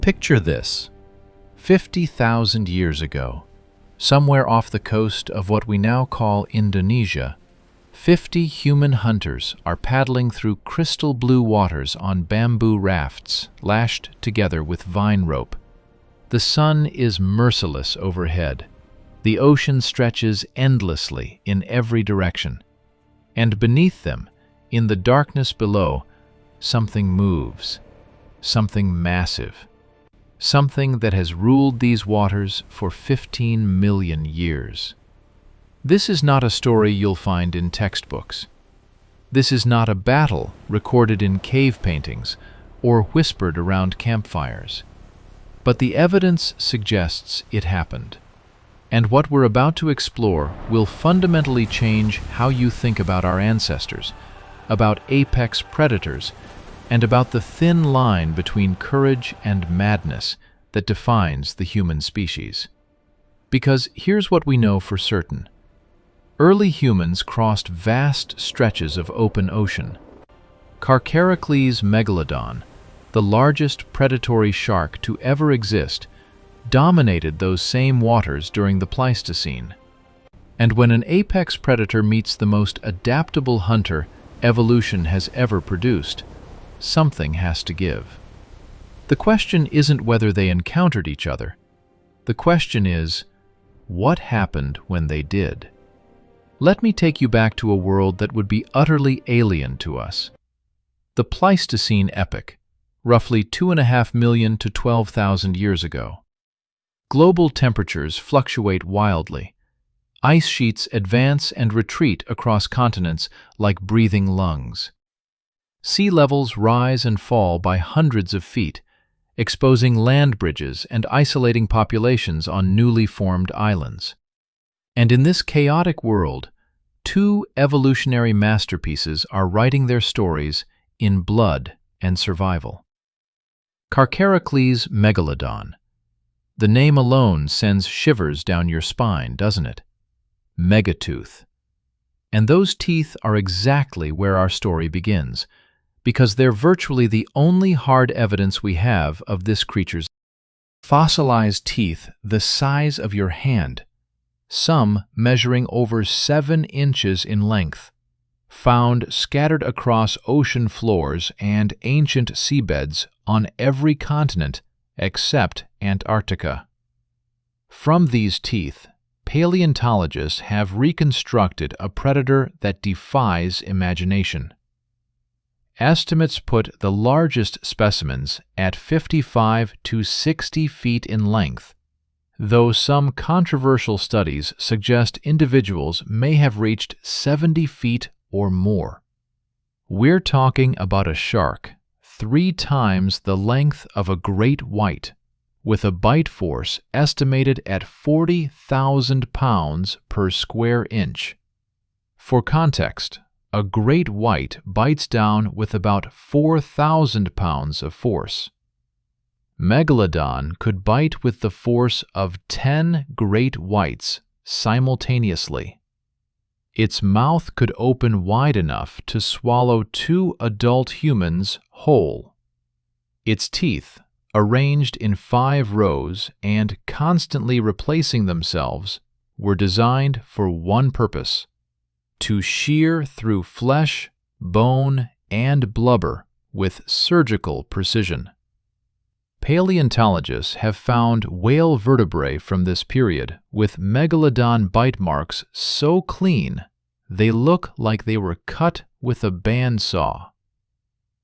Picture this: 50,000 years ago, somewhere off the coast of what we now call Indonesia, 50 human hunters are paddling through crystal blue waters on bamboo rafts lashed together with vine rope. The sun is merciless overhead. The ocean stretches endlessly in every direction. And beneath them, in the darkness below, something moves, something massive, something that has ruled these waters for 15 million years. This is not a story you'll find in textbooks. This is not a battle recorded in cave paintings or whispered around campfires. But the evidence suggests it happened. And what we're about to explore will fundamentally change how you think about our ancestors, about apex predators, and about the thin line between courage and madness that defines the human species. Because here's what we know for certain. Early humans crossed vast stretches of open ocean. Carcharocles megalodon, the largest predatory shark to ever exist, dominated those same waters during the Pleistocene. And when an apex predator meets the most adaptable hunter evolution has ever produced, something has to give. The question isn't whether they encountered each other. The question is, what happened when they did? Let me take you back to a world that would be utterly alien to us. The Pleistocene epoch, roughly 2.5 million to 12,000 years ago. Global temperatures fluctuate wildly. Ice sheets advance and retreat across continents like breathing lungs. Sea levels rise and fall by hundreds of feet, exposing land bridges and isolating populations on newly formed islands. And in this chaotic world, two evolutionary masterpieces are writing their stories in blood and survival. Carcharocles megalodon. The name alone sends shivers down your spine, doesn't it? Megatooth. And those teeth are exactly where our story begins, because they're virtually the only hard evidence we have of this creature's fossilized teeth the size of your hand, some measuring over 7 inches in length, found scattered across ocean floors and ancient seabeds on every continent except Antarctica. From these teeth, paleontologists have reconstructed a predator that defies imagination. Estimates put the largest specimens at 55 to 60 feet in length, though some controversial studies suggest individuals may have reached 70 feet or more. We're talking about a shark 3 times the length of a great white, with a bite force estimated at 40,000 pounds per square inch. For context, a great white bites down with about 4,000 pounds of force. Megalodon could bite with the force of 10 great whites simultaneously. Its mouth could open wide enough to swallow 2 adult humans whole. Its teeth, arranged in 5 rows and constantly replacing themselves, were designed for one purpose: to shear through flesh, bone, and blubber with surgical precision. Paleontologists have found whale vertebrae from this period with megalodon bite marks so clean they look like they were cut with a bandsaw.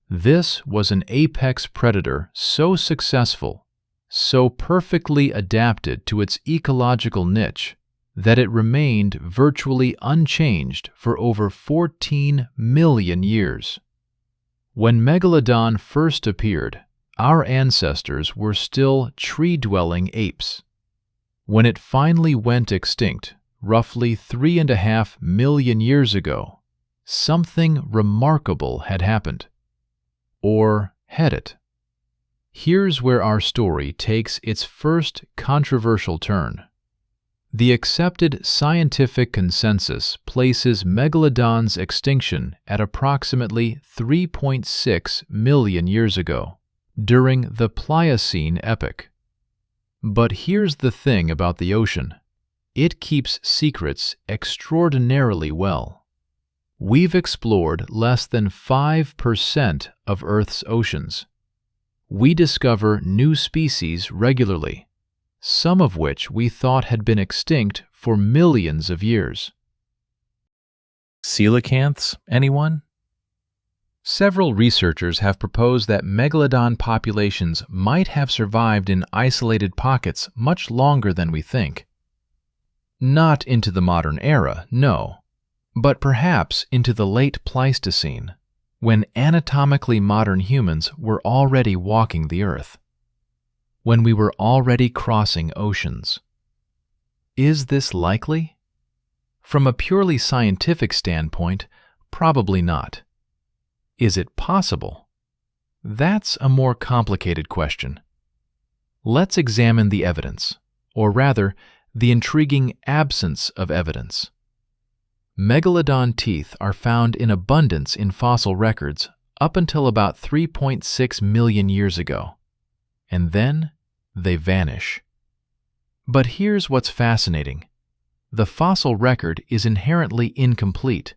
This was an apex predator so successful, so perfectly adapted to its ecological niche, that it remained virtually unchanged for over 14 million years. When Megalodon first appeared, our ancestors were still tree-dwelling apes. When it finally went extinct, roughly 3.5 million years ago, something remarkable had happened. Or had it? Here's where our story takes its first controversial turn. The accepted scientific consensus places Megalodon's extinction at approximately 3.6 million years ago. during the Pliocene epoch. But here's the thing about the ocean. It keeps secrets extraordinarily well. We've explored less than 5% of Earth's oceans. We discover new species regularly, some of which we thought had been extinct for millions of years. Coelacanths, anyone? Several researchers have proposed that megalodon populations might have survived in isolated pockets much longer than we think. Not into the modern era, no, but perhaps into the late Pleistocene, when anatomically modern humans were already walking the Earth, when we were already crossing oceans. Is this likely? From a purely scientific standpoint, probably not. Is it possible? That's a more complicated question. Let's examine the evidence, or rather, the intriguing absence of evidence. Megalodon teeth are found in abundance in fossil records up until about 3.6 million years ago, and then they vanish. But here's what's fascinating. The fossil record is inherently incomplete.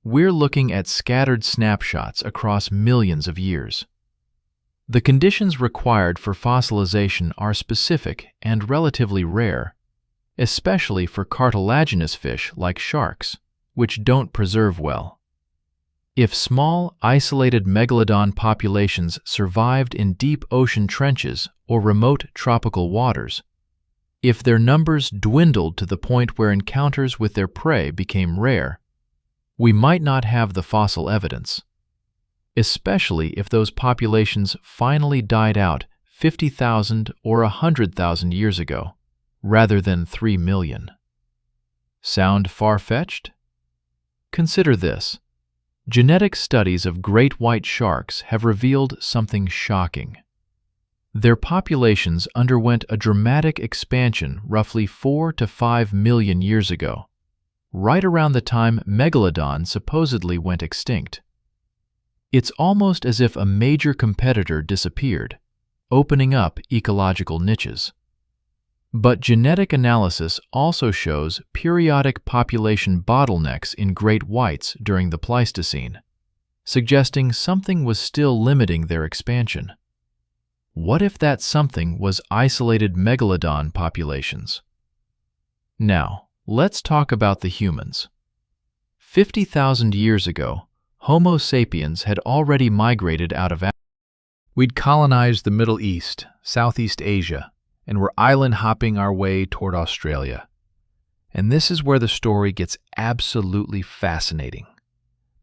We're looking at scattered snapshots across millions of years. The conditions required for fossilization are specific and relatively rare, especially for cartilaginous fish like sharks, which don't preserve well. If small, isolated megalodon populations survived in deep ocean trenches or remote tropical waters, if their numbers dwindled to the point where encounters with their prey became rare, we might not have the fossil evidence, especially if those populations finally died out 50,000 or 100,000 years ago, rather than 3 million. Sound far-fetched? Consider this. Genetic studies of great white sharks have revealed something shocking. Their populations underwent a dramatic expansion roughly 4 to 5 million years ago, right around the time Megalodon supposedly went extinct. It's almost as if a major competitor disappeared, opening up ecological niches. But genetic analysis also shows periodic population bottlenecks in great whites during the Pleistocene, suggesting something was still limiting their expansion. What if that something was isolated megalodon populations? Now, let's talk about the humans. 50,000 years ago, Homo sapiens had already migrated out of Africa. We'd colonized the Middle East, Southeast Asia, and were island hopping our way toward Australia. And this is where the story gets absolutely fascinating,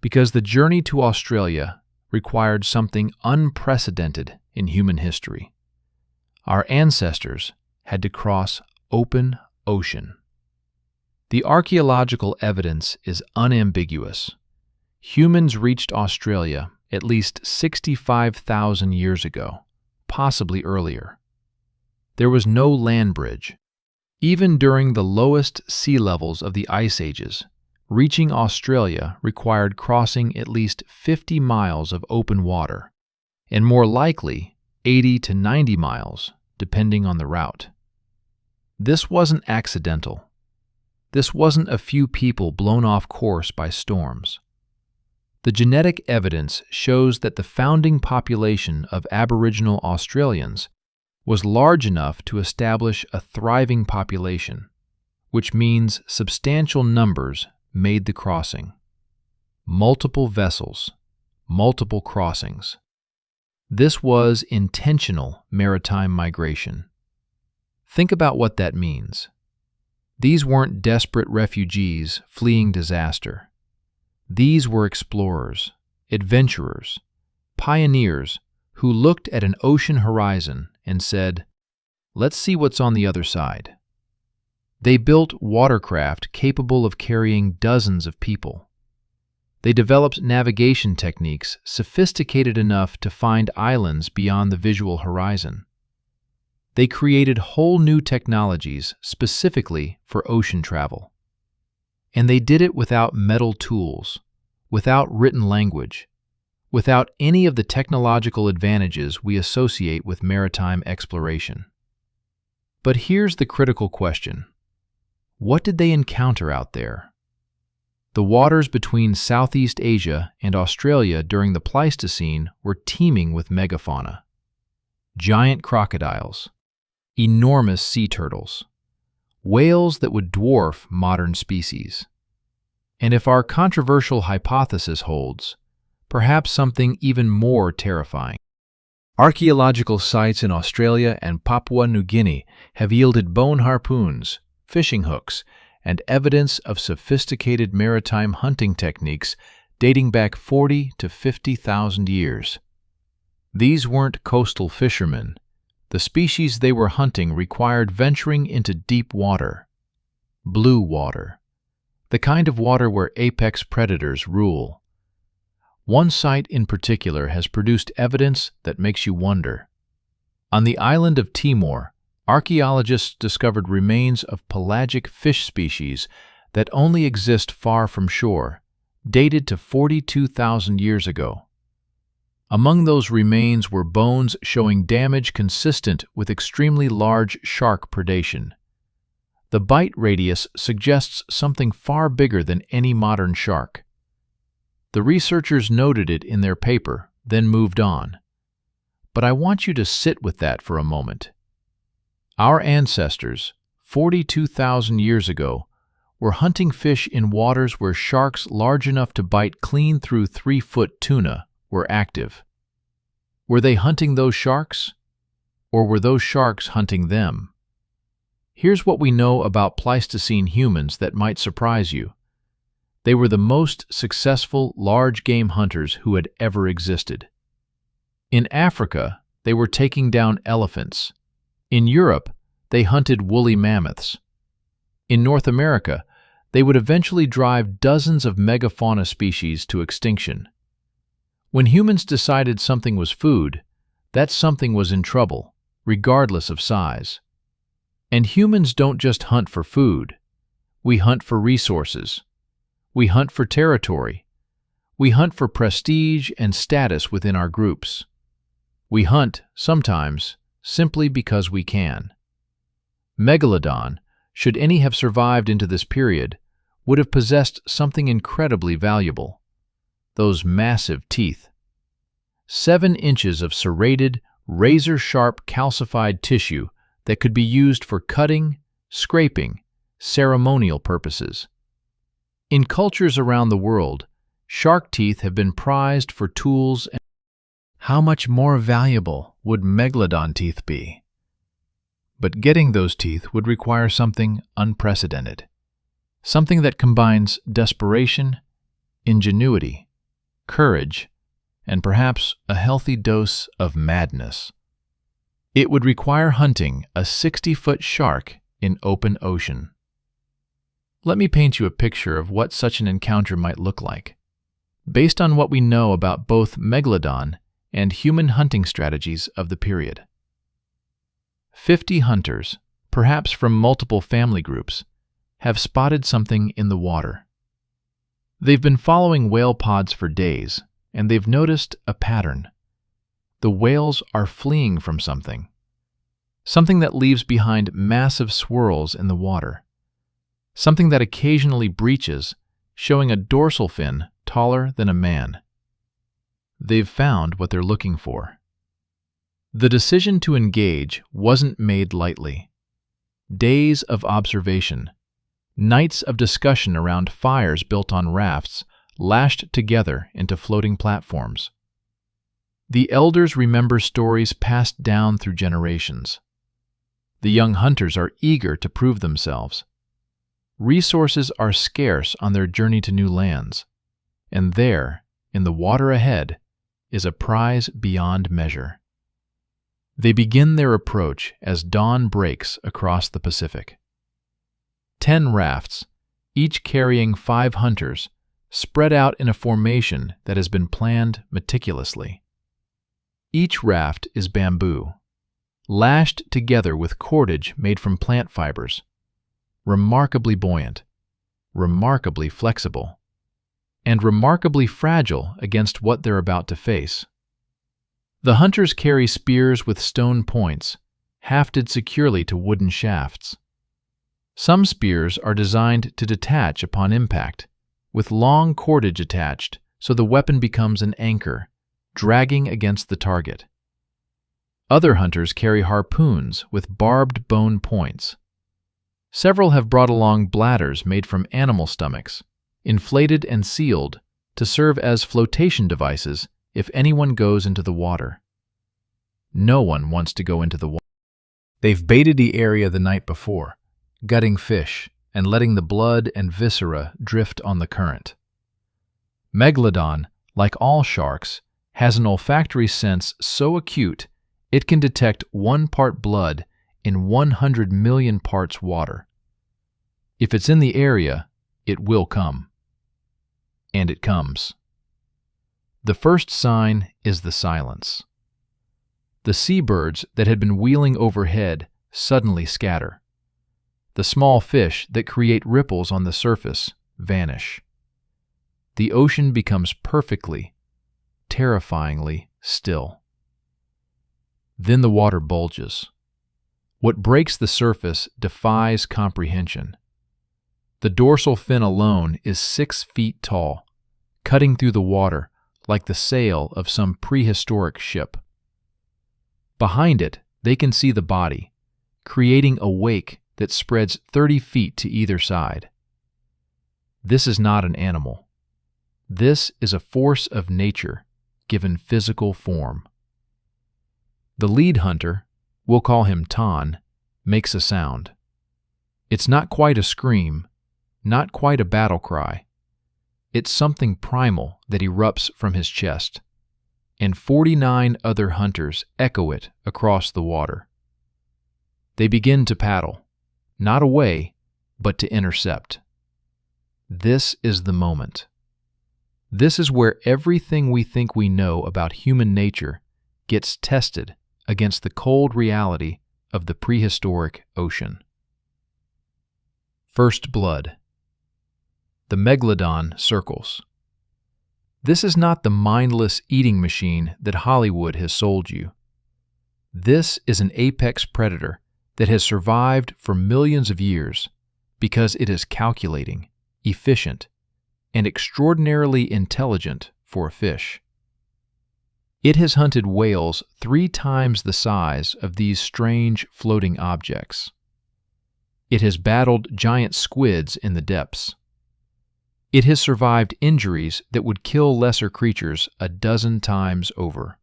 because the journey to Australia required something unprecedented in human history. Our ancestors had to cross open ocean. The archaeological evidence is unambiguous. Humans reached Australia at least 65,000 years ago, possibly earlier. There was no land bridge. Even during the lowest sea levels of the ice ages, reaching Australia required crossing at least 50 miles of open water, and more likely 80 to 90 miles, depending on the route. This wasn't accidental. This wasn't a few people blown off course by storms. The genetic evidence shows that the founding population of Aboriginal Australians was large enough to establish a thriving population, which means substantial numbers made the crossing. Multiple vessels, multiple crossings. This was intentional maritime migration. Think about what that means. These weren't desperate refugees fleeing disaster. These were explorers, adventurers, pioneers who looked at an ocean horizon and said, "Let's see what's on the other side." They built watercraft capable of carrying dozens of people. They developed navigation techniques sophisticated enough to find islands beyond the visual horizon. They created whole new technologies specifically for ocean travel. And they did it without metal tools, without written language, without any of the technological advantages we associate with maritime exploration. But here's the critical question. What did they encounter out there? The waters between Southeast Asia and Australia during the Pleistocene were teeming with megafauna. Giant crocodiles, enormous sea turtles, whales that would dwarf modern species. And if our controversial hypothesis holds, perhaps something even more terrifying. Archaeological sites in Australia and Papua New Guinea have yielded bone harpoons, fishing hooks, and evidence of sophisticated maritime hunting techniques dating back 40 to 50,000 years. These weren't coastal fishermen. The species they were hunting required venturing into deep water, blue water, the kind of water where apex predators rule. One site in particular has produced evidence that makes you wonder. On the island of Timor, archaeologists discovered remains of pelagic fish species that only exist far from shore, dated to 42,000 years ago. Among those remains were bones showing damage consistent with extremely large shark predation. The bite radius suggests something far bigger than any modern shark. The researchers noted it in their paper, then moved on. But I want you to sit with that for a moment. Our ancestors, 42,000 years ago, were hunting fish in waters where sharks large enough to bite clean through 3-foot tuna were active. Were they hunting those sharks? Or were those sharks hunting them? Here's what we know about Pleistocene humans that might surprise you. They were the most successful large-game hunters who had ever existed. In Africa, they were taking down elephants. In Europe, they hunted woolly mammoths. In North America, they would eventually drive dozens of megafauna species to extinction. When humans decided something was food, that something was in trouble, regardless of size. And humans don't just hunt for food. We hunt for resources. We hunt for territory. We hunt for prestige and status within our groups. We hunt, sometimes, simply because we can. Megalodon, should any have survived into this period, would have possessed something incredibly valuable. Those massive teeth. 7 inches of serrated, razor-sharp calcified tissue that could be used for cutting, scraping, ceremonial purposes. In cultures around the world, shark teeth have been prized for tools and how much more valuable would megalodon teeth be? But getting those teeth would require something unprecedented. Something that combines desperation, ingenuity, courage, and perhaps a healthy dose of madness. It would require hunting a 60-foot shark in open ocean. Let me paint you a picture of what such an encounter might look like. Based on what we know about both megalodon and human hunting strategies of the period. 50 hunters, perhaps from multiple family groups, have spotted something in the water. They've been following whale pods for days, and they've noticed a pattern. The whales are fleeing from something. Something that leaves behind massive swirls in the water. Something that occasionally breaches, showing a dorsal fin taller than a man. They've found what they're looking for. The decision to engage wasn't made lightly. Days of observation, nights of discussion around fires built on rafts, lashed together into floating platforms. The elders remember stories passed down through generations. The young hunters are eager to prove themselves. Resources are scarce on their journey to new lands, and there, in the water ahead, is a prize beyond measure. They begin their approach as dawn breaks across the Pacific. 10 rafts, each carrying 5 hunters, spread out in a formation that has been planned meticulously. Each raft is bamboo, lashed together with cordage made from plant fibers, remarkably buoyant, remarkably flexible. and remarkably fragile against what they're about to face. The hunters carry spears with stone points, hafted securely to wooden shafts. Some spears are designed to detach upon impact, with long cordage attached so the weapon becomes an anchor, dragging against the target. Other hunters carry harpoons with barbed bone points. Several have brought along bladders made from animal stomachs, inflated and sealed to serve as flotation devices if anyone goes into the water. No one wants to go into the water. They've baited the area the night before, gutting fish and letting the blood and viscera drift on the current. Megalodon, like all sharks, has an olfactory sense so acute it can detect 1 part blood in 100 million parts water. If it's in the area, it will come. And it comes. The first sign is the silence. The seabirds that had been wheeling overhead suddenly scatter. The small fish that create ripples on the surface vanish. The ocean becomes perfectly, terrifyingly still. Then the water bulges. What breaks the surface defies comprehension. The dorsal fin alone is 6 feet tall, cutting through the water like the sail of some prehistoric ship. Behind it, they can see the body, creating a wake that spreads 30 feet to either side. This is not an animal. This is a force of nature given physical form. The lead hunter, we'll call him Ton, makes a sound. It's not quite a scream, not quite a battle cry. It's something primal that erupts from his chest, and 49 other hunters echo it across the water. They begin to paddle, not away, but to intercept. This is the moment. This is where everything we think we know about human nature gets tested against the cold reality of the prehistoric ocean. First blood. The Megalodon circles. This is not the mindless eating machine that Hollywood has sold you. This is an apex predator that has survived for millions of years because it is calculating, efficient, and extraordinarily intelligent for a fish. It has hunted whales 3 times the size of these strange floating objects. It has battled giant squids in the depths. It has survived injuries that would kill lesser creatures a dozen times over.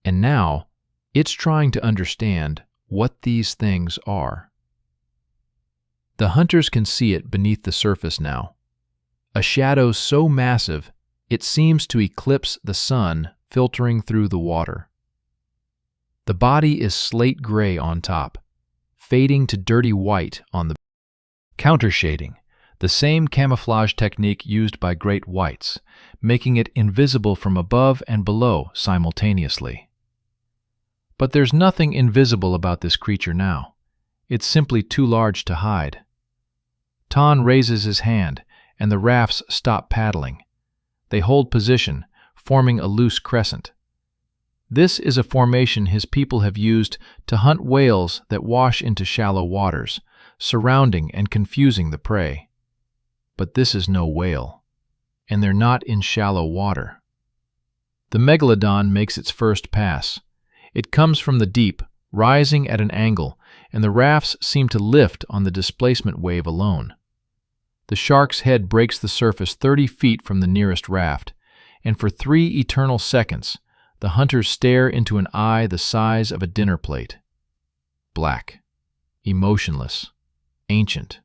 And now, it's trying to understand what these things are. The hunters can see it beneath the surface now, a shadow so massive it seems to eclipse the sun filtering through the water. The body is slate gray on top, fading to dirty white on the countershading, the same camouflage technique used by great whites, making it invisible from above and below simultaneously. But there's nothing invisible about this creature now. It's simply too large to hide. Ton raises his hand, and the rafts stop paddling. They hold position, forming a loose crescent. This is a formation his people have used to hunt whales that wash into shallow waters, surrounding and confusing the prey. But this is no whale, and they're not in shallow water. The Megalodon makes its first pass. It comes from the deep, rising at an angle, and the rafts seem to lift on the displacement wave alone. The shark's head breaks the surface 30 feet from the nearest raft, and for 3 eternal seconds, the hunters stare into an eye the size of a dinner plate. Black, emotionless, ancient.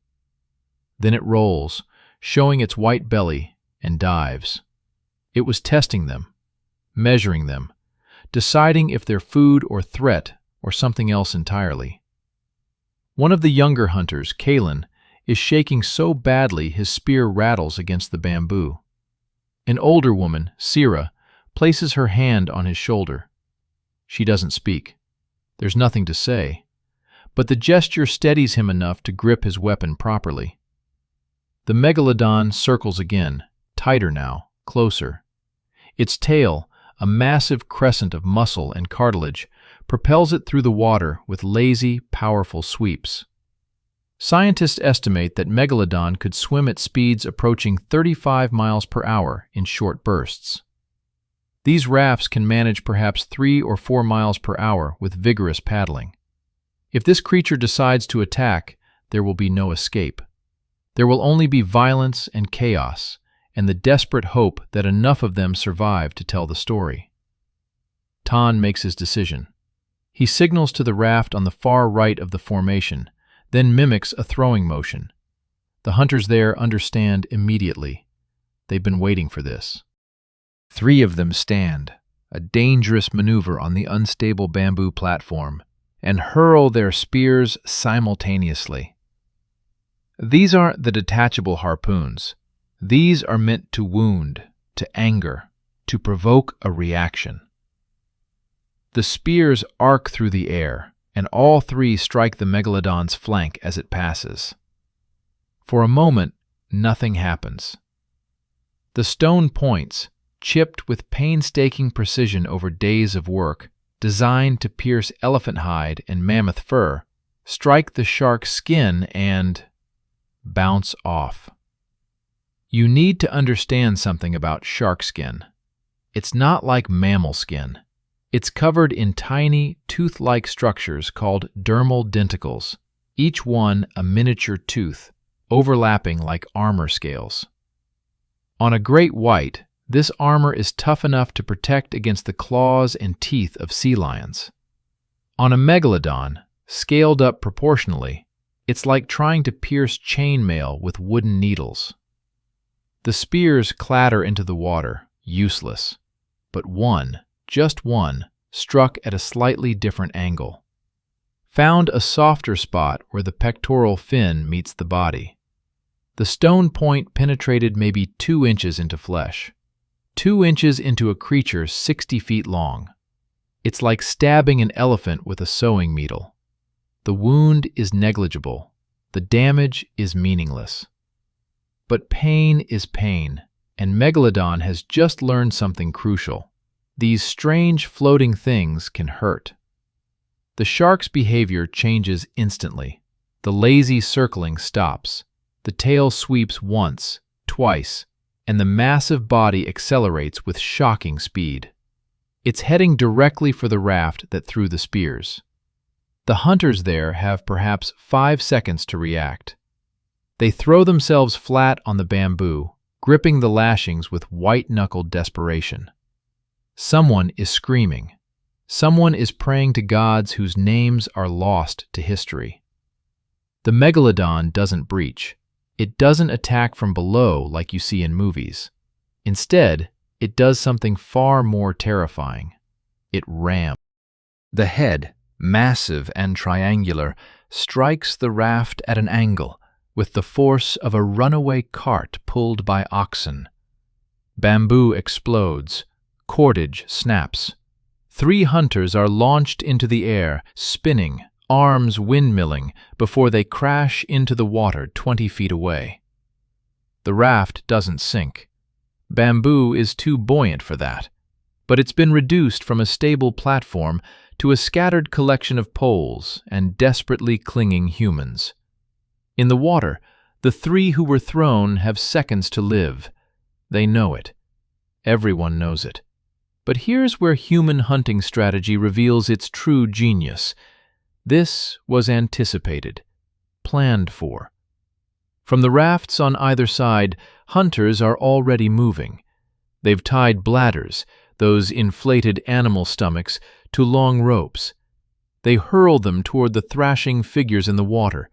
Then it rolls, showing its white belly, and dives. It was testing them, measuring them, deciding if they're food or threat or something else entirely. One of the younger hunters, Kalen, is shaking so badly his spear rattles against the bamboo. An older woman, Sira, places her hand on his shoulder. She doesn't speak. There's nothing to say, but the gesture steadies him enough to grip his weapon properly. The Megalodon circles again, tighter now, closer. Its tail, a massive crescent of muscle and cartilage, propels it through the water with lazy, powerful sweeps. Scientists estimate that Megalodon could swim at speeds approaching 35 miles per hour in short bursts. These rafts can manage perhaps 3 or 4 miles per hour with vigorous paddling. If this creature decides to attack, there will be no escape. There will only be violence and chaos, and the desperate hope that enough of them survive to tell the story. Tan makes his decision. He signals to the raft on the far right of the formation, then mimics a throwing motion. The hunters there understand immediately. They've been waiting for this. 3 of them stand, a dangerous maneuver on the unstable bamboo platform, and hurl their spears simultaneously. These aren't the detachable harpoons. These are meant to wound, to anger, to provoke a reaction. The spears arc through the air, and all 3 strike the Megalodon's flank as it passes. For a moment, nothing happens. The stone points, chipped with painstaking precision over days of work, designed to pierce elephant hide and mammoth fur, strike the shark's skin and bounce off. You need to understand something about shark skin. It's not like mammal skin. It's covered in tiny, tooth-like structures called dermal denticles, each one a miniature tooth, overlapping like armor scales. On a great white, this armor is tough enough to protect against the claws and teeth of sea lions. On a megalodon, scaled up proportionally, it's like trying to pierce chainmail with wooden needles. The spears clatter into the water, useless, but one, just one, struck at a slightly different angle. Found a softer spot where the pectoral fin meets the body. The stone point penetrated maybe 2 inches into flesh. 2 inches into a creature 60 feet long. It's like stabbing an elephant with a sewing needle. The wound is negligible. The damage is meaningless. But pain is pain, and Megalodon has just learned something crucial. These strange floating things can hurt. The shark's behavior changes instantly. The lazy circling stops. The tail sweeps once, twice, and the massive body accelerates with shocking speed. It's heading directly for the raft that threw the spears. The hunters there have perhaps 5 seconds to react. They throw themselves flat on the bamboo, gripping the lashings with white-knuckled desperation. Someone is screaming. Someone is praying to gods whose names are lost to history. The Megalodon doesn't breach. It doesn't attack from below like you see in movies. Instead, it does something far more terrifying. It rams. The head, massive and triangular, strikes the raft at an angle, with the force of a runaway cart pulled by oxen. Bamboo explodes. Cordage snaps. 3 hunters are launched into the air, spinning, arms windmilling, before they crash into the water 20 feet away. The raft doesn't sink. Bamboo is too buoyant for that, but it's been reduced from a stable platform to a scattered collection of poles and desperately clinging humans. In the water, the 3 who were thrown have seconds to live. They know it. Everyone knows it. But here's where human hunting strategy reveals its true genius. This was anticipated, planned for. From the rafts on either side, hunters are already moving. They've tied bladders, those inflated animal stomachs, to long ropes. They hurl them toward the thrashing figures in the water.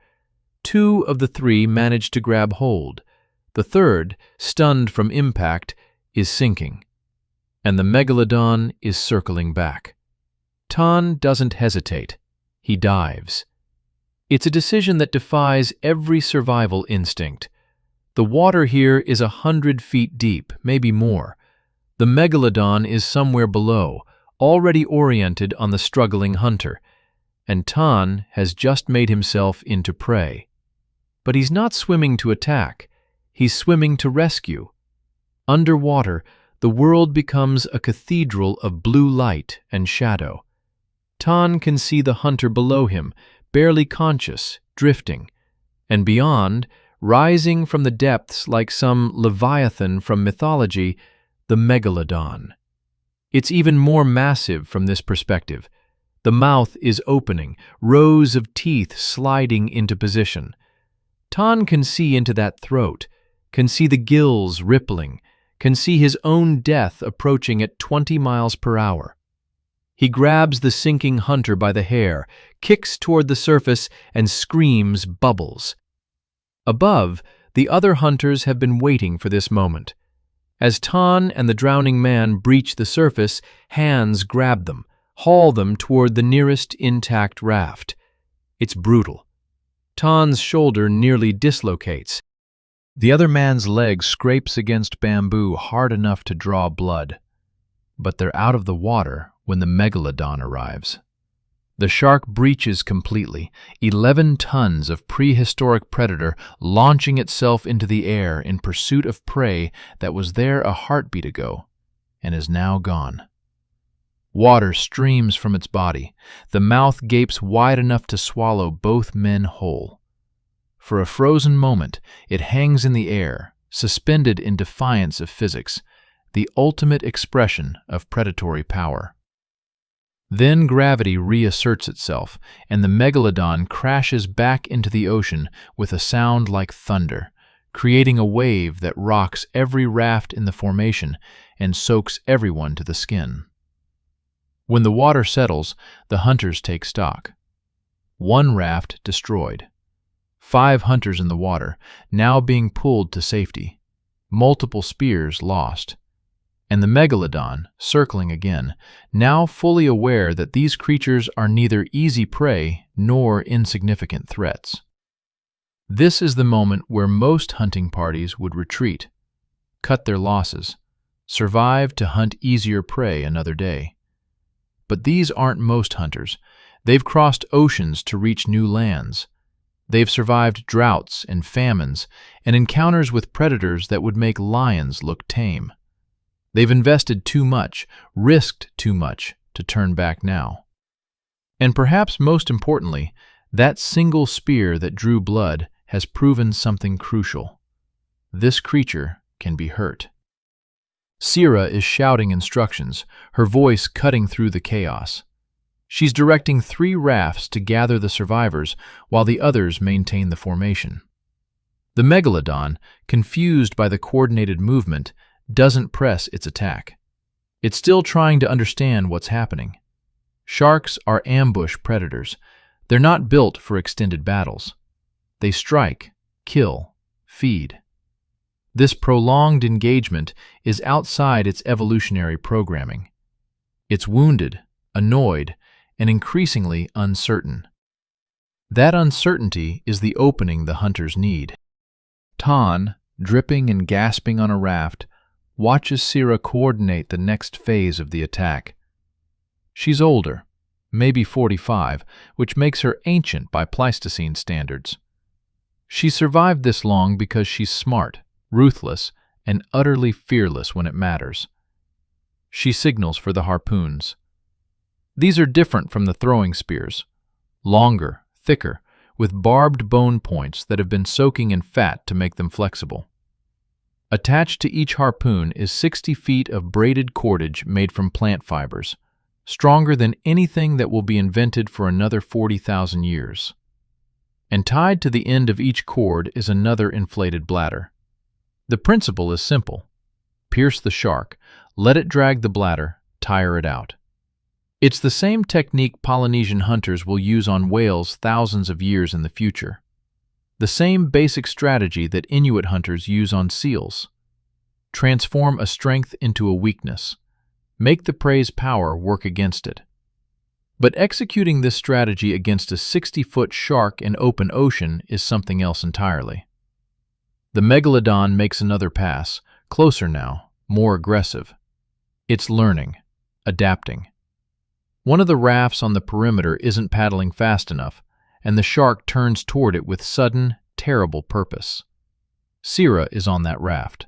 2 of the 3 manage to grab hold. The third, stunned from impact, is sinking. And the Megalodon is circling back. Tan doesn't hesitate. He dives. It's a decision that defies every survival instinct. The water here is 100 feet deep, maybe more. The Megalodon is somewhere below, already oriented on the struggling hunter, and Tan has just made himself into prey. But he's not swimming to attack. He's swimming to rescue. Underwater, the world becomes a cathedral of blue light and shadow. Tan can see the hunter below him, barely conscious, drifting, and beyond, rising from the depths like some leviathan from mythology, the Megalodon. It's even more massive from this perspective. The mouth is opening, rows of teeth sliding into position. Tan can see into that throat, can see the gills rippling, can see his own death approaching at 20 miles per hour. He grabs the sinking hunter by the hair, kicks toward the surface, and screams bubbles. Above, the other hunters have been waiting for this moment. As Tan and the drowning man breach the surface, hands grab them, haul them toward the nearest intact raft. It's brutal. Tan's shoulder nearly dislocates. The other man's leg scrapes against bamboo hard enough to draw blood. But they're out of the water when the Megalodon arrives. The shark breaches completely, 11 tons of prehistoric predator launching itself into the air in pursuit of prey that was there a heartbeat ago and is now gone. Water streams from its body. The mouth gapes wide enough to swallow both men whole. For a frozen moment, it hangs in the air, suspended in defiance of physics, the ultimate expression of predatory power. Then gravity reasserts itself, and the Megalodon crashes back into the ocean with a sound like thunder, creating a wave that rocks every raft in the formation and soaks everyone to the skin. When the water settles, the hunters take stock. 1 raft destroyed. 5 hunters in the water, now being pulled to safety. Multiple spears lost. And the Megalodon, circling again, now fully aware that these creatures are neither easy prey nor insignificant threats. This is the moment where most hunting parties would retreat, cut their losses, survive to hunt easier prey another day. But these aren't most hunters. They've crossed oceans to reach new lands. They've survived droughts and famines and encounters with predators that would make lions look tame. They've invested too much, risked too much to turn back now. And perhaps most importantly, that single spear that drew blood has proven something crucial. This creature can be hurt. Sierra is shouting instructions, her voice cutting through the chaos. She's directing 3 rafts to gather the survivors while the others maintain the formation. The Megalodon, confused by the coordinated movement, doesn't press its attack. It's still trying to understand what's happening. Sharks are ambush predators. They're not built for extended battles. They strike, kill, feed. This prolonged engagement is outside its evolutionary programming. It's wounded, annoyed, and increasingly uncertain. That uncertainty is the opening the hunters need. Tan, dripping and gasping on a raft, watches Sierra coordinate the next phase of the attack. She's older, maybe 45, which makes her ancient by Pleistocene standards. She survived this long because she's smart, ruthless, and utterly fearless when it matters. She signals for the harpoons. These are different from the throwing spears. Longer, thicker, with barbed bone points that have been soaking in fat to make them flexible. Attached to each harpoon is 60 feet of braided cordage made from plant fibers, stronger than anything that will be invented for another 40,000 years. And tied to the end of each cord is another inflated bladder. The principle is simple. Pierce the shark, let it drag the bladder, tire it out. It's the same technique Polynesian hunters will use on whales thousands of years in the future. The same basic strategy that Inuit hunters use on seals. Transform a strength into a weakness. Make the prey's power work against it. But executing this strategy against a 60-foot shark in open ocean is something else entirely. The Megalodon makes another pass, closer now, more aggressive. It's learning, adapting. One of the rafts on the perimeter isn't paddling fast enough, and the shark turns toward it with sudden, terrible purpose. Sierra is on that raft.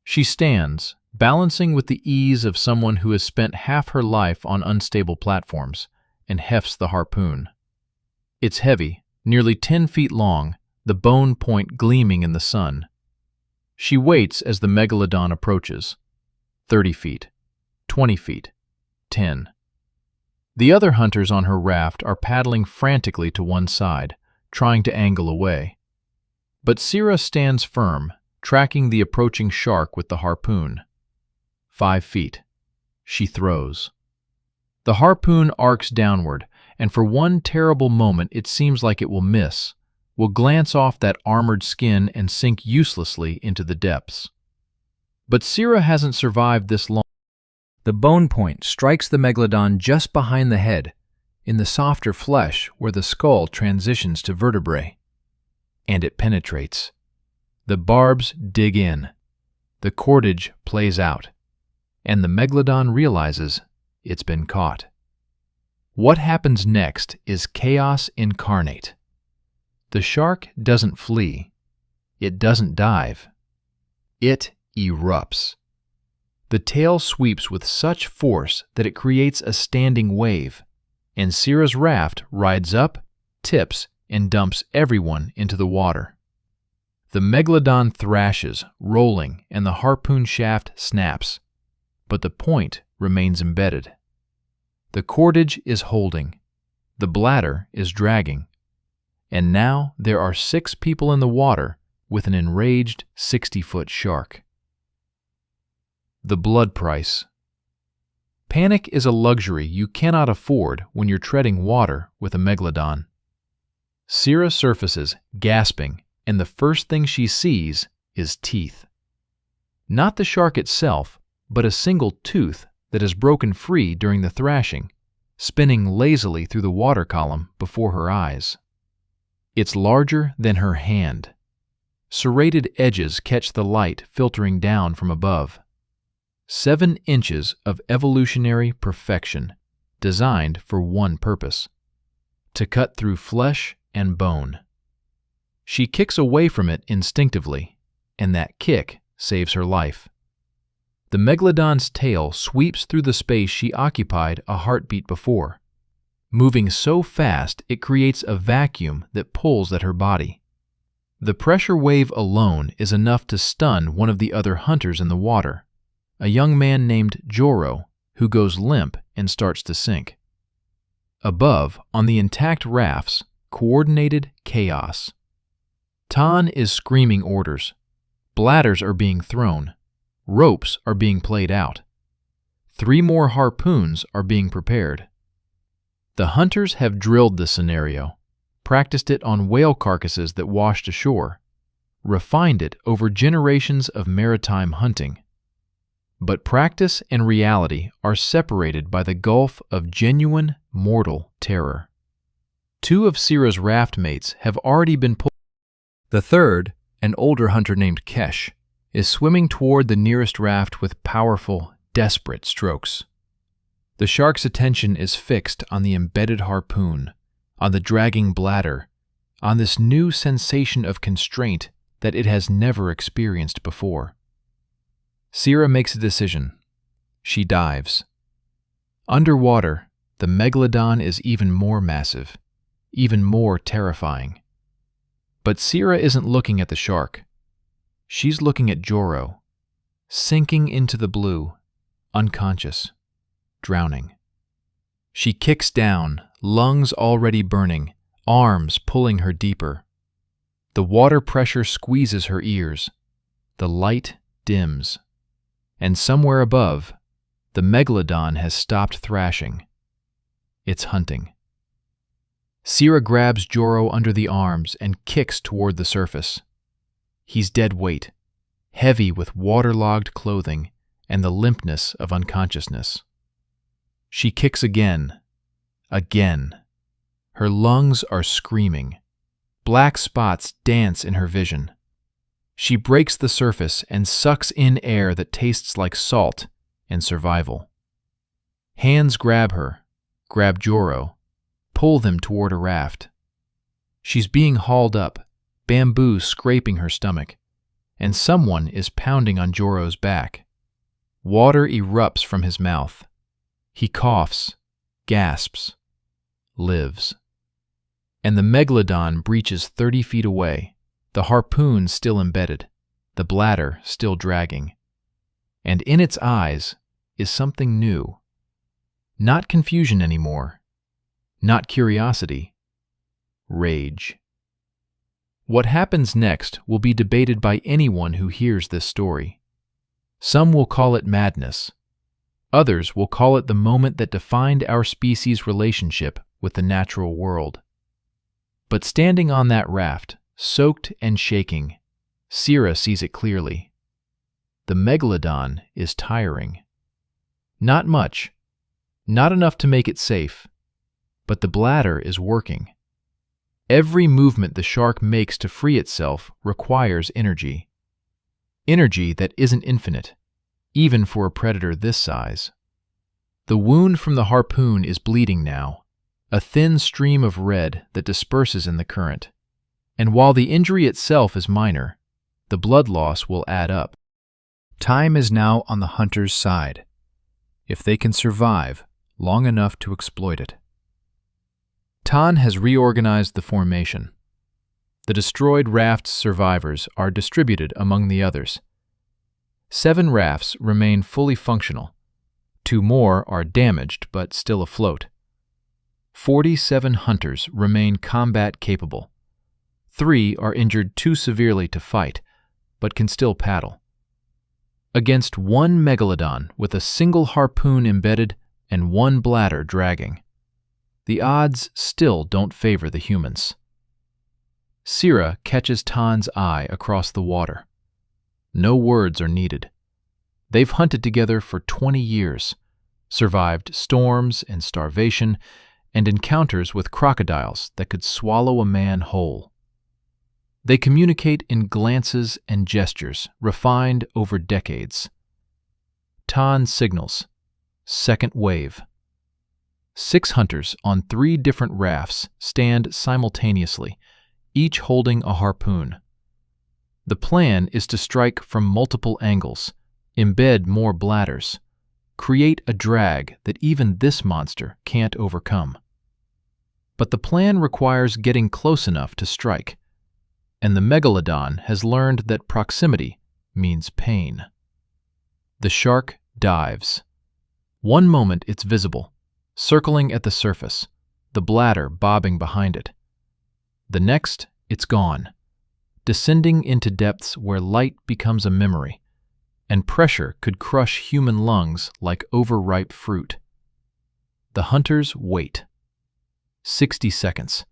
She stands, balancing with the ease of someone who has spent half her life on unstable platforms, and hefts the harpoon. It's heavy, nearly 10 feet long, the bone point gleaming in the sun. She waits as the Megalodon approaches. 30 feet, 20 feet, 10. The other hunters on her raft are paddling frantically to one side, trying to angle away. But Sira stands firm, tracking the approaching shark with the harpoon. 5 feet. She throws. The harpoon arcs downward, and for one terrible moment it seems like it will miss, will glance off that armored skin and sink uselessly into the depths. But Sira hasn't survived this long. The bone point strikes the Megalodon just behind the head, in the softer flesh where the skull transitions to vertebrae. And it penetrates. The barbs dig in. The cordage plays out. And the Megalodon realizes it's been caught. What happens next is chaos incarnate. The shark doesn't flee. It doesn't dive. It erupts. The tail sweeps with such force that it creates a standing wave, and Sira's raft rides up, tips, and dumps everyone into the water. The Megalodon thrashes, rolling, and the harpoon shaft snaps, but the point remains embedded. The cordage is holding, the bladder is dragging, and now there are 6 people in the water with an enraged 60-foot shark. The blood price. Panic is a luxury you cannot afford when you're treading water with a Megalodon. Sira surfaces, gasping, and the first thing she sees is teeth. Not the shark itself, but a single tooth that has broken free during the thrashing, spinning lazily through the water column before her eyes. It's larger than her hand. Serrated edges catch the light filtering down from above. 7 inches of evolutionary perfection, designed for one purpose: to cut through flesh and bone. She kicks away from it instinctively, and that kick saves her life. The Megalodon's tail sweeps through the space she occupied a heartbeat before, moving so fast it creates a vacuum that pulls at her body. The pressure wave alone is enough to stun one of the other hunters in the water, a young man named Joro, who goes limp and starts to sink. Above, on the intact rafts, coordinated chaos. Tan is screaming orders. Bladders are being thrown. Ropes are being played out. 3 more harpoons are being prepared. The hunters have drilled the scenario, practiced it on whale carcasses that washed ashore, refined it over generations of maritime hunting. But practice and reality are separated by the gulf of genuine mortal terror. 2 of Sira's raft mates have already been pulled. The third, an older hunter named Kesh, is swimming toward the nearest raft with powerful, desperate strokes. The shark's attention is fixed on the embedded harpoon, on the dragging bladder, on this new sensation of constraint that it has never experienced before. Sira makes a decision. She dives. Underwater, the Megalodon is even more massive, even more terrifying. But Sira isn't looking at the shark. She's looking at Joro, sinking into the blue, unconscious, drowning. She kicks down, lungs already burning, arms pulling her deeper. The water pressure squeezes her ears. The light dims. And somewhere above, the Megalodon has stopped thrashing. It's hunting. Sira grabs Joro under the arms and kicks toward the surface. He's dead weight, heavy with waterlogged clothing and the limpness of unconsciousness. She kicks again. Again. Her lungs are screaming. Black spots dance in her vision. She breaks the surface and sucks in air that tastes like salt and survival. Hands grab her, grab Joro, pull them toward a raft. She's being hauled up, bamboo scraping her stomach, and someone is pounding on Joro's back. Water erupts from his mouth. He coughs, gasps, lives. And the Megalodon breaches 30 feet away, the harpoon still embedded, the bladder still dragging. And in its eyes is something new. Not confusion anymore, not curiosity, rage. What happens next will be debated by anyone who hears this story. Some will call it madness. Others will call it the moment that defined our species' relationship with the natural world. But standing on that raft, soaked and shaking, Sira sees it clearly. The Megalodon is tiring. Not much, not enough to make it safe, but the bladder is working. Every movement the shark makes to free itself requires energy. Energy that isn't infinite, even for a predator this size. The wound from the harpoon is bleeding now, a thin stream of red that disperses in the current. And while the injury itself is minor, the blood loss will add up. Time is now on the hunter's side, if they can survive long enough to exploit it. Tan has reorganized the formation. The destroyed raft's survivors are distributed among the others. 7 rafts remain fully functional. 2 more are damaged but still afloat. 47 hunters remain combat capable. 3 are injured too severely to fight, but can still paddle. Against 1 Megalodon with a single harpoon embedded and 1 bladder dragging, the odds still don't favor the humans. Sira catches Tan's eye across the water. No words are needed. They've hunted together for 20 years, survived storms and starvation, and encounters with crocodiles that could swallow a man whole. They communicate in glances and gestures refined over decades. Tan signals. Second wave. 6 hunters on 3 different rafts stand simultaneously, each holding a harpoon. The plan is to strike from multiple angles, embed more bladders, create a drag that even this monster can't overcome. But the plan requires getting close enough to strike, and the Megalodon has learned that proximity means pain. The shark dives. One moment it's visible, circling at the surface, the bladder bobbing behind it. The next, it's gone, descending into depths where light becomes a memory, and pressure could crush human lungs like overripe fruit. The hunters wait. 60 seconds.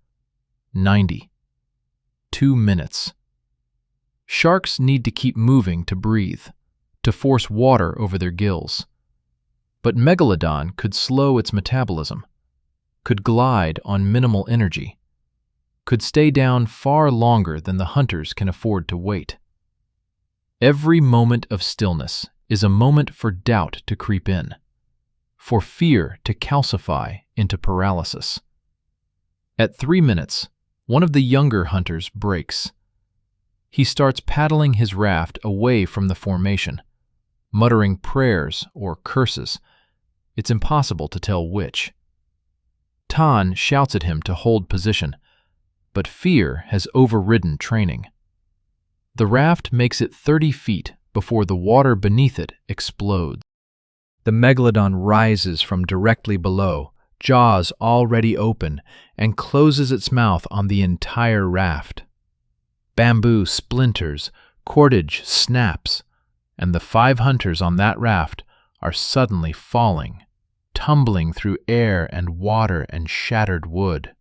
90. 2 minutes. Sharks need to keep moving to breathe, to force water over their gills. But Megalodon could slow its metabolism, could glide on minimal energy, could stay down far longer than the hunters can afford to wait. Every moment of stillness is a moment for doubt to creep in, for fear to calcify into paralysis. At 3 minutes, one of the younger hunters breaks. He starts paddling his raft away from the formation, muttering prayers or curses. It's impossible to tell which. Tan shouts at him to hold position, but fear has overridden training. The raft makes it 30 feet before the water beneath it explodes. The Megalodon rises from directly below, jaws already open, and closes its mouth on the entire raft. Bamboo splinters, cordage snaps, and the 5 hunters on that raft are suddenly falling, tumbling through air and water and shattered wood.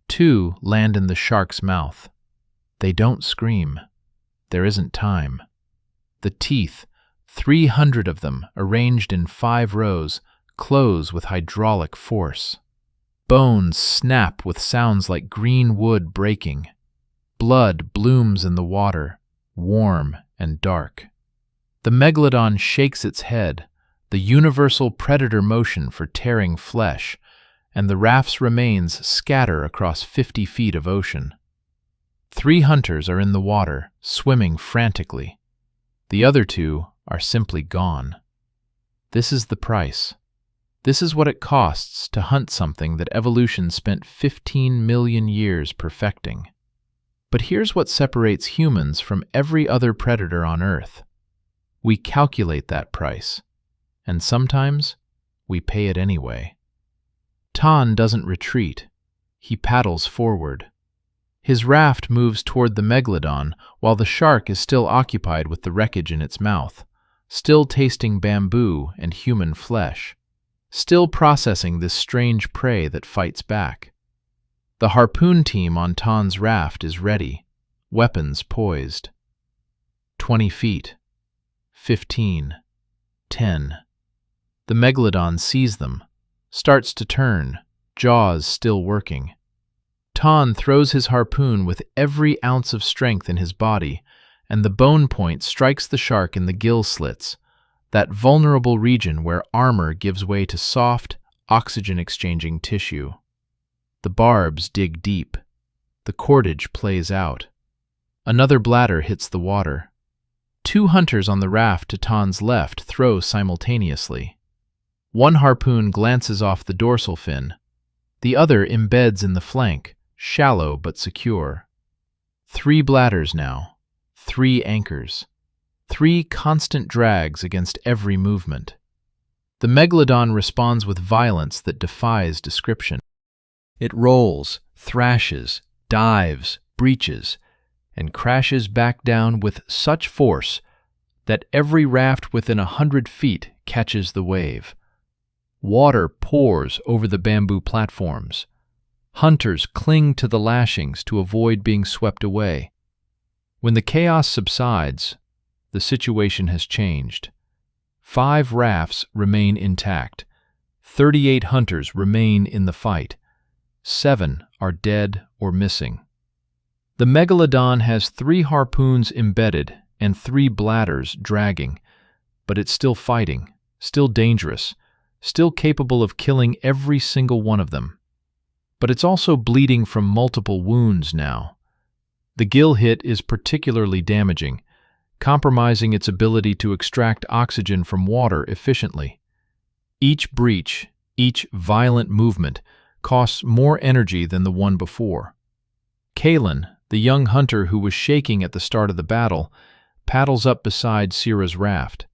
2 land in the shark's mouth. They don't scream. There isn't time. The teeth, 300 of them arranged in 5 rows, close with hydraulic force. Bones snap with sounds like green wood breaking. Blood blooms in the water, warm and dark. The Megalodon shakes its head, the universal predator motion for tearing flesh, and the raft's remains scatter across 50 feet of ocean. 3 hunters are in the water, swimming frantically. The other 2 are simply gone. This is the price. This is what it costs to hunt something that evolution spent 15 million years perfecting. But here's what separates humans from every other predator on Earth. We calculate that price, and sometimes we pay it anyway. Tan doesn't retreat. He paddles forward. His raft moves toward the Megalodon while the shark is still occupied with the wreckage in its mouth, still tasting bamboo and human flesh, still processing this strange prey that fights back. The harpoon team on Tan's raft is ready, weapons poised. 20 feet. 15. 10. The Megalodon sees them, starts to turn, jaws still working. Tan throws his harpoon with every ounce of strength in his body, and the bone point strikes the shark in the gill slits, that vulnerable region where armor gives way to soft, oxygen-exchanging tissue. The barbs dig deep. The cordage plays out. Another bladder hits the water. 2 hunters on the raft to Tan's left throw simultaneously. One harpoon glances off the dorsal fin. The other embeds in the flank, shallow but secure. 3 bladders now, 3 anchors, 3 constant drags against every movement. The Megalodon responds with violence that defies description. It rolls, thrashes, dives, breaches, and crashes back down with such force that every raft within 100 feet catches the wave. Water pours over the bamboo platforms. Hunters cling to the lashings to avoid being swept away. When the chaos subsides, the situation has changed. 5 rafts remain intact. 38 hunters remain in the fight. 7 are dead or missing. The Megalodon has 3 harpoons embedded and 3 bladders dragging, but it's still fighting, still dangerous, still capable of killing every single one of them. But it's also bleeding from multiple wounds now. The gill hit is particularly damaging, compromising its ability to extract oxygen from water efficiently. Each breach, each violent movement, costs more energy than the one before. Kalen, the young hunter who was shaking at the start of the battle, paddles up beside Sira's raft.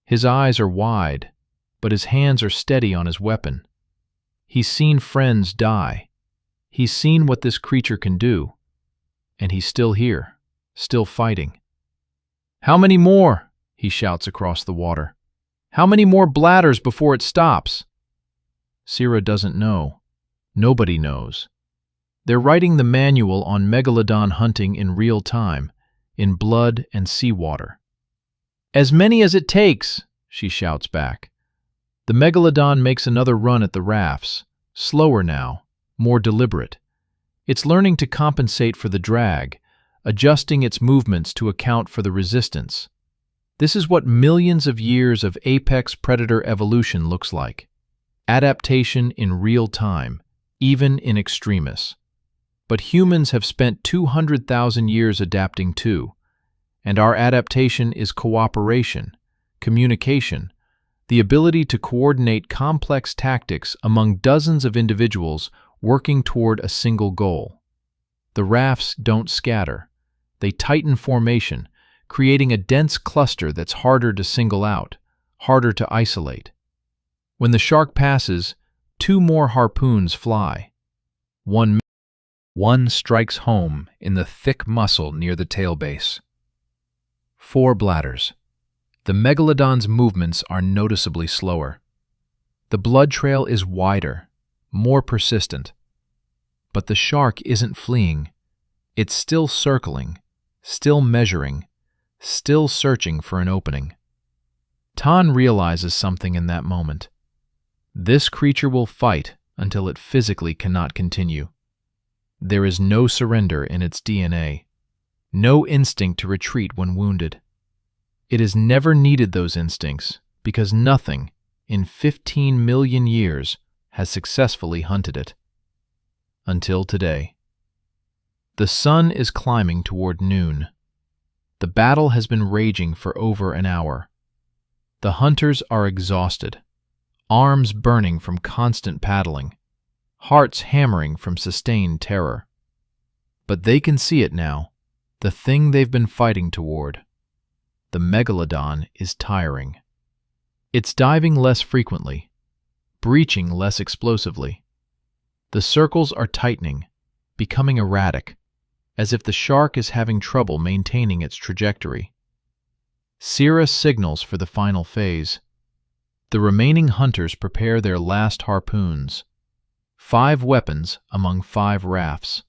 His eyes are wide, but his hands are steady on his weapon. He's seen friends die. He's seen what this creature can do. And he's still here, still fighting. "How many more?" he shouts across the water. "How many more bladders before it stops?" Sira doesn't know. Nobody knows. They're writing the manual on Megalodon hunting in real time, in blood and seawater. "As many as it takes," she shouts back. The Megalodon makes another run at the rafts, slower now, more deliberate. It's learning to compensate for the drag, adjusting its movements to account for the resistance. This is what millions of years of apex predator evolution looks like. Adaptation in real time, even in extremis. But humans have spent 200,000 years adapting too, and our adaptation is cooperation, communication, the ability to coordinate complex tactics among dozens of individuals working toward a single goal. The rafts don't scatter. They tighten formation, creating a dense cluster that's harder to single out, harder to isolate. When the shark passes, 2 more harpoons fly. One strikes home in the thick muscle near the tail base. 4 bladders. The Megalodon's movements are noticeably slower. The blood trail is wider, more persistent. But the shark isn't fleeing. It's still circling, still measuring, still searching for an opening. Tan realizes something in that moment. This creature will fight until it physically cannot continue. There is no surrender in its DNA, no instinct to retreat when wounded. It has never needed those instincts because nothing in 15 million years has successfully hunted it. Until today. The sun is climbing toward noon. The battle has been raging for over an hour. The hunters are exhausted, arms burning from constant paddling, hearts hammering from sustained terror. But they can see it now, the thing they've been fighting toward. The Megalodon is tiring. It's diving less frequently, breaching less explosively. The circles are tightening, becoming erratic, as if the shark is having trouble maintaining its trajectory. Cirrus signals for the final phase. The remaining hunters prepare their last harpoons, 5 weapons among 5 rafts.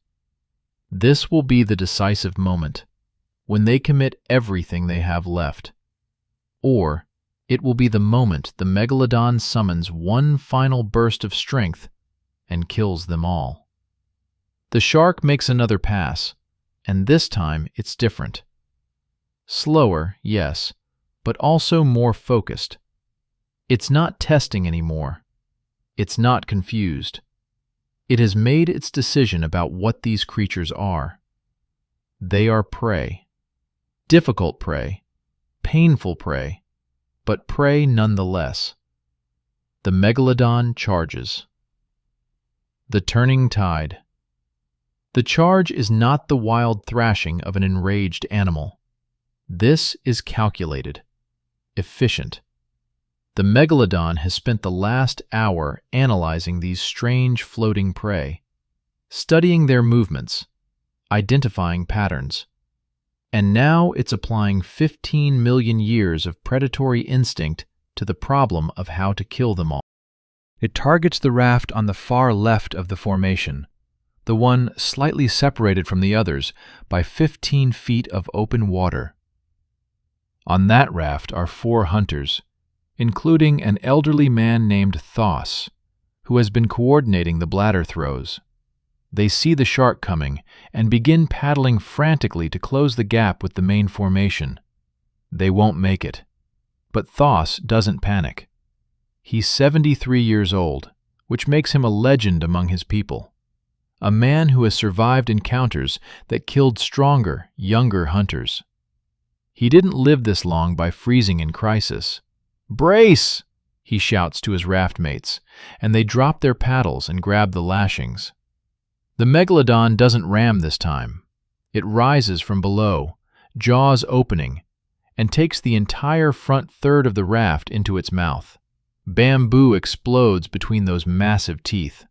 This will be the decisive moment, when they commit everything they have left. Or it will be the moment the Megalodon summons one final burst of strength and kills them all. The shark makes another pass, and this time it's different. Slower, yes, but also more focused. It's not testing anymore. It's not confused. It has made its decision about what these creatures are. They are prey. Difficult prey, painful prey, but prey nonetheless. The Megalodon charges. The turning tide. The charge is not the wild thrashing of an enraged animal. This is calculated, efficient. The Megalodon has spent the last hour analyzing these strange floating prey, studying their movements, identifying patterns. And now it's applying 15 million years of predatory instinct to the problem of how to kill them all. It targets the raft on the far left of the formation, the one slightly separated from the others by 15 feet of open water. On that raft are 4 hunters, including an elderly man named Thos, who has been coordinating the bladder throws. They see the shark coming and begin paddling frantically to close the gap with the main formation. They won't make it. But Thos doesn't panic. He's 73 years old, which makes him a legend among his people. A man who has survived encounters that killed stronger, younger hunters. He didn't live this long by freezing in crisis. "Brace!" he shouts to his raft mates, and they drop their paddles and grab the lashings. The Megalodon doesn't ram this time. It rises from below, jaws opening, and takes the entire front third of the raft into its mouth. Bamboo explodes between those massive teeth.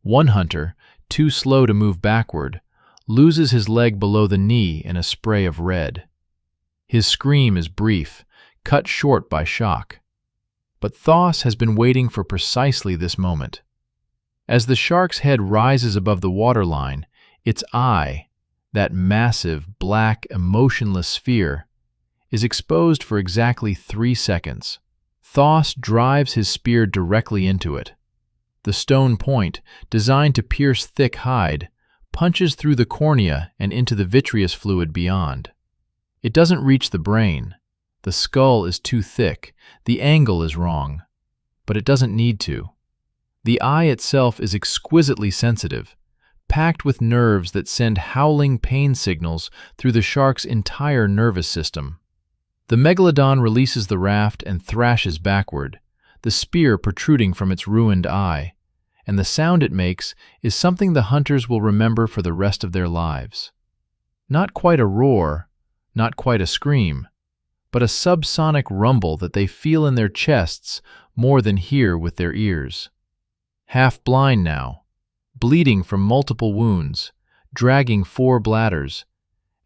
One hunter, too slow to move backward, loses his leg below the knee in a spray of red. His scream is brief, cut short by shock. But Thos has been waiting for precisely this moment. As the shark's head rises above the waterline, its eye, that massive, black, emotionless sphere, is exposed for exactly 3 seconds. Thos drives his spear directly into it. The stone point, designed to pierce thick hide, punches through the cornea and into the vitreous fluid beyond. It doesn't reach the brain. The skull is too thick, the angle is wrong. But it doesn't need to. The eye itself is exquisitely sensitive, packed with nerves that send howling pain signals through the shark's entire nervous system. The Megalodon releases the raft and thrashes backward, the spear protruding from its ruined eye, and the sound it makes is something the hunters will remember for the rest of their lives. Not quite a roar, not quite a scream, but a subsonic rumble that they feel in their chests more than hear with their ears. Half blind now, bleeding from multiple wounds, dragging 4 bladders,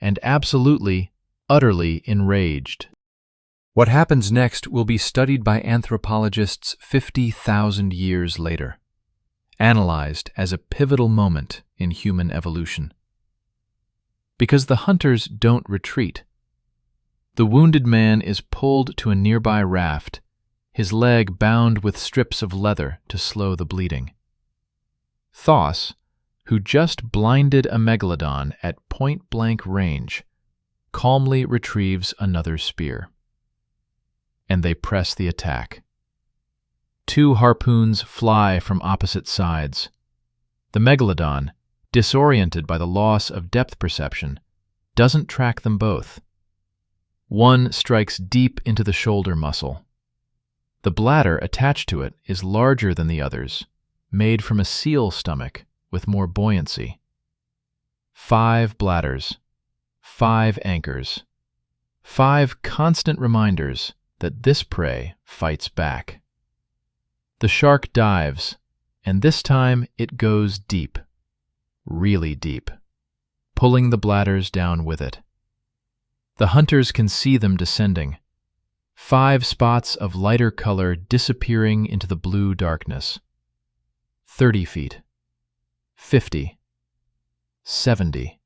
and absolutely, utterly enraged. What happens next will be studied by anthropologists 50,000 years later, analyzed as a pivotal moment in human evolution. Because the hunters don't retreat. The wounded man is pulled to a nearby raft, his leg bound with strips of leather to slow the bleeding. Thos, who just blinded a Megalodon at point-blank range, calmly retrieves another spear. And they press the attack. 2 harpoons fly from opposite sides. The Megalodon, disoriented by the loss of depth perception, doesn't track them both. One strikes deep into the shoulder muscle. The bladder attached to it is larger than the others, made from a seal stomach with more buoyancy. 5 bladders, 5 anchors, 5 constant reminders that this prey fights back. The shark dives, and this time it goes deep, really deep, pulling the bladders down with it. The hunters can see them descending, 5 spots of lighter color disappearing into the blue darkness. 30 feet, 50, 70.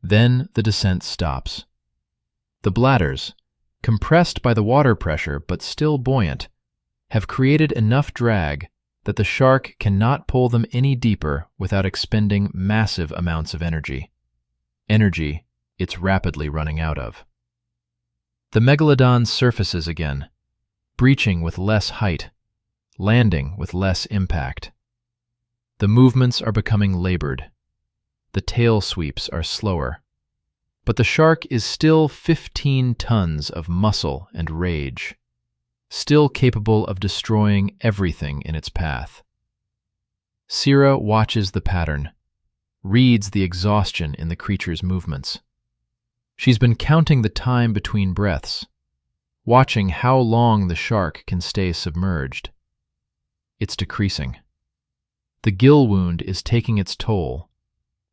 Then the descent stops. The bladders, compressed by the water pressure but still buoyant, have created enough drag that the shark cannot pull them any deeper without expending massive amounts of energy. Energy it's rapidly running out of. The Megalodon surfaces again, breaching with less height, landing with less impact. The movements are becoming labored. The tail sweeps are slower. But the shark is still 15 tons of muscle and rage, still capable of destroying everything in its path. Sira watches the pattern, reads the exhaustion in the creature's movements. She's been counting the time between breaths, watching how long the shark can stay submerged. It's decreasing. The gill wound is taking its toll,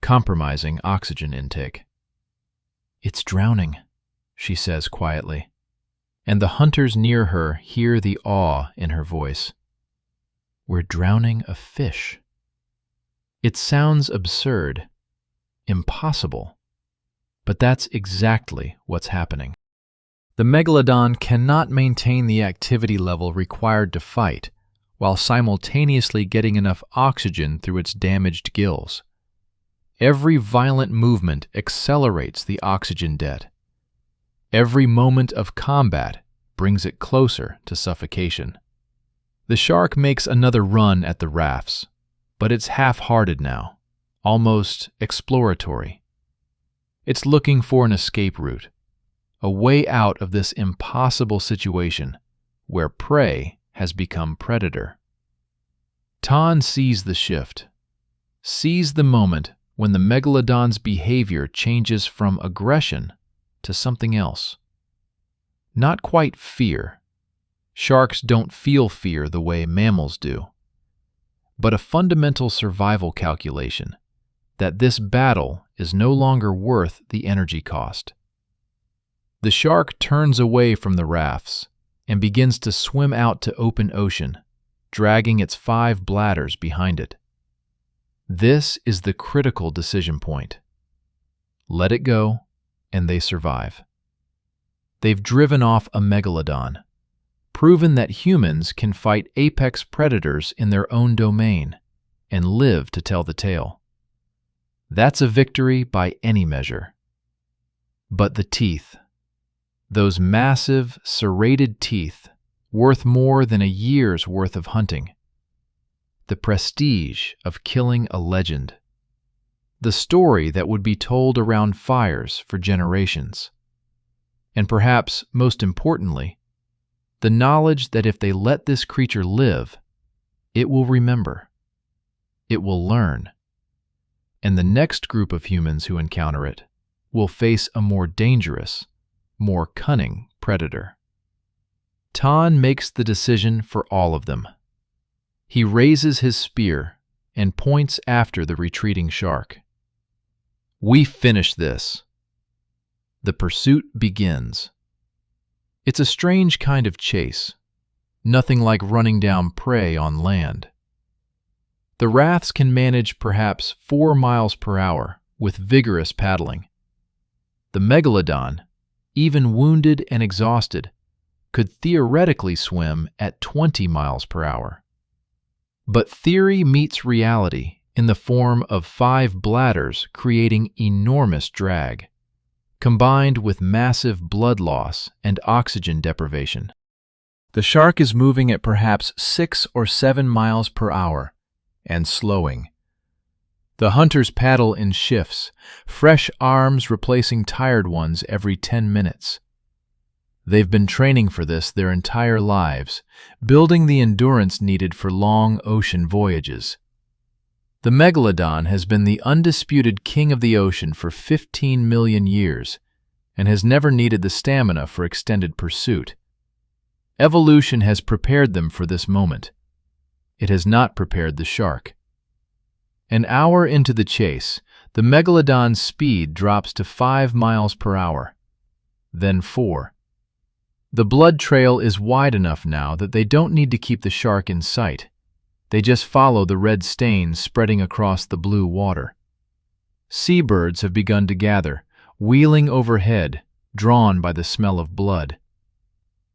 compromising oxygen intake. "It's drowning," she says quietly, and the hunters near her hear the awe in her voice. "We're drowning a fish." It sounds absurd, impossible, but that's exactly what's happening. The Megalodon cannot maintain the activity level required to fight while simultaneously getting enough oxygen through its damaged gills. Every violent movement accelerates the oxygen debt. Every moment of combat brings it closer to suffocation. The shark makes another run at the rafts, but it's half-hearted now, almost exploratory. It's looking for an escape route, a way out of this impossible situation where prey has become predator. Tan sees the shift, sees the moment when the Megalodon's behavior changes from aggression to something else. Not quite fear. Sharks don't feel fear the way mammals do, but a fundamental survival calculation that this battle is no longer worth the energy cost. The shark turns away from the rafts and begins to swim out to open ocean, dragging its 5 bladders behind it. This is the critical decision point. Let it go, and they survive. They've driven off a Megalodon, proven that humans can fight apex predators in their own domain, and live to tell the tale. That's a victory by any measure. But the teeth, those massive, serrated teeth, worth more than a year's worth of hunting. The prestige of killing a legend. The story that would be told around fires for generations. And perhaps most importantly, the knowledge that if they let this creature live, it will remember. It will learn. And the next group of humans who encounter it will face a more dangerous, more cunning predator. Tan makes the decision for all of them. He raises his spear and points after the retreating shark. We finish this. The pursuit begins. It's a strange kind of chase, nothing like running down prey on land. The rafts can manage perhaps 4 miles per hour with vigorous paddling. The Megalodon, even wounded and exhausted, could theoretically swim at 20 miles per hour. But theory meets reality in the form of 5 bladders creating enormous drag, combined with massive blood loss and oxygen deprivation. The shark is moving at perhaps 6 or 7 miles per hour and slowing. The hunters paddle in shifts, fresh arms replacing tired ones every 10 minutes. They've been training for this their entire lives, building the endurance needed for long ocean voyages. The Megalodon has been the undisputed king of the ocean for 15 million years and has never needed the stamina for extended pursuit. Evolution has prepared them for this moment. It has not prepared the shark. An hour into the chase, the Megalodon's speed drops to 5 miles per hour, then 4. The blood trail is wide enough now that they don't need to keep the shark in sight. They just follow the red stains spreading across the blue water. Seabirds have begun to gather, wheeling overhead, drawn by the smell of blood.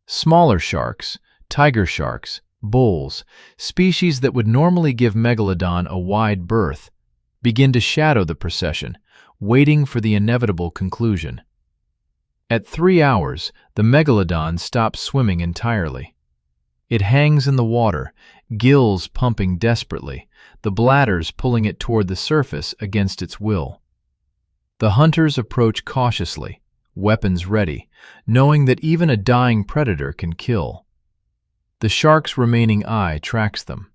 Smaller sharks, tiger sharks, bulls, species that would normally give Megalodon a wide berth, begin to shadow the procession, waiting for the inevitable conclusion. At 3 hours, the Megalodon stops swimming entirely. It hangs in the water, gills pumping desperately, the bladders pulling it toward the surface against its will. The hunters approach cautiously, weapons ready, knowing that even a dying predator can kill. The shark's remaining eye tracks them.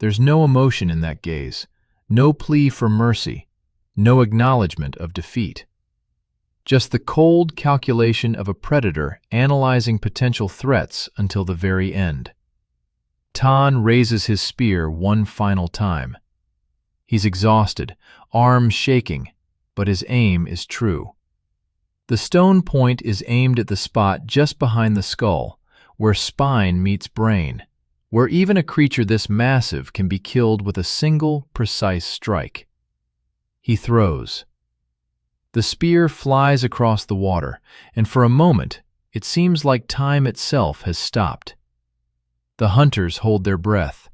There's no emotion in that gaze, no plea for mercy, no acknowledgement of defeat. Just the cold calculation of a predator analyzing potential threats until the very end. Tan raises his spear one final time. He's exhausted, arms shaking, but his aim is true. The stone point is aimed at the spot just behind the skull, where spine meets brain, where even a creature this massive can be killed with a single, precise strike. He throws. The spear flies across the water, and for a moment, it seems like time itself has stopped. The hunters hold their breath.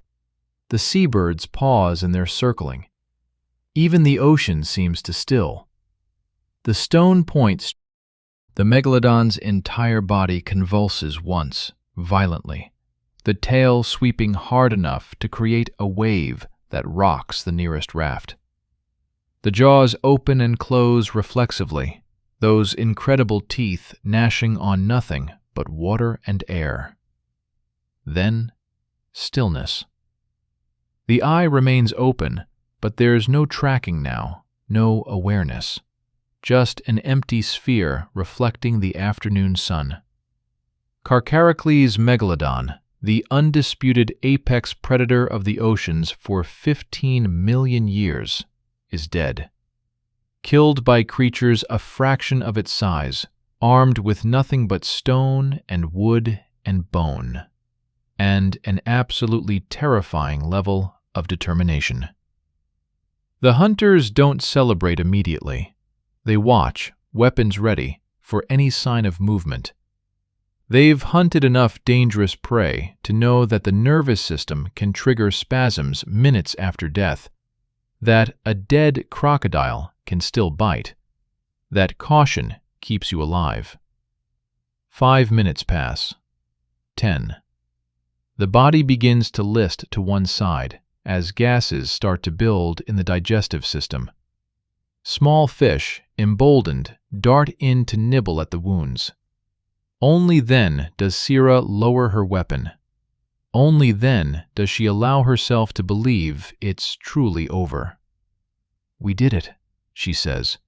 The seabirds pause in their circling. Even the ocean seems to still. The stone points. The Megalodon's entire body convulses once, violently, the tail sweeping hard enough to create a wave that rocks the nearest raft. The jaws open and close reflexively, those incredible teeth gnashing on nothing but water and air. Then, stillness. The eye remains open, but there's no tracking now, no awareness. Just an empty sphere reflecting the afternoon sun. Carcharocles Megalodon, the undisputed apex predator of the oceans for 15 million years, is dead. Killed by creatures a fraction of its size, armed with nothing but stone and wood and bone, and an absolutely terrifying level of determination. The hunters don't celebrate immediately. They watch, weapons ready, for any sign of movement. They've hunted enough dangerous prey to know that the nervous system can trigger spasms minutes after death, that a dead crocodile can still bite, that caution keeps you alive. 5 minutes pass. 10. The body begins to list to one side as gases start to build in the digestive system. Small fish, emboldened, dart in to nibble at the wounds. Only then does Sira lower her weapon. Only then does she allow herself to believe it's truly over. "We did it," she says,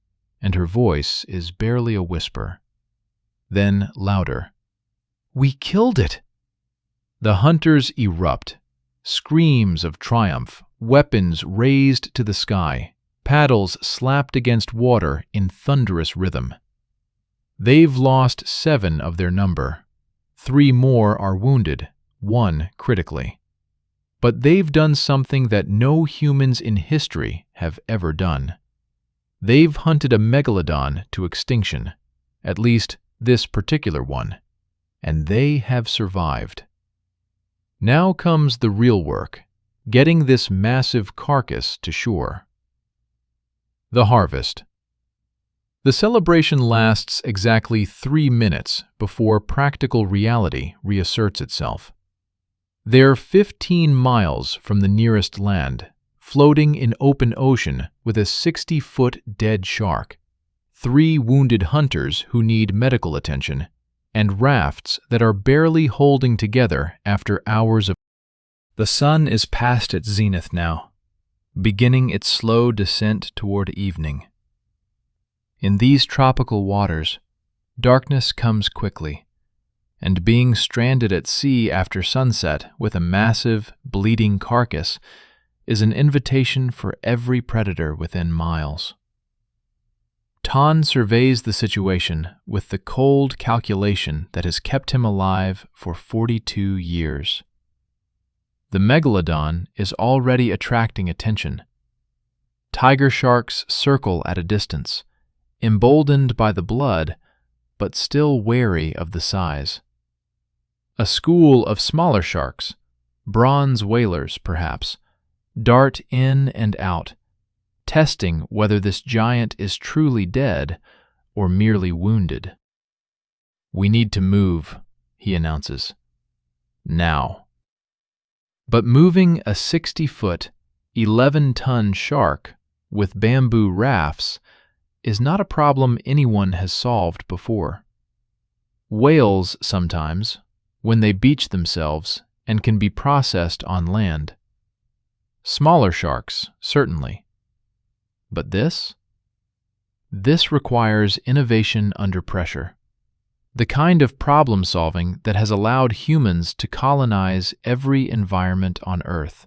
and her voice is barely a whisper. Then louder. "We killed it!" The hunters erupt. Screams of triumph, weapons raised to the sky, paddles slapped against water in thunderous rhythm. They've lost 7 of their number. 3 more are wounded, 1 critically. But they've done something that no humans in history have ever done. They've hunted a megalodon to extinction, at least this particular one, and they have survived. Now comes the real work, getting this massive carcass to shore. The harvest. The celebration lasts exactly 3 minutes before practical reality reasserts itself. They're 15 miles from the nearest land, floating in open ocean with a 60-foot dead shark, 3 wounded hunters who need medical attention, and rafts that are barely holding together after hours of... The sun is past its zenith now, beginning its slow descent toward evening. In these tropical waters, darkness comes quickly, and being stranded at sea after sunset with a massive, bleeding carcass is an invitation for every predator within miles. Ton surveys the situation with the cold calculation that has kept him alive for 42 years. The Megalodon is already attracting attention. Tiger sharks circle at a distance, emboldened by the blood, but still wary of the size. A school of smaller sharks, bronze whalers perhaps, dart in and out, testing whether this giant is truly dead or merely wounded. "We need to move," he announces. "Now." But moving a 60-foot, 11-ton shark with bamboo rafts is not a problem anyone has solved before. Whales sometimes, when they beach themselves and can be processed on land. Smaller sharks, certainly. But this? This requires innovation under pressure. The kind of problem-solving that has allowed humans to colonize every environment on Earth.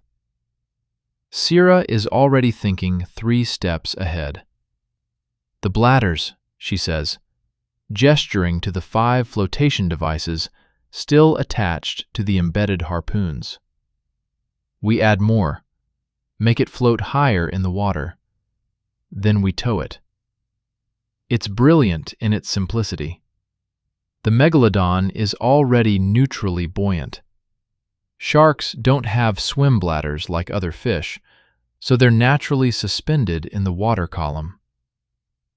Sierra is already thinking 3 steps ahead. "The bladders," she says, gesturing to the 5 flotation devices still attached to the embedded harpoons. "We add more, make it float higher in the water. Then we tow it." It's brilliant in its simplicity. The Megalodon is already neutrally buoyant. Sharks don't have swim bladders like other fish, so they're naturally suspended in the water column.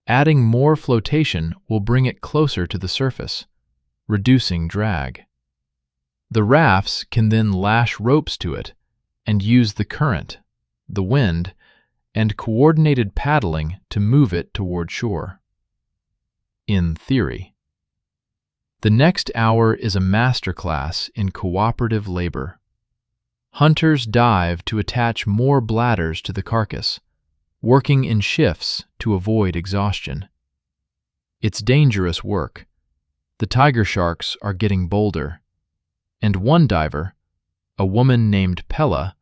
Adding more flotation will bring it closer to the surface, reducing drag. The rafts can then lash ropes to it and use the current, the wind, and coordinated paddling to move it toward shore. In theory. The next hour is a masterclass in cooperative labor. Hunters dive to attach more bladders to the carcass, working in shifts to avoid exhaustion. It's dangerous work. The tiger sharks are getting bolder, and one diver, a woman named Pella,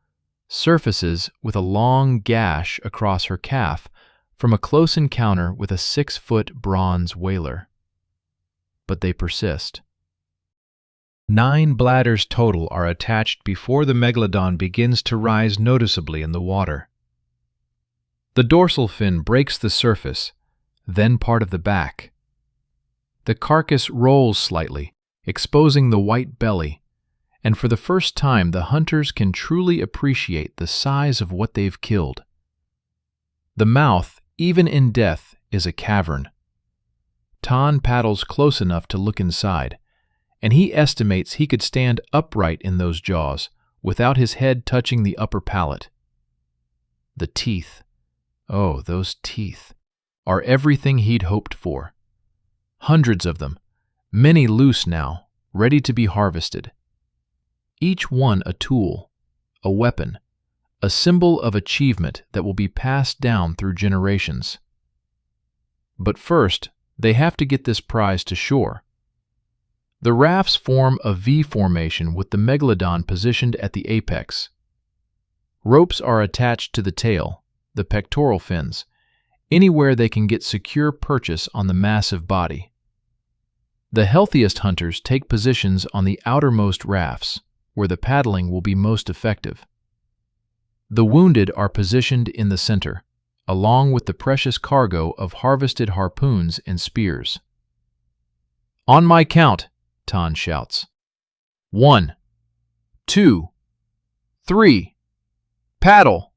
surfaces with a long gash across her calf from a close encounter with a 6-foot bronze whaler. But they persist. 9 bladders total are attached before the Megalodon begins to rise noticeably in the water. The dorsal fin breaks the surface, then part of the back. The carcass rolls slightly, exposing the white belly, and for the first time the hunters can truly appreciate the size of what they've killed. The mouth, even in death, is a cavern. Ton paddles close enough to look inside, and he estimates he could stand upright in those jaws without his head touching the upper palate. The teeth, oh, those teeth, are everything he'd hoped for. Hundreds of them, many loose now, ready to be harvested. Each one a tool, a weapon, a symbol of achievement that will be passed down through generations. But first, they have to get this prize to shore. The rafts form a V formation with the Megalodon positioned at the apex. Ropes are attached to the tail, the pectoral fins, anywhere they can get secure purchase on the massive body. The healthiest hunters take positions on the outermost rafts, where the paddling will be most effective. The wounded are positioned in the center, along with the precious cargo of harvested harpoons and spears. "On my count," Ton shouts. 1, 2, 3, paddle!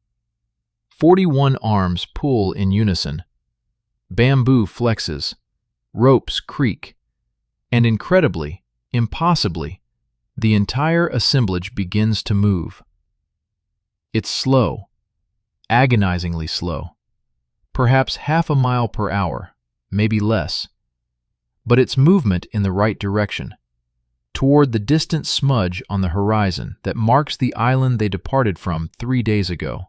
41 arms pull in unison. Bamboo flexes, ropes creak, and incredibly, impossibly, the entire assemblage begins to move. It's slow, agonizingly slow, perhaps half a mile per hour, maybe less, but its movement in the right direction, toward the distant smudge on the horizon that marks the island they departed from 3 days ago.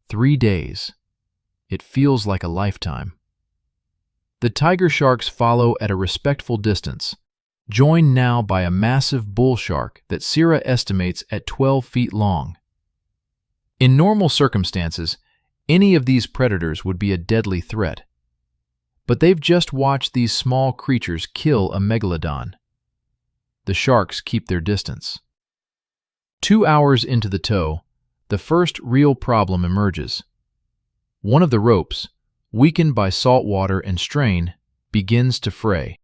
3 days. It feels like a lifetime. The tiger sharks follow at a respectful distance, joined now by a massive bull shark that Sierra estimates at 12 feet long. In normal circumstances, any of these predators would be a deadly threat. But they've just watched these small creatures kill a megalodon. The sharks keep their distance. 2 hours into the tow, the first real problem emerges. One of the ropes, weakened by salt water and strain, begins to fray.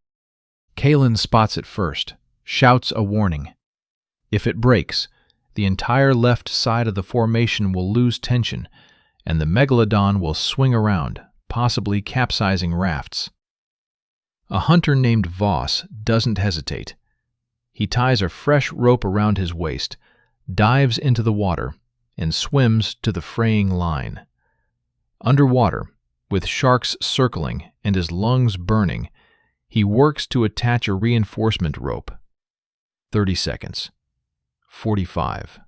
Kalen spots it first, shouts a warning. If it breaks, the entire left side of the formation will lose tension, and the megalodon will swing around, possibly capsizing rafts. A hunter named Voss doesn't hesitate. He ties a fresh rope around his waist, dives into the water, and swims to the fraying line. Underwater, with sharks circling and his lungs burning, he works to attach a reinforcement rope. 30 seconds. 45.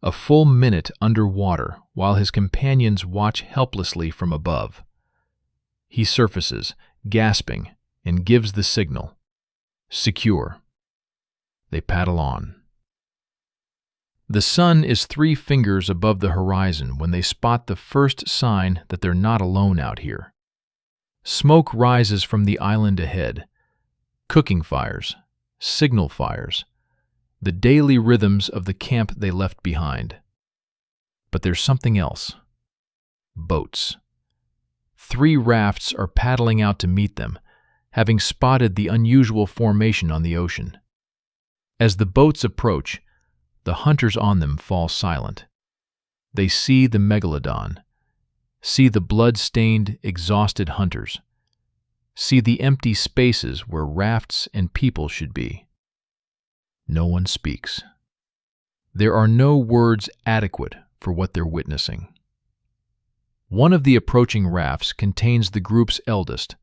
A full minute underwater while his companions watch helplessly from above. He surfaces, gasping, and gives the signal. Secure. They paddle on. The sun is 3 fingers above the horizon when they spot the first sign that they're not alone out here. Smoke rises from the island ahead. Cooking fires, signal fires, the daily rhythms of the camp they left behind. But there's something else. Boats. 3 rafts are paddling out to meet them, having spotted the unusual formation on the ocean. As the boats approach, the hunters on them fall silent. They see the megalodon, see the blood-stained, exhausted hunters, see the empty spaces where rafts and people should be. No one speaks. There are no words adequate for what they're witnessing. One of the approaching rafts contains the group's eldest,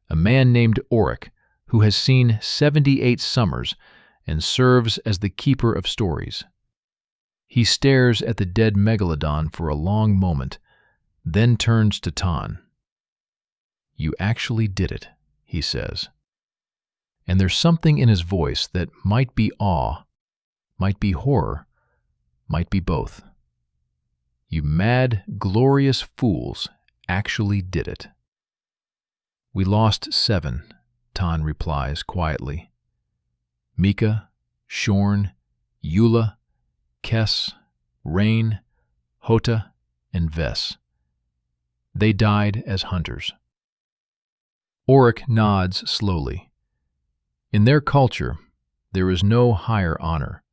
a man named Auric, who has seen 78 summers and serves as the keeper of stories. He stares at the dead megalodon for a long moment, then turns to Tan. "You actually did it," he says. And there's something in his voice that might be awe, might be horror, might be both. "You mad, glorious fools actually did it." "We lost 7, Tan replies quietly. "Mika, Shorn, Eula, Kess, Rain, Hota, and Vess. They died as hunters." Auric nods slowly. In their culture, there is no higher honor.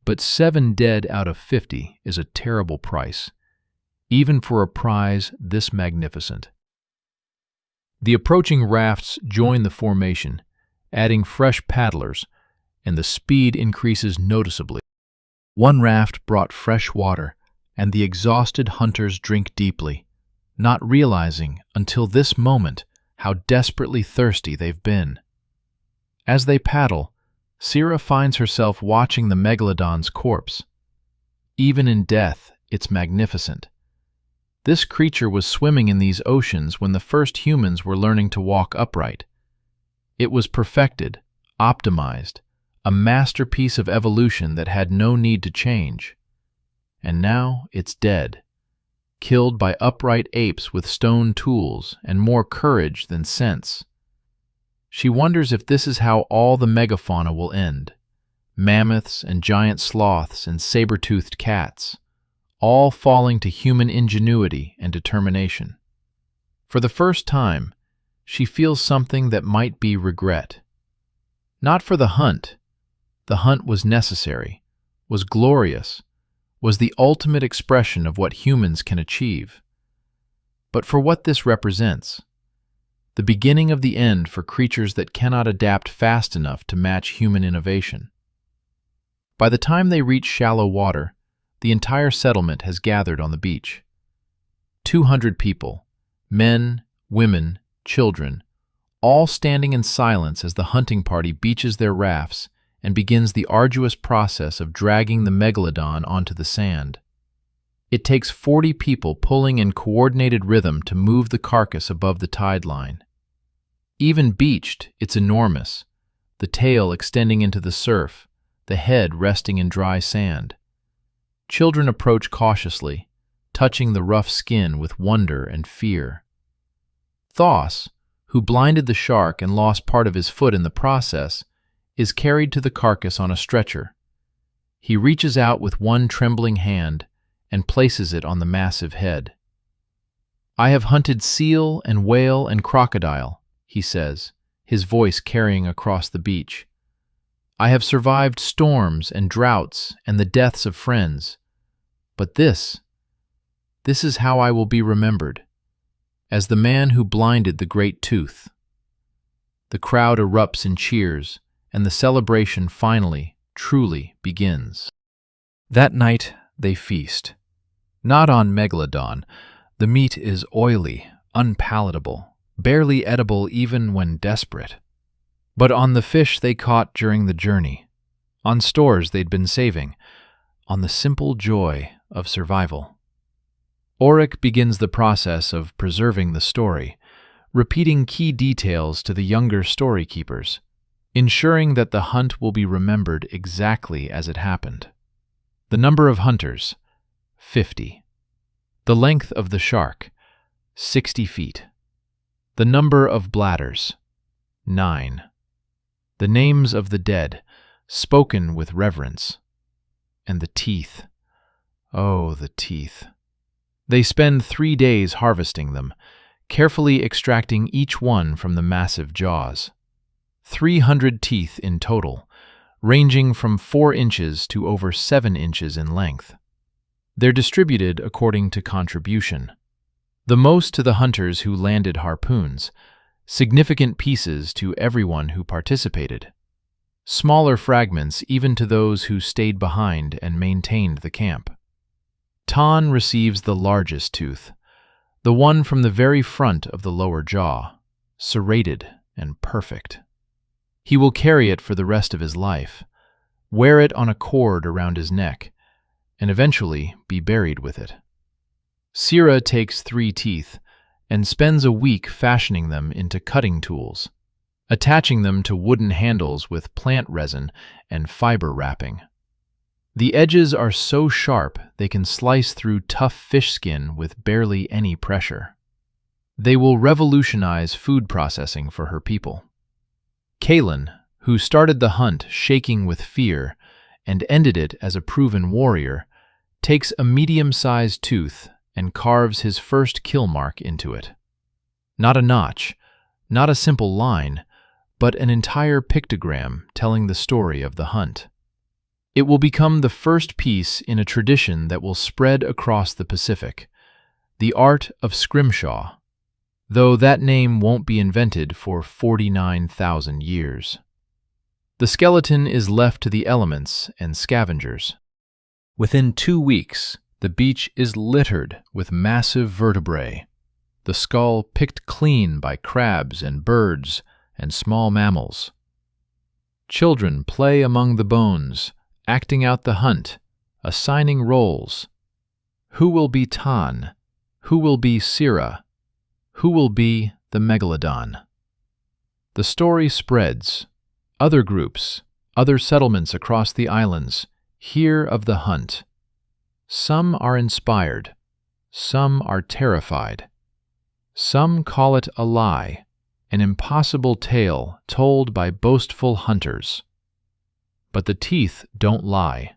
But 7 dead out of 50 is a terrible price, even for a prize this magnificent. The approaching rafts join the formation, adding fresh paddlers, and the speed increases noticeably. One raft brought fresh water, and the exhausted hunters drink deeply, not realizing until this moment how desperately thirsty they've been. As they paddle, Sierra finds herself watching the megalodon's corpse. Even in death, it's magnificent. This creature was swimming in these oceans when the first humans were learning to walk upright. It was perfected, optimized, a masterpiece of evolution that had no need to change. And now it's dead, killed by upright apes with stone tools and more courage than sense. She wonders if this is how all the megafauna will end. Mammoths and giant sloths and saber-toothed cats, all falling to human ingenuity and determination. For the first time, she feels something that might be regret. Not for the hunt. The hunt was necessary, was glorious, was the ultimate expression of what humans can achieve. But for what this represents. The beginning of the end for creatures that cannot adapt fast enough to match human innovation. By the time they reach shallow water, the entire settlement has gathered on the beach. 200 people, men, women, children, all standing in silence as the hunting party beaches their rafts and begins the arduous process of dragging the megalodon onto the sand. It takes 40 people pulling in coordinated rhythm to move the carcass above the tide line. Even beached, it's enormous, the tail extending into the surf, the head resting in dry sand. Children approach cautiously, touching the rough skin with wonder and fear. Thos, who blinded the shark and lost part of his foot in the process, is carried to the carcass on a stretcher. He reaches out with one trembling hand and places it on the massive head. "I have hunted seal and whale and crocodile," he says, his voice carrying across the beach. "I have survived storms and droughts and the deaths of friends. But this is how I will be remembered, as the man who blinded the great tooth." The crowd erupts in cheers, and the celebration finally, truly begins. That night, they feast. Not on Megalodon. The meat is oily, unpalatable, barely edible even when desperate. But on the fish they caught during the journey, on stores they'd been saving, on the simple joy of survival. Auric begins the process of preserving the story, repeating key details to the younger story keepers, ensuring that the hunt will be remembered exactly as it happened. The number of hunters, 50. The length of the shark, 60 feet. The number of bladders, 9. The names of the dead, spoken with reverence. And the teeth. Oh, the teeth. They spend 3 days harvesting them, carefully extracting each one from the massive jaws. 300 teeth in total, ranging from 4 inches to over 7 inches in length. They're distributed according to contribution. The most to the hunters who landed harpoons, significant pieces to everyone who participated. Smaller fragments even to those who stayed behind and maintained the camp. Tan receives the largest tooth, the one from the very front of the lower jaw, serrated and perfect. He will carry it for the rest of his life, wear it on a cord around his neck, and eventually be buried with it. Sira takes 3 teeth and spends a week fashioning them into cutting tools, attaching them to wooden handles with plant resin and fiber wrapping. The edges are so sharp they can slice through tough fish skin with barely any pressure. They will revolutionize food processing for her people. Kaelin, who started the hunt shaking with fear and ended it as a proven warrior, takes a medium-sized tooth and carves his first kill mark into it. Not a notch, not a simple line, but an entire pictogram telling the story of the hunt. It will become the first piece in a tradition that will spread across the Pacific, the art of scrimshaw, though that name won't be invented for 49,000 years. The skeleton is left to the elements and scavengers. Within 2 weeks, the beach is littered with massive vertebrae, the skull picked clean by crabs and birds and small mammals. Children play among the bones, acting out the hunt, assigning roles. Who will be Tan? Who will be Sira? Who will be the Megalodon? The story spreads. Other groups, other settlements across the islands, hear of the hunt. Some are inspired. Some are terrified. Some call it a lie, an impossible tale told by boastful hunters. But the teeth don't lie.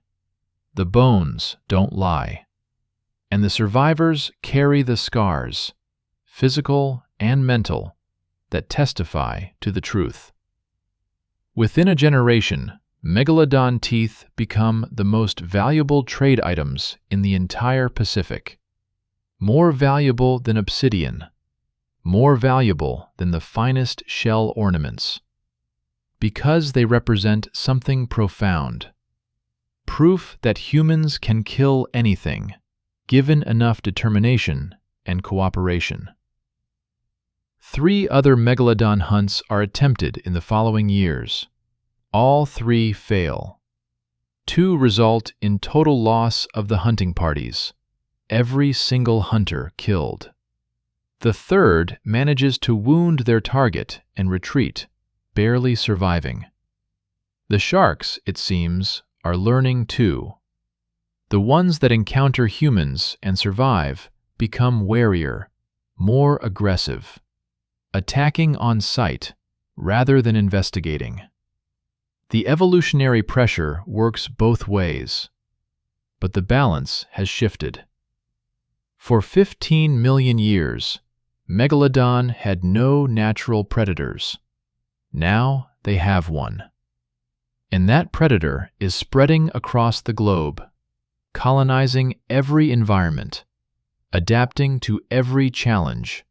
The bones don't lie. And the survivors carry the scars, physical and mental, that testify to the truth. Within a generation, Megalodon teeth become the most valuable trade items in the entire Pacific. More valuable than obsidian. More valuable than the finest shell ornaments. Because they represent something profound. Proof that humans can kill anything, given enough determination and cooperation. 3 other megalodon hunts are attempted in the following years. All 3 fail. 2 result in total loss of the hunting parties, every single hunter killed. The 3rd manages to wound their target and retreat, barely surviving. The sharks, it seems, are learning too. The ones that encounter humans and survive become warier, more aggressive, attacking on sight rather than investigating. The evolutionary pressure works both ways, but the balance has shifted. For 15 million years, Megalodon had no natural predators. Now they have one. And that predator is spreading across the globe, colonizing every environment, adapting to every challenge,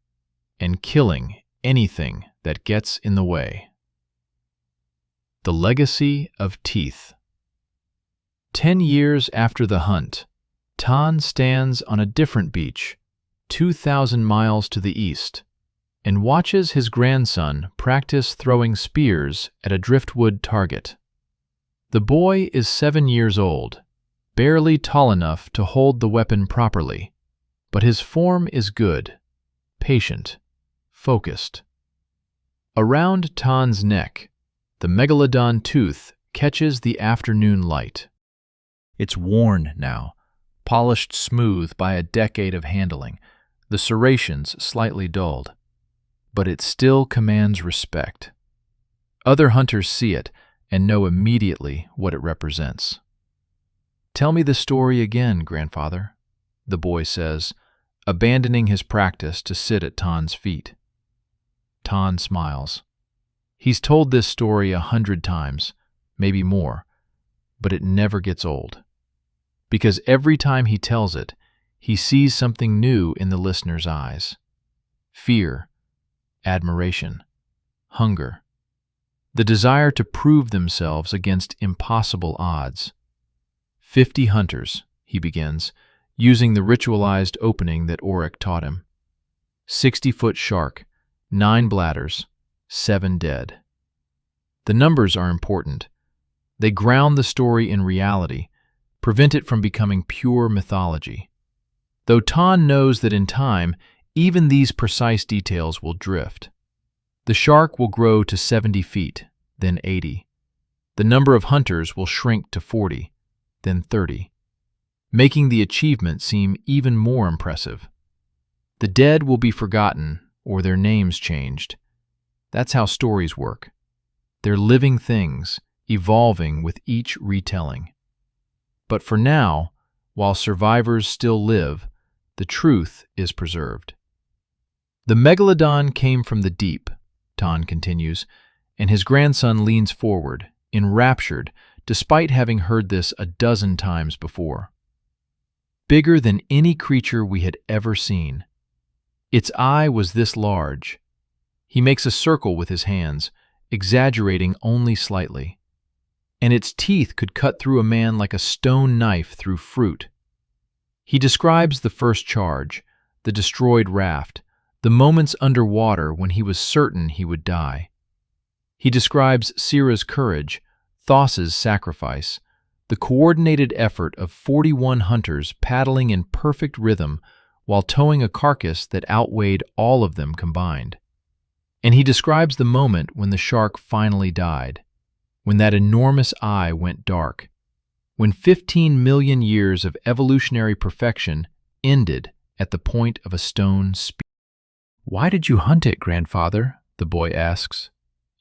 and killing anything that gets in the way. The legacy of teeth. 10 years after the hunt, Tan stands on a different beach, 2,000 miles to the east, and watches his grandson practice throwing spears at a driftwood target. The boy is 7 years old, barely tall enough to hold the weapon properly, but his form is good, patient, focused. Around Tan's neck, the megalodon tooth catches the afternoon light. It's worn now, polished smooth by a decade of handling, the serrations slightly dulled. But it still commands respect. Other hunters see it and know immediately what it represents. "Tell me the story again, grandfather," the boy says, abandoning his practice to sit at Tan's feet. Tan smiles. He's told this story 100 times, maybe more, but it never gets old. Because every time he tells it, he sees something new in the listener's eyes. Fear, admiration, hunger, the desire to prove themselves against impossible odds. 50 hunters, he begins, using the ritualized opening that Auric taught him. 60-foot shark, 9 bladders, 7 dead. The numbers are important. They ground the story in reality, prevent it from becoming pure mythology. Though Tan knows that in time, even these precise details will drift. The shark will grow to 70 feet, then 80. The number of hunters will shrink to 40, then 30, making the achievement seem even more impressive. The dead will be forgotten or their names changed. That's how stories work. They're living things, evolving with each retelling. But for now, while survivors still live, the truth is preserved. The megalodon came from the deep, Tan continues, and his grandson leans forward, enraptured, despite having heard this a dozen times before. Bigger than any creature we had ever seen. Its eye was this large. He makes a circle with his hands, exaggerating only slightly. And its teeth could cut through a man like a stone knife through fruit. He describes the first charge, the destroyed raft, the moments underwater when he was certain he would die. He describes Sira's courage, Thos's sacrifice, the coordinated effort of 41 hunters paddling in perfect rhythm while towing a carcass that outweighed all of them combined. And he describes the moment when the shark finally died, when that enormous eye went dark, when 15 million years of evolutionary perfection ended at the point of a stone spear. "Why did you hunt it, grandfather?" the boy asks.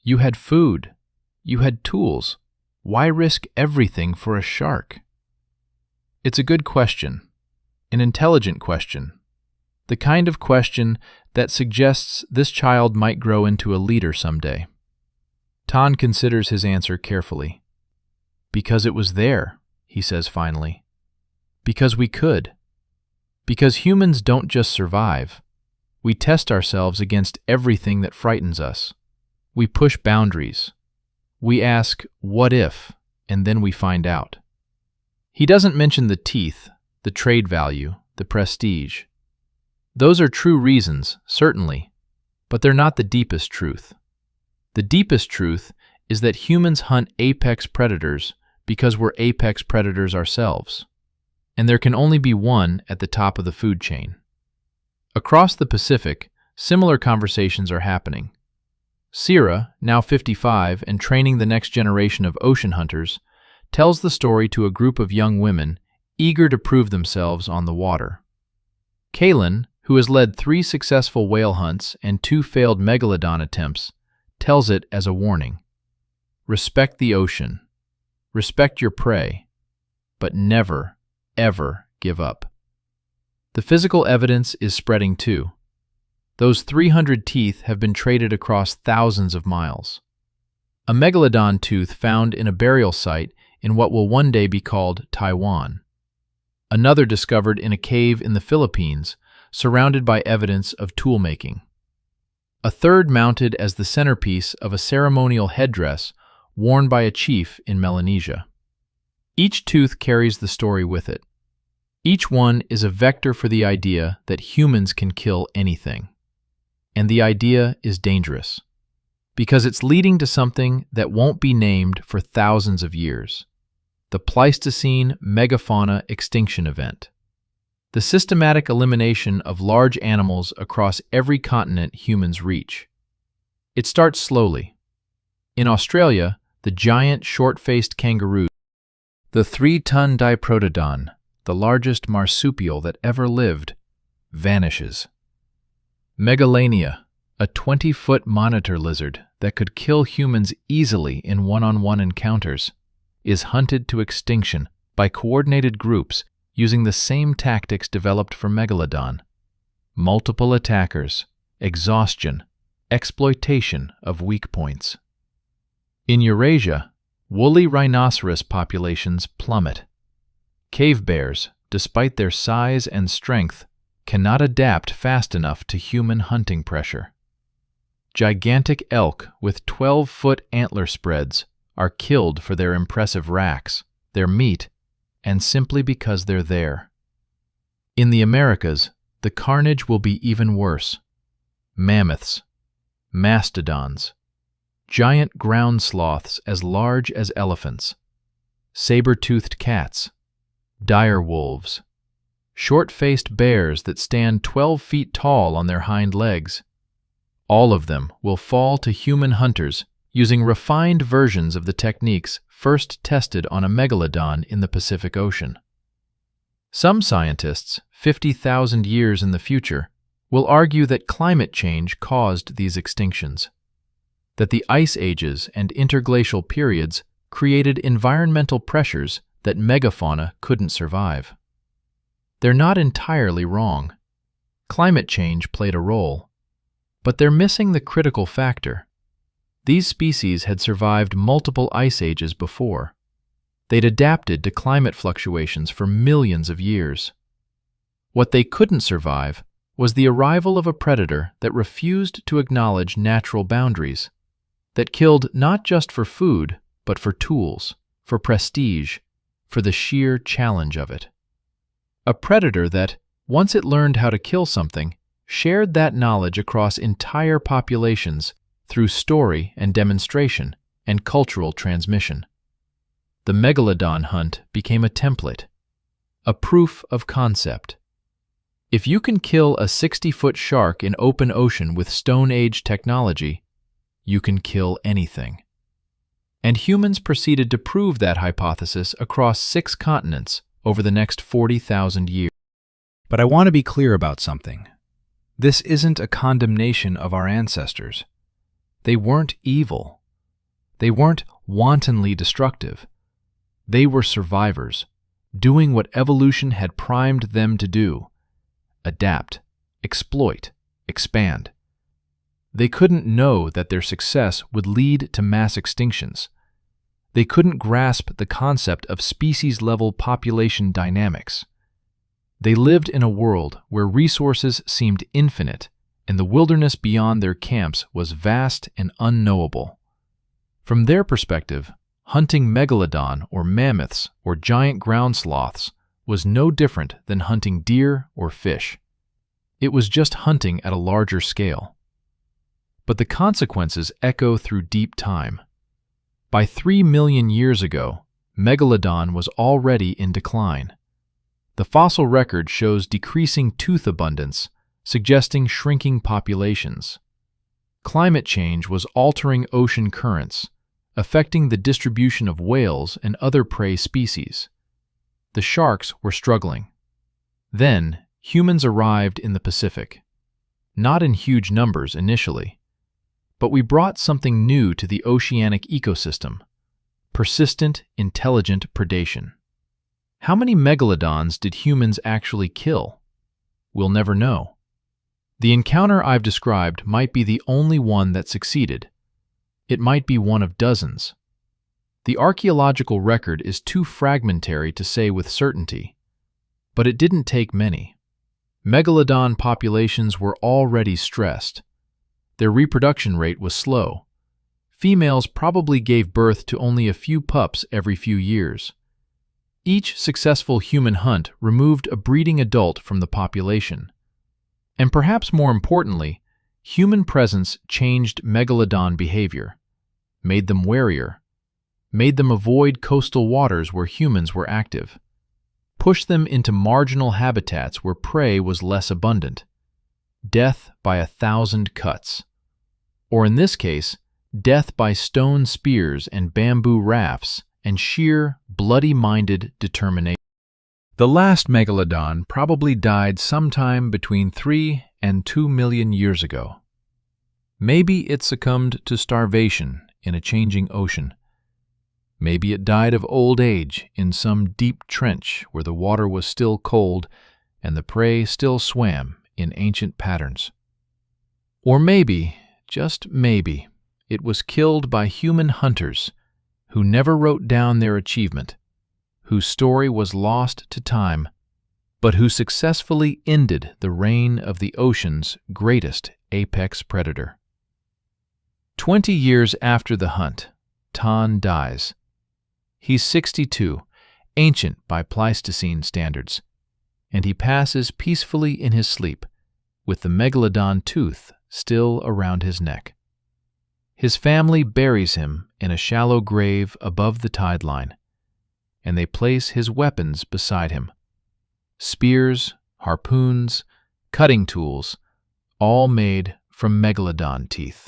"You had food. You had tools. Why risk everything for a shark?" It's a good question, an intelligent question, the kind of question that suggests this child might grow into a leader someday. Tan considers his answer carefully. "Because it was there," he says finally. "Because we could. Because humans don't just survive. We test ourselves against everything that frightens us. We push boundaries. We ask, what if, and then we find out. He doesn't mention the teeth, the trade value, the prestige. Those are true reasons, certainly, but they're not the deepest truth. The deepest truth is that humans hunt apex predators because we're apex predators ourselves, and there can only be one at the top of the food chain. Across the Pacific, similar conversations are happening. Sierra, now 55 and training the next generation of ocean hunters, tells the story to a group of young women eager to prove themselves on the water. Kaylin, who has led 3 successful whale hunts and 2 failed megalodon attempts, tells it as a warning. Respect the ocean. Respect your prey. But never, ever give up. The physical evidence is spreading too. Those 300 teeth have been traded across thousands of miles. A megalodon tooth found in a burial site in what will one day be called Taiwan. Another discovered in a cave in the Philippines, surrounded by evidence of tool-making. A third mounted as the centerpiece of a ceremonial headdress worn by a chief in Melanesia. Each tooth carries the story with it. Each one is a vector for the idea that humans can kill anything. And the idea is dangerous, because it's leading to something that won't be named for thousands of years: the Pleistocene megafauna extinction event. The systematic elimination of large animals across every continent humans reach. It starts slowly. In Australia, the giant short-faced kangaroo, the 3-ton diprotodon, the largest marsupial that ever lived, vanishes. Megalania, a 20-foot monitor lizard that could kill humans easily in one-on-one encounters, is hunted to extinction by coordinated groups using the same tactics developed for Megalodon: multiple attackers, exhaustion, exploitation of weak points. In Eurasia, woolly rhinoceros populations plummet. Cave bears, despite their size and strength, cannot adapt fast enough to human hunting pressure. Gigantic elk with 12-foot antler spreads are killed for their impressive racks, their meat, and simply because they're there. In the Americas, the carnage will be even worse. Mammoths, mastodons, giant ground sloths as large as elephants, saber-toothed cats, dire wolves, short-faced bears that stand 12 feet tall on their hind legs. All of them will fall to human hunters using refined versions of the techniques first tested on a megalodon in the Pacific Ocean. Some scientists, 50,000 years in the future, will argue that climate change caused these extinctions, that the ice ages and interglacial periods created environmental pressures that megafauna couldn't survive. They're not entirely wrong. Climate change played a role, but they're missing the critical factor. These species had survived multiple ice ages before. They'd adapted to climate fluctuations for millions of years. What they couldn't survive was the arrival of a predator that refused to acknowledge natural boundaries, that killed not just for food, but for tools, for prestige, for the sheer challenge of it. A predator that, once it learned how to kill something, shared that knowledge across entire populations through story and demonstration and cultural transmission. The megalodon hunt became a template, a proof of concept. If you can kill a 60-foot shark in open ocean with Stone Age technology, you can kill anything. And humans proceeded to prove that hypothesis across 6 continents over the next 40,000 years. But I want to be clear about something. This isn't a condemnation of our ancestors. They weren't evil. They weren't wantonly destructive. They were survivors, doing what evolution had primed them to do: adapt, exploit, expand. They couldn't know that their success would lead to mass extinctions. They couldn't grasp the concept of species-level population dynamics. They lived in a world where resources seemed infinite, and the wilderness beyond their camps was vast and unknowable. From their perspective, hunting megalodon or mammoths or giant ground sloths was no different than hunting deer or fish. It was just hunting at a larger scale. But the consequences echo through deep time. By 3 million years ago, Megalodon was already in decline. The fossil record shows decreasing tooth abundance, suggesting shrinking populations. Climate change was altering ocean currents, affecting the distribution of whales and other prey species. The sharks were struggling. Then, humans arrived in the Pacific. Not in huge numbers initially, but we brought something new to the oceanic ecosystem: persistent, intelligent predation. How many megalodons did humans actually kill? We'll never know. The encounter I've described might be the only one that succeeded. It might be one of dozens. The archaeological record is too fragmentary to say with certainty, but it didn't take many. Megalodon populations were already stressed. Their reproduction rate was slow. Females probably gave birth to only a few pups every few years. Each successful human hunt removed a breeding adult from the population. And perhaps more importantly, human presence changed megalodon behavior, made them warier, made them avoid coastal waters where humans were active, pushed them into marginal habitats where prey was less abundant. Death by 1,000 cuts. Or in this case, death by stone spears and bamboo rafts and sheer, bloody-minded determination. The last megalodon probably died sometime between 3 and 2 million years ago. Maybe it succumbed to starvation in a changing ocean. Maybe it died of old age in some deep trench where the water was still cold and the prey still swam in ancient patterns. Or maybe, just maybe, it was killed by human hunters who never wrote down their achievement, whose story was lost to time, but who successfully ended the reign of the ocean's greatest apex predator. 20 years after the hunt, Tan dies. He's 62, ancient by Pleistocene standards, and he passes peacefully in his sleep, with the megalodon tooth still around his neck. His family buries him in a shallow grave above the tide line, and they place his weapons beside him. Spears, harpoons, cutting tools, all made from megalodon teeth.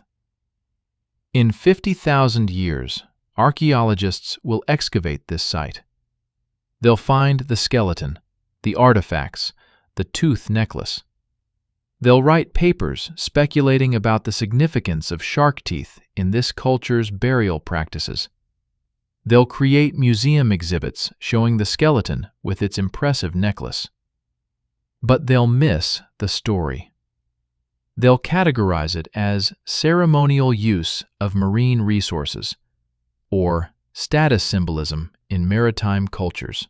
In 50,000 years, archaeologists will excavate this site. They'll find the skeleton, the artifacts, the tooth necklace. They'll write papers speculating about the significance of shark teeth in this culture's burial practices. They'll create museum exhibits showing the skeleton with its impressive necklace. But they'll miss the story. They'll categorize it as ceremonial use of marine resources, or status symbolism in maritime cultures.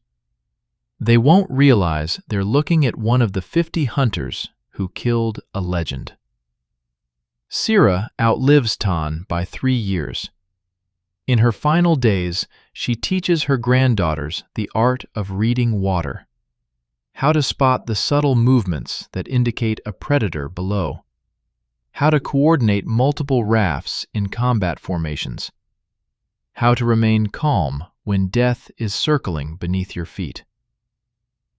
They won't realize they're looking at one of the 50 hunters who killed a legend. Sira outlives Tan by 3 years. In her final days, she teaches her granddaughters the art of reading water, how to spot the subtle movements that indicate a predator below, how to coordinate multiple rafts in combat formations, how to remain calm when death is circling beneath your feet.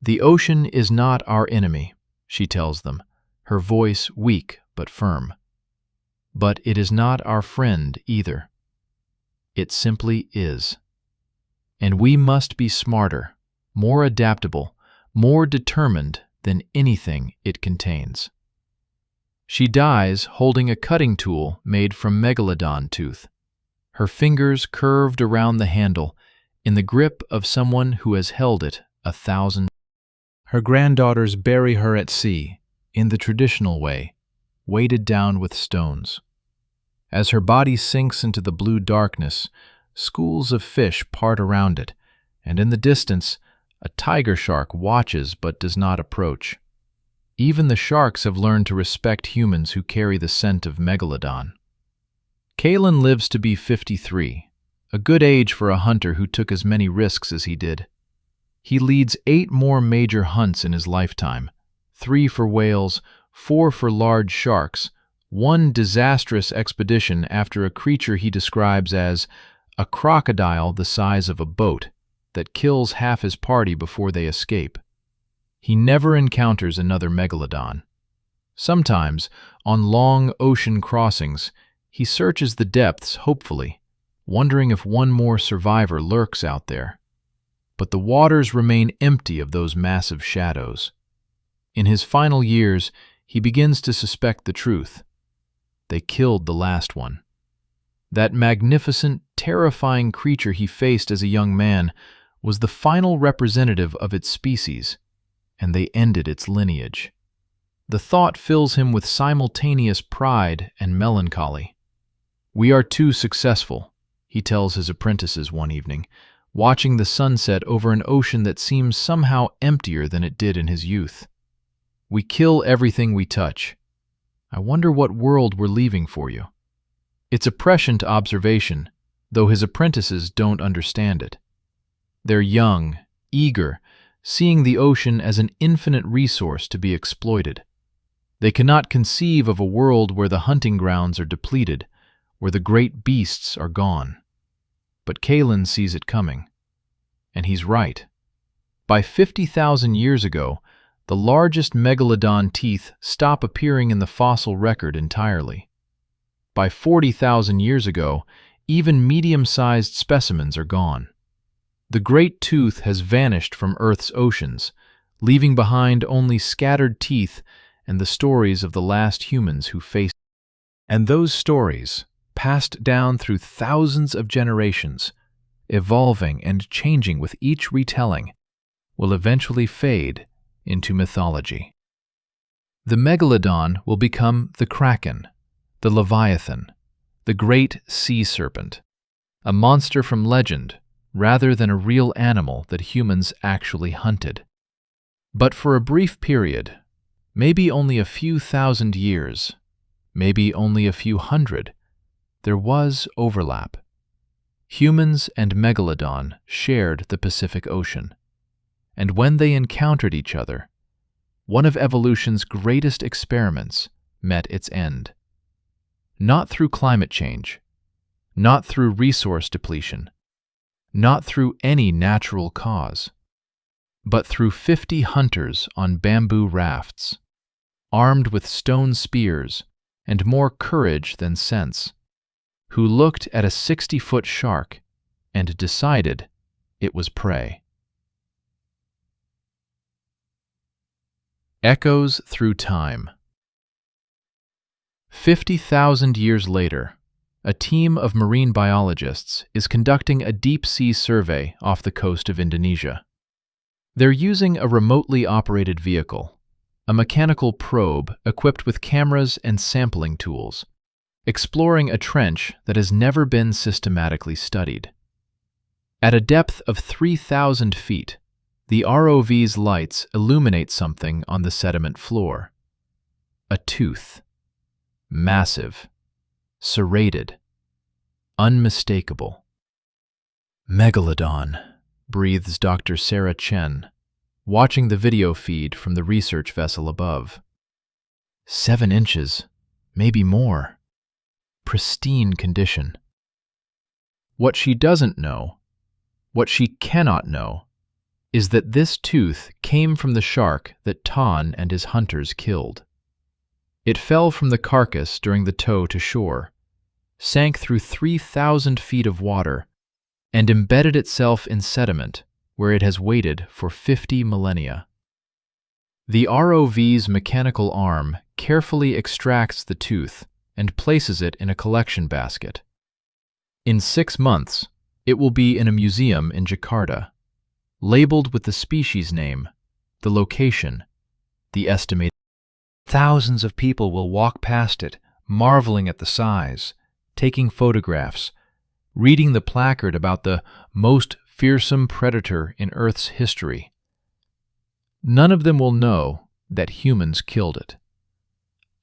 The ocean is not our enemy, she tells them, her voice weak but firm. But it is not our friend either. It simply is. And we must be smarter, more adaptable, more determined than anything it contains. She dies holding a cutting tool made from megalodon tooth, her fingers curved around the handle in the grip of someone who has held it 1,000. Her granddaughters bury her at sea, in the traditional way, weighted down with stones. As her body sinks into the blue darkness, schools of fish part around it, and in the distance, a tiger shark watches but does not approach. Even the sharks have learned to respect humans who carry the scent of megalodon. Kaylin lives to be 53, a good age for a hunter who took as many risks as he did. He leads 8 more major hunts in his lifetime, 3 for whales, 4 for large sharks, 1 disastrous expedition after a creature he describes as a crocodile the size of a boat that kills half his party before they escape. He never encounters another megalodon. Sometimes, on long ocean crossings, he searches the depths hopefully, wondering if one more survivor lurks out there. But the waters remain empty of those massive shadows. In his final years, he begins to suspect the truth. They killed the last one. That magnificent, terrifying creature he faced as a young man was the final representative of its species, and they ended its lineage. The thought fills him with simultaneous pride and melancholy. "We are too successful," he tells his apprentices one evening, watching the sunset over an ocean that seems somehow emptier than it did in his youth. "We kill everything we touch. I wonder what world we're leaving for you." It's a prescient observation, though his apprentices don't understand it. They're young, eager, seeing the ocean as an infinite resource to be exploited. They cannot conceive of a world where the hunting grounds are depleted, where the great beasts are gone. But Kalin sees it coming. And he's right. By 50,000 years ago, the largest megalodon teeth stop appearing in the fossil record entirely. By 40,000 years ago, even medium-sized specimens are gone. The great tooth has vanished from Earth's oceans, leaving behind only scattered teeth and the stories of the last humans who faced it. And those stories, passed down through thousands of generations, evolving and changing with each retelling, will eventually fade into mythology. The megalodon will become the kraken, the leviathan, the great sea serpent, a monster from legend rather than a real animal that humans actually hunted. But for a brief period, maybe only a few thousand years, maybe only a few hundred, there was overlap. Humans and megalodon shared the Pacific Ocean, and when they encountered each other, one of evolution's greatest experiments met its end. Not through climate change, not through resource depletion, not through any natural cause, but through 50 hunters on bamboo rafts, armed with stone spears and more courage than sense, who looked at a 60-foot shark and decided it was prey. Echoes through time. 50,000 years later, a team of marine biologists is conducting a deep-sea survey off the coast of Indonesia. They're using a remotely operated vehicle, a mechanical probe equipped with cameras and sampling tools, exploring a trench that has never been systematically studied. At a depth of 3,000 feet, the ROV's lights illuminate something on the sediment floor. A tooth. Massive. Serrated. Unmistakable. "Megalodon," breathes Dr. Sarah Chen, watching the video feed from the research vessel above. 7 inches, maybe more. Pristine condition. What she doesn't know, what she cannot know, is that this tooth came from the shark that Tan and his hunters killed. It fell from the carcass during the tow to shore, sank through 3,000 feet of water, and embedded itself in sediment where it has waited for 50 millennia. The ROV's mechanical arm carefully extracts the tooth and places it in a collection basket. In 6 months, it will be in a museum in Jakarta, labeled with the species name, the location, the estimated. Thousands of people will walk past it, marveling at the size, taking photographs, reading the placard about the most fearsome predator in Earth's history. None of them will know that humans killed it.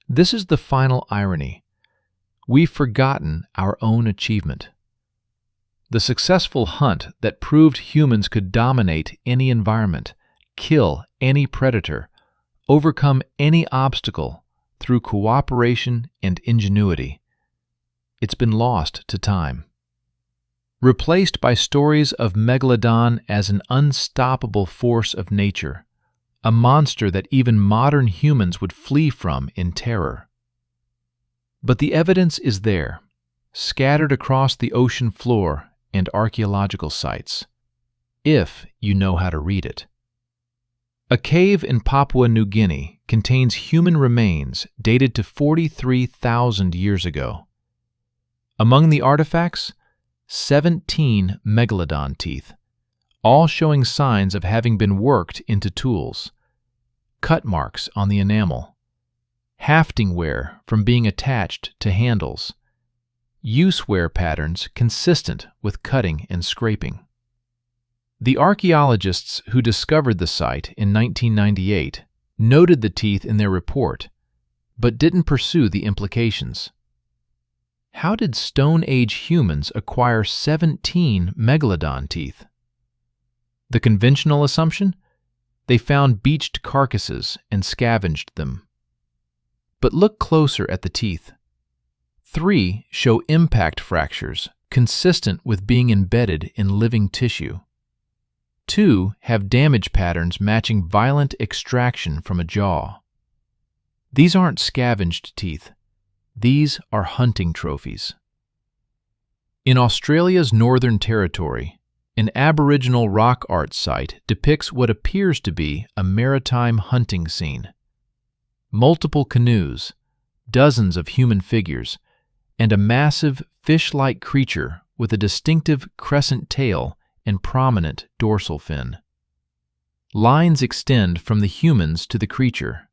This is the final irony. We've forgotten our own achievement. The successful hunt that proved humans could dominate any environment, kill any predator, overcome any obstacle through cooperation and ingenuity. It's been lost to time. Replaced by stories of Megalodon as an unstoppable force of nature, a monster that even modern humans would flee from in terror. But the evidence is there, scattered across the ocean floor and archaeological sites, if you know how to read it. A cave in Papua New Guinea contains human remains dated to 43,000 years ago. Among the artifacts, 17 megalodon teeth, all showing signs of having been worked into tools, cut marks on the enamel, hafting wear from being attached to handles, use wear patterns consistent with cutting and scraping. The archaeologists who discovered the site in 1998 noted the teeth in their report, but didn't pursue the implications. How did Stone Age humans acquire 17 megalodon teeth? The conventional assumption? They found beached carcasses and scavenged them. But look closer at the teeth. 3 show impact fractures consistent with being embedded in living tissue. 2 have damage patterns matching violent extraction from a jaw. These aren't scavenged teeth. These are hunting trophies. In Australia's Northern Territory, an Aboriginal rock art site depicts what appears to be a maritime hunting scene. Multiple canoes, dozens of human figures, and a massive fish-like creature with a distinctive crescent tail and prominent dorsal fin. Lines extend from the humans to the creature.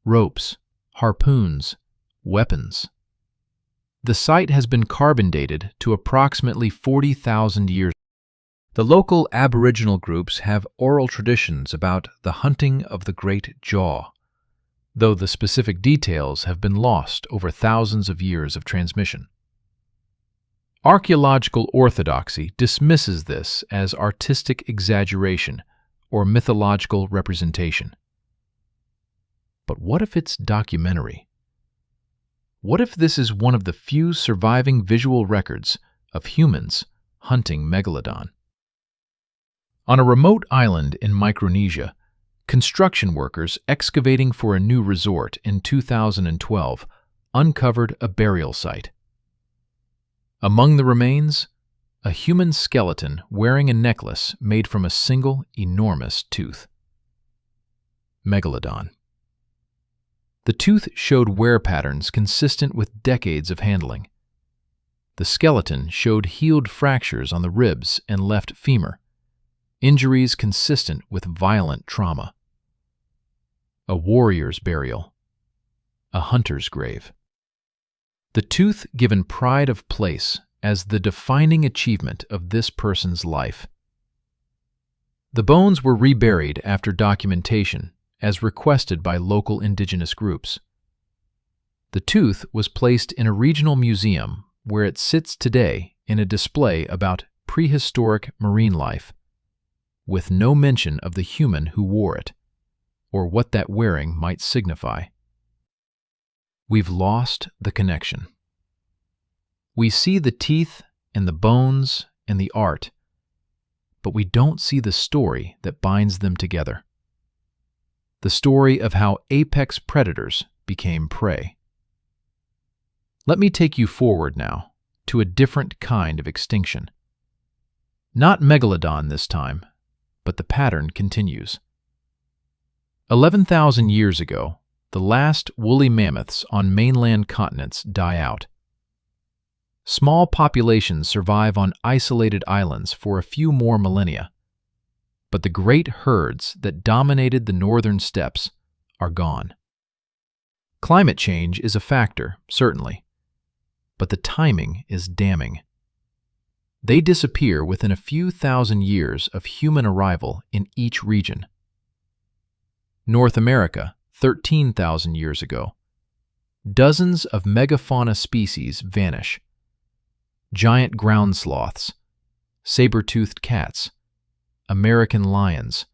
Ropes, harpoons, weapons. The site has been carbon dated to approximately 40,000 years. The local Aboriginal groups have oral traditions about the hunting of the great jaw, though the specific details have been lost over thousands of years of transmission. Archaeological orthodoxy dismisses this as artistic exaggeration or mythological representation. But what if it's documentary? What if this is one of the few surviving visual records of humans hunting megalodon? On a remote island in Micronesia, construction workers excavating for a new resort in 2012 uncovered a burial site. Among the remains, a human skeleton wearing a necklace made from a single enormous tooth. Megalodon. The tooth showed wear patterns consistent with decades of handling. The skeleton showed healed fractures on the ribs and left femur, injuries consistent with violent trauma. A warrior's burial, a hunter's grave. The tooth given pride of place as the defining achievement of this person's life. The bones were reburied after documentation, as requested by local indigenous groups. The tooth was placed in a regional museum where it sits today in a display about prehistoric marine life, with no mention of the human who wore it, or what that wearing might signify. We've lost the connection. We see the teeth and the bones and the art, but we don't see the story that binds them together. The story of how apex predators became prey. Let me take you forward now to a different kind of extinction. Not megalodon this time, but the pattern continues. 11,000 years ago, the last woolly mammoths on mainland continents die out. Small populations survive on isolated islands for a few more millennia, but the great herds that dominated the northern steppes are gone. Climate change is a factor, certainly, but the timing is damning. They disappear within a few thousand years of human arrival in each region. North America, 13,000 years ago. Dozens of megafauna species vanish. Giant ground sloths, saber-toothed cats, American lions,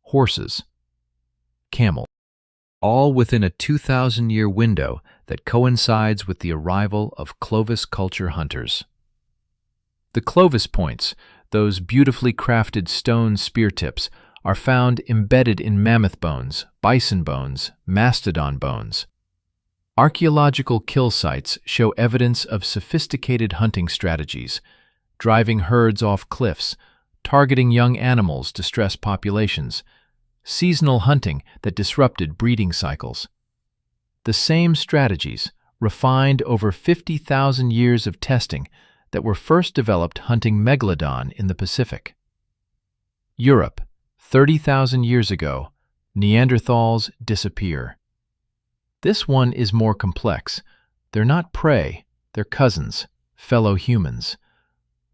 horses, camels, all within a 2,000-year window that coincides with the arrival of Clovis culture hunters. The Clovis points, those beautifully crafted stone spear tips, are found embedded in mammoth bones, bison bones, mastodon bones. Archaeological kill sites show evidence of sophisticated hunting strategies, driving herds off cliffs, targeting young animals to stress populations, seasonal hunting that disrupted breeding cycles. The same strategies, refined over 50,000 years of testing, that were first developed hunting Megalodon in the Pacific. Europe, 30,000 years ago, Neanderthals disappear. This one is more complex. They're not prey, they're cousins, fellow humans.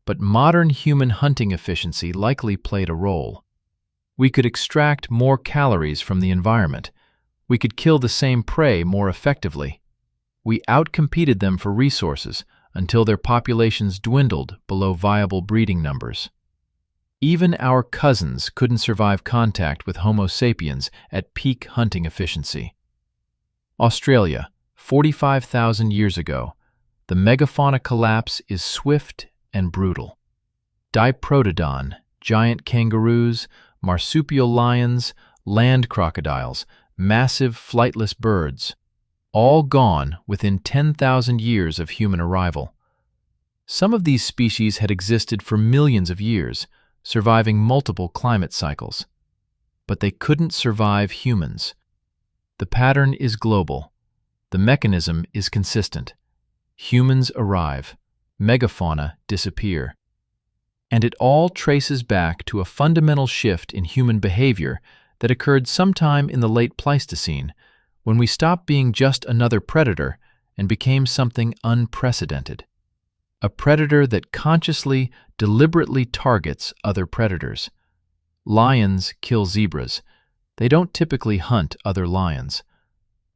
But modern human hunting efficiency likely played a role. We could extract more calories from the environment. We could kill the same prey more effectively. We outcompeted them for resources until their populations dwindled below viable breeding numbers. Even our cousins couldn't survive contact with Homo sapiens at peak hunting efficiency. Australia, 45,000 years ago, the megafauna collapse is swift and brutal. Diprotodon, giant kangaroos, marsupial lions, land crocodiles, massive flightless birds, all gone within 10,000 years of human arrival. Some of these species had existed for millions of years, surviving multiple climate cycles. But they couldn't survive humans. The pattern is global. The mechanism is consistent. Humans arrive. Megafauna disappear. And it all traces back to a fundamental shift in human behavior that occurred sometime in the late Pleistocene, when we stopped being just another predator and became something unprecedented. A predator that consciously, deliberately targets other predators. Lions kill zebras. They don't typically hunt other lions.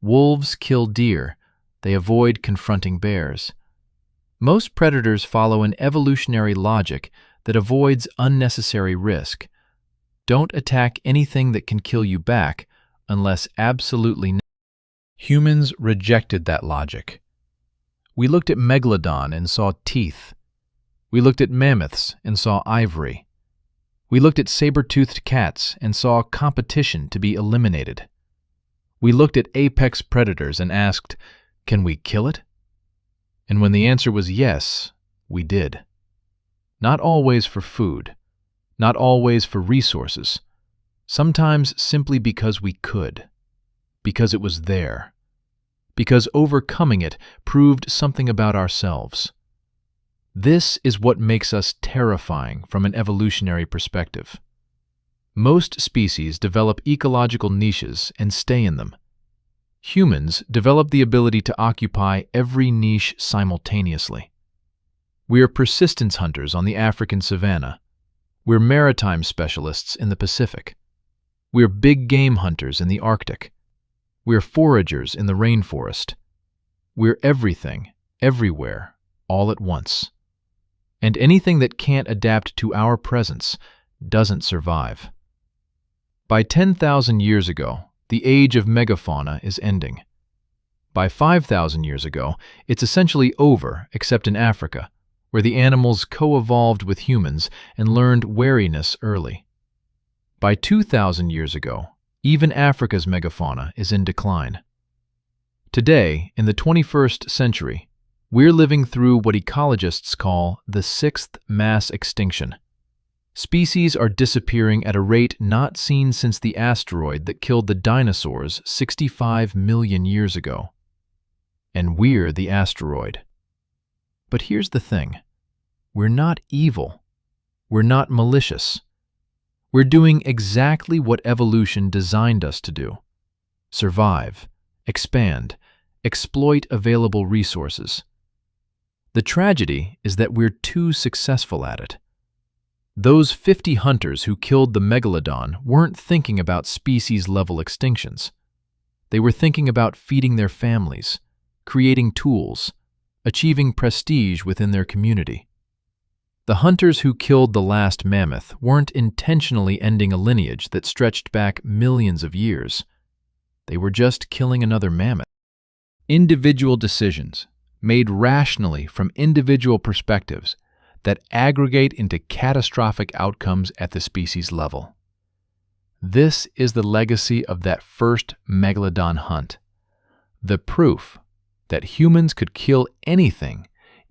Wolves kill deer. They avoid confronting bears. Most predators follow an evolutionary logic that avoids unnecessary risk. Don't attack anything that can kill you back unless absolutely necessary. Humans rejected that logic. We looked at Megalodon and saw teeth. We looked at mammoths and saw ivory. We looked at saber-toothed cats and saw competition to be eliminated. We looked at apex predators and asked, can we kill it? And when the answer was yes, we did. Not always for food, not always for resources, sometimes simply because we could, because it was there, because overcoming it proved something about ourselves. This is what makes us terrifying from an evolutionary perspective. Most species develop ecological niches and stay in them. Humans develop the ability to occupy every niche simultaneously. We are persistence hunters on the African savanna. We're maritime specialists in the Pacific. We're big game hunters in the Arctic. We're foragers in the rainforest. We're everything, everywhere, all at once. And anything that can't adapt to our presence doesn't survive. By 10,000 years ago, the age of megafauna is ending. By 5,000 years ago, it's essentially over, except in Africa, where the animals co-evolved with humans and learned wariness early. By 2,000 years ago, even Africa's megafauna is in decline. Today, in the 21st century, we're living through what ecologists call the sixth mass extinction. Species are disappearing at a rate not seen since the asteroid that killed the dinosaurs 65 million years ago. And we're the asteroid. But here's the thing. We're not evil. We're not malicious. We're doing exactly what evolution designed us to do. Survive, expand, exploit available resources. The tragedy is that we're too successful at it. Those 50 hunters who killed the Megalodon weren't thinking about species-level extinctions. They were thinking about feeding their families, creating tools, achieving prestige within their community. The hunters who killed the last mammoth weren't intentionally ending a lineage that stretched back millions of years. They were just killing another mammoth. Individual decisions, made rationally from individual perspectives, that aggregate into catastrophic outcomes at the species level. This is the legacy of that first Megalodon hunt. The proof that humans could kill anything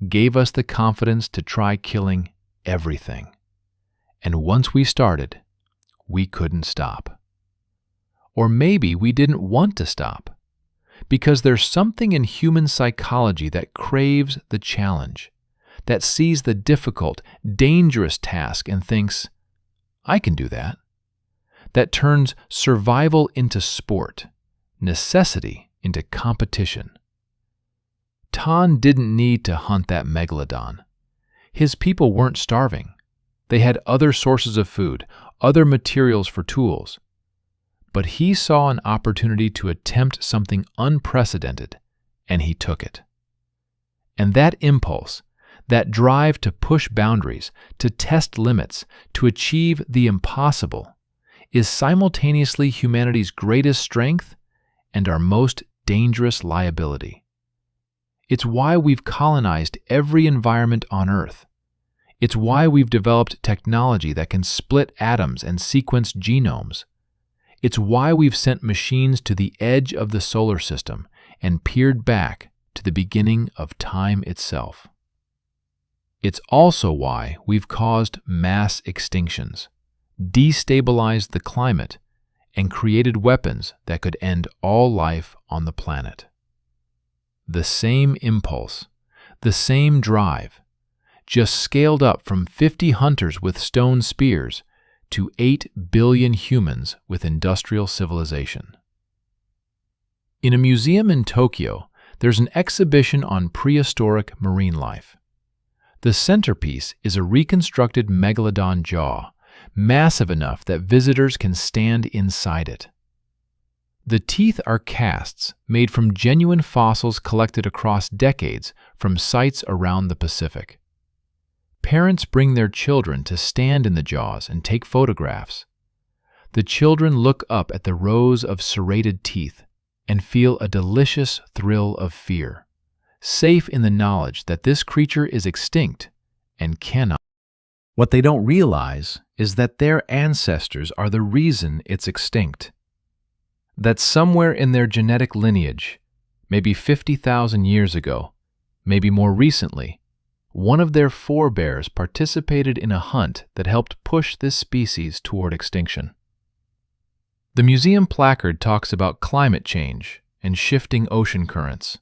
gave us the confidence to try killing everything. And once we started, we couldn't stop. Or maybe we didn't want to stop, because there's something in human psychology that craves the challenge, that sees the difficult, dangerous task and thinks, I can do that. That turns survival into sport, necessity into competition. Tan didn't need to hunt that megalodon. His people weren't starving. They had other sources of food, other materials for tools. But he saw an opportunity to attempt something unprecedented, and he took it. And that impulse, that drive to push boundaries, to test limits, to achieve the impossible, is simultaneously humanity's greatest strength and our most dangerous liability. It's why we've colonized every environment on Earth. It's why we've developed technology that can split atoms and sequence genomes. It's why we've sent machines to the edge of the solar system and peered back to the beginning of time itself. It's also why we've caused mass extinctions, destabilized the climate, and created weapons that could end all life on the planet. The same impulse, the same drive, just scaled up from 50 hunters with stone spears to 8 billion humans with industrial civilization. In a museum in Tokyo, there's an exhibition on prehistoric marine life. The centerpiece is a reconstructed megalodon jaw, massive enough that visitors can stand inside it. The teeth are casts made from genuine fossils collected across decades from sites around the Pacific. Parents bring their children to stand in the jaws and take photographs. The children look up at the rows of serrated teeth and feel a delicious thrill of fear, safe in the knowledge that this creature is extinct and cannot. What they don't realize is that their ancestors are the reason it's extinct. That somewhere in their genetic lineage, maybe 50,000 years ago, maybe more recently, one of their forebears participated in a hunt that helped push this species toward extinction. The museum placard talks about climate change and shifting ocean currents.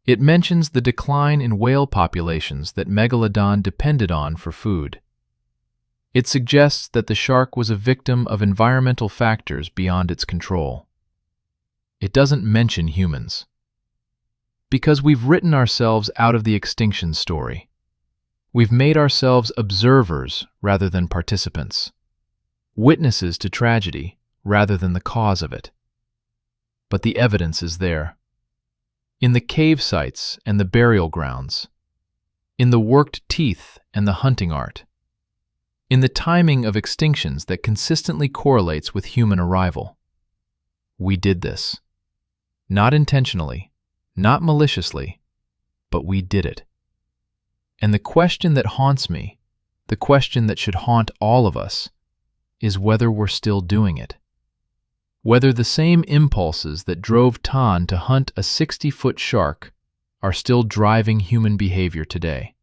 It mentions the decline in whale populations that Megalodon depended on for food. It suggests that the shark was a victim of environmental factors beyond its control. It doesn't mention humans. Because we've written ourselves out of the extinction story. We've made ourselves observers rather than participants, witnesses to tragedy rather than the cause of it. But the evidence is there. In the cave sites and the burial grounds, in the worked teeth and the hunting art, in the timing of extinctions that consistently correlates with human arrival. We did this. Not intentionally, not maliciously, but we did it. And the question that haunts me, the question that should haunt all of us, is whether we're still doing it. Whether the same impulses that drove Tan to hunt a 60-foot shark are still driving human behavior today.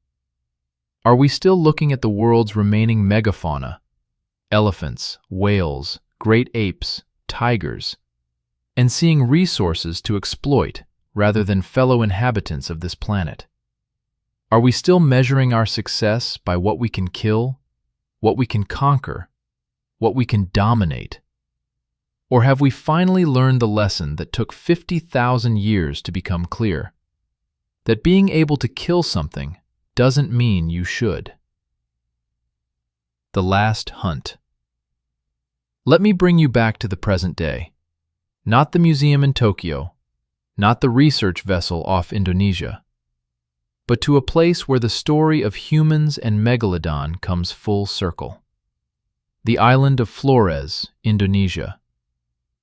Are we still looking at the world's remaining megafauna, elephants, whales, great apes, tigers, and seeing resources to exploit rather than fellow inhabitants of this planet? Are we still measuring our success by what we can kill, what we can conquer, what we can dominate? Or have we finally learned the lesson that took 50,000 years to become clear? That being able to kill something doesn't mean you should. The last hunt. Let me bring you back to the present day. Not the museum in Tokyo, not the research vessel off Indonesia. but to a place where the story of humans and Megalodon comes full circle. The island of Flores, Indonesia,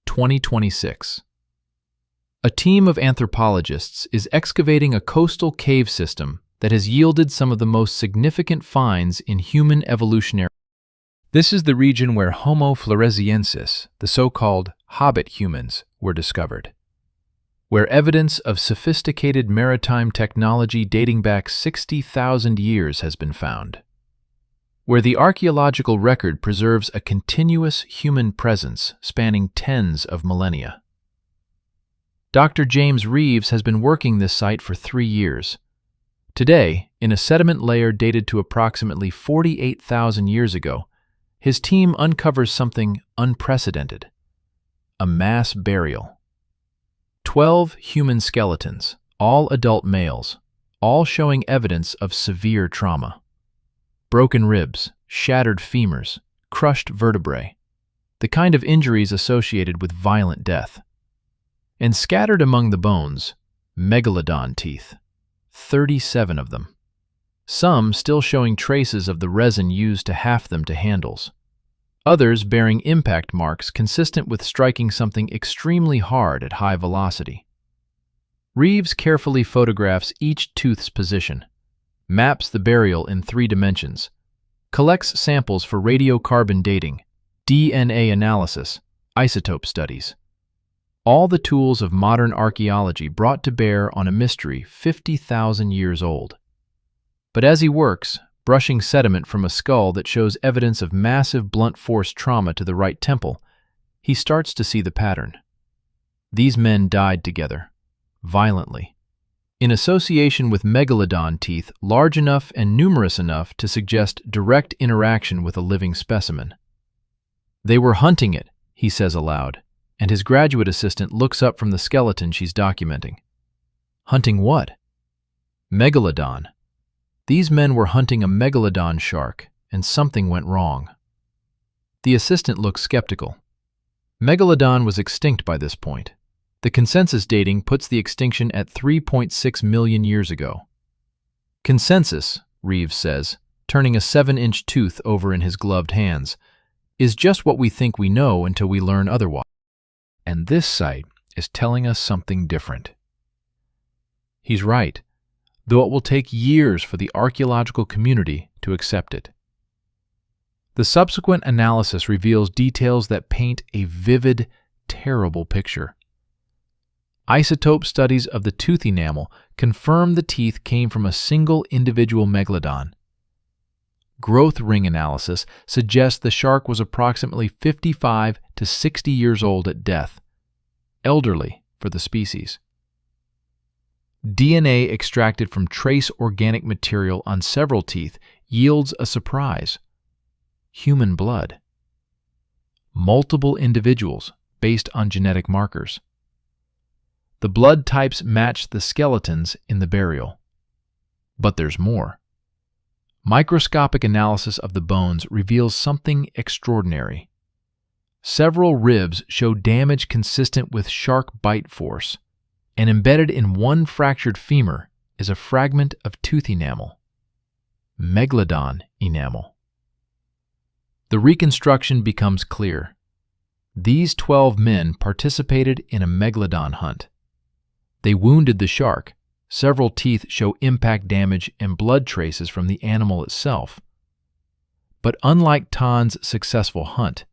2026. A team of anthropologists is excavating a coastal cave system that has yielded some of the most significant finds in human evolutionary. This is the region where Homo floresiensis, the so-called hobbit humans, were discovered, where evidence of sophisticated maritime technology dating back 60,000 years has been found, where the archaeological record preserves a continuous human presence spanning tens of millennia. Dr. James Reeves has been working this site for 3 years. Today, in a sediment layer dated to approximately 48,000 years ago, his team uncovers something unprecedented: a mass burial. 12 human skeletons, all adult males, all showing evidence of severe trauma. Broken ribs, shattered femurs, crushed vertebrae, the kind of injuries associated with violent death. And scattered among the bones, Megalodon teeth, 37 of them. Some still showing traces of the resin used to haft them to handles. Others bearing impact marks consistent with striking something extremely hard at high velocity. Reeves carefully photographs each tooth's position, maps the burial in 3 dimensions, collects samples for radiocarbon dating, DNA analysis, isotope studies. All the tools of modern archaeology brought to bear on a mystery 50,000 years old. But as he works, brushing sediment from a skull that shows evidence of massive blunt force trauma to the right temple, he starts to see the pattern. These men died together, violently, in association with megalodon teeth large enough and numerous enough to suggest direct interaction with a living specimen. They were hunting it, he says aloud, and his graduate assistant looks up from the skeleton she's documenting. Hunting what? Megalodon. These men were hunting a megalodon shark, and something went wrong. The assistant looks skeptical. Megalodon was extinct by this point. The consensus dating puts the extinction at 3.6 million years ago. Consensus, Reeves says, turning a 7-inch tooth over in his gloved hands, is just what we think we know until we learn otherwise. And this site is telling us something different. He's right, though it will take years for the archaeological community to accept it. The subsequent analysis reveals details that paint a vivid, terrible picture. Isotope studies of the tooth enamel confirm the teeth came from a single individual megalodon. Growth ring analysis suggests the shark was approximately 55 to 60 years old at death, elderly for the species. DNA extracted from trace organic material on several teeth yields a surprise: human blood. Multiple individuals based on genetic markers. The blood types match the skeletons in the burial. But there's more. Microscopic analysis of the bones reveals something extraordinary. Several ribs show damage consistent with shark bite force, and embedded in one fractured femur is a fragment of tooth enamel. Megalodon enamel. The reconstruction becomes clear. These 12 men participated in a megalodon hunt. They wounded the shark. Several teeth show impact damage and blood traces from the animal itself. But unlike Tan's successful hunt,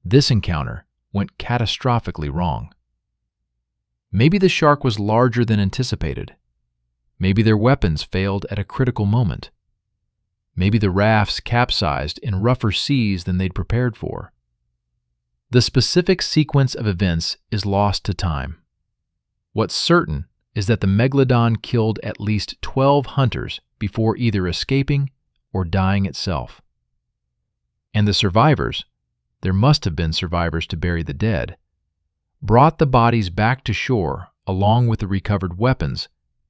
this encounter went catastrophically wrong. Maybe the shark was larger than anticipated. Maybe their weapons failed at a critical moment. Maybe the rafts capsized in rougher seas than they'd prepared for. The specific sequence of events is lost to time. What's certain is that the megalodon killed at least 12 hunters before either escaping or dying itself. And the survivors, there must have been survivors to bury the dead, brought the bodies back to shore along with the recovered weapons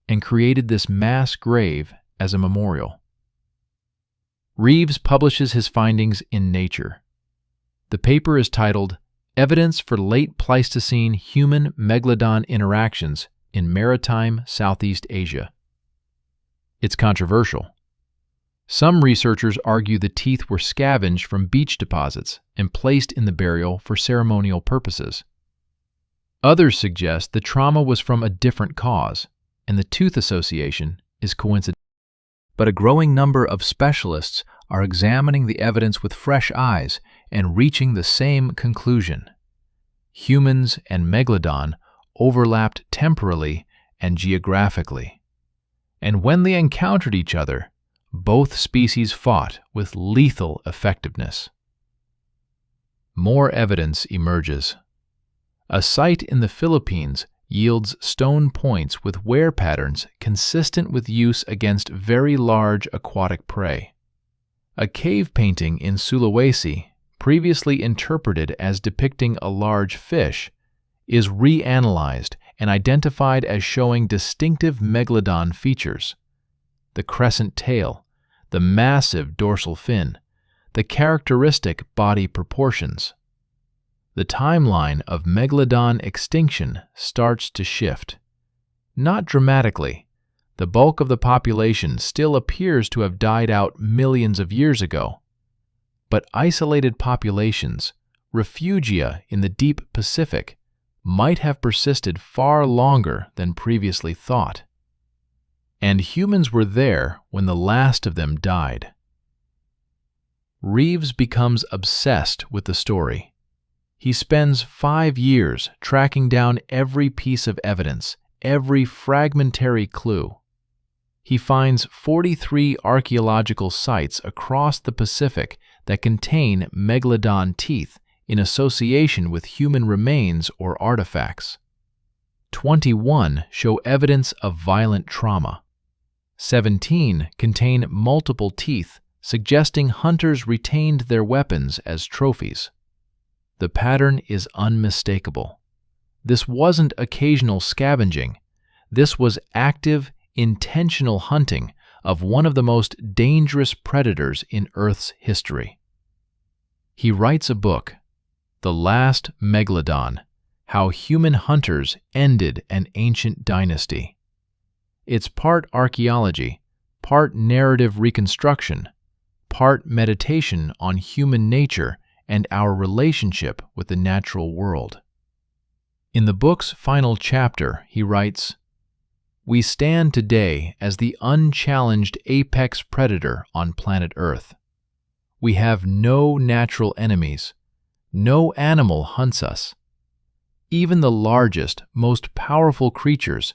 and created this mass grave as a memorial. Reeves publishes his findings in Nature. The paper is titled Evidence for Late Pleistocene Human Megalodon Interactions in Maritime Southeast Asia. It's controversial. Some researchers argue the teeth were scavenged from beach deposits and placed in the burial for ceremonial purposes. Others suggest the trauma was from a different cause, and the tooth association is coincidental. But a growing number of specialists are examining the evidence with fresh eyes and reaching the same conclusion. Humans and Megalodon overlapped temporally and geographically. And when they encountered each other, both species fought with lethal effectiveness. More evidence emerges. A site in the Philippines yields stone points with wear patterns consistent with use against very large aquatic prey. A cave painting in Sulawesi, previously interpreted as depicting a large fish, is reanalyzed and identified as showing distinctive Megalodon features: the crescent tail, the massive dorsal fin, the characteristic body proportions. The timeline of Megalodon extinction starts to shift. Not dramatically. The bulk of the population still appears to have died out millions of years ago. But isolated populations, refugia in the deep Pacific, might have persisted far longer than previously thought. And humans were there when the last of them died. Reeves becomes obsessed with the story. He spends 5 years tracking down every piece of evidence, every fragmentary clue. He finds 43 archaeological sites across the Pacific that contain Megalodon teeth in association with human remains or artifacts. 21 show evidence of violent trauma. 17 contain multiple teeth, suggesting hunters retained their weapons as trophies. The pattern is unmistakable. This wasn't occasional scavenging. This was active, intentional hunting of one of the most dangerous predators in Earth's history. He writes a book, The Last Megalodon: How Human Hunters Ended an Ancient Dynasty. It's part archaeology, part narrative reconstruction, part meditation on human nature and our relationship with the natural world. In the book's final chapter, he writes, "We stand today as the unchallenged apex predator on planet Earth. We have no natural enemies. No animal hunts us. Even the largest, most powerful creatures,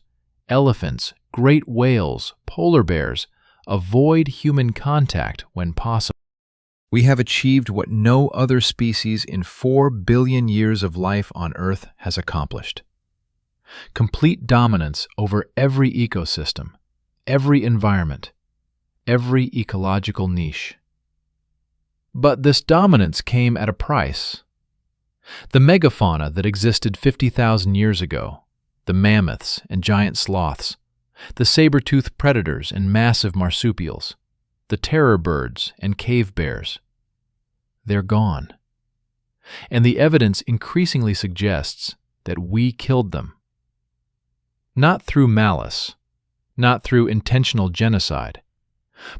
elephants, great whales, polar bears, avoid human contact when possible. We have achieved what no other species in 4 billion years of life on Earth has accomplished. Complete dominance over every ecosystem, every environment, every ecological niche. But this dominance came at a price. The megafauna that existed 50,000 years ago, the mammoths and giant sloths, the saber-toothed predators and massive marsupials, the terror birds and cave bears, they're gone. And the evidence increasingly suggests that we killed them. Not through malice, not through intentional genocide,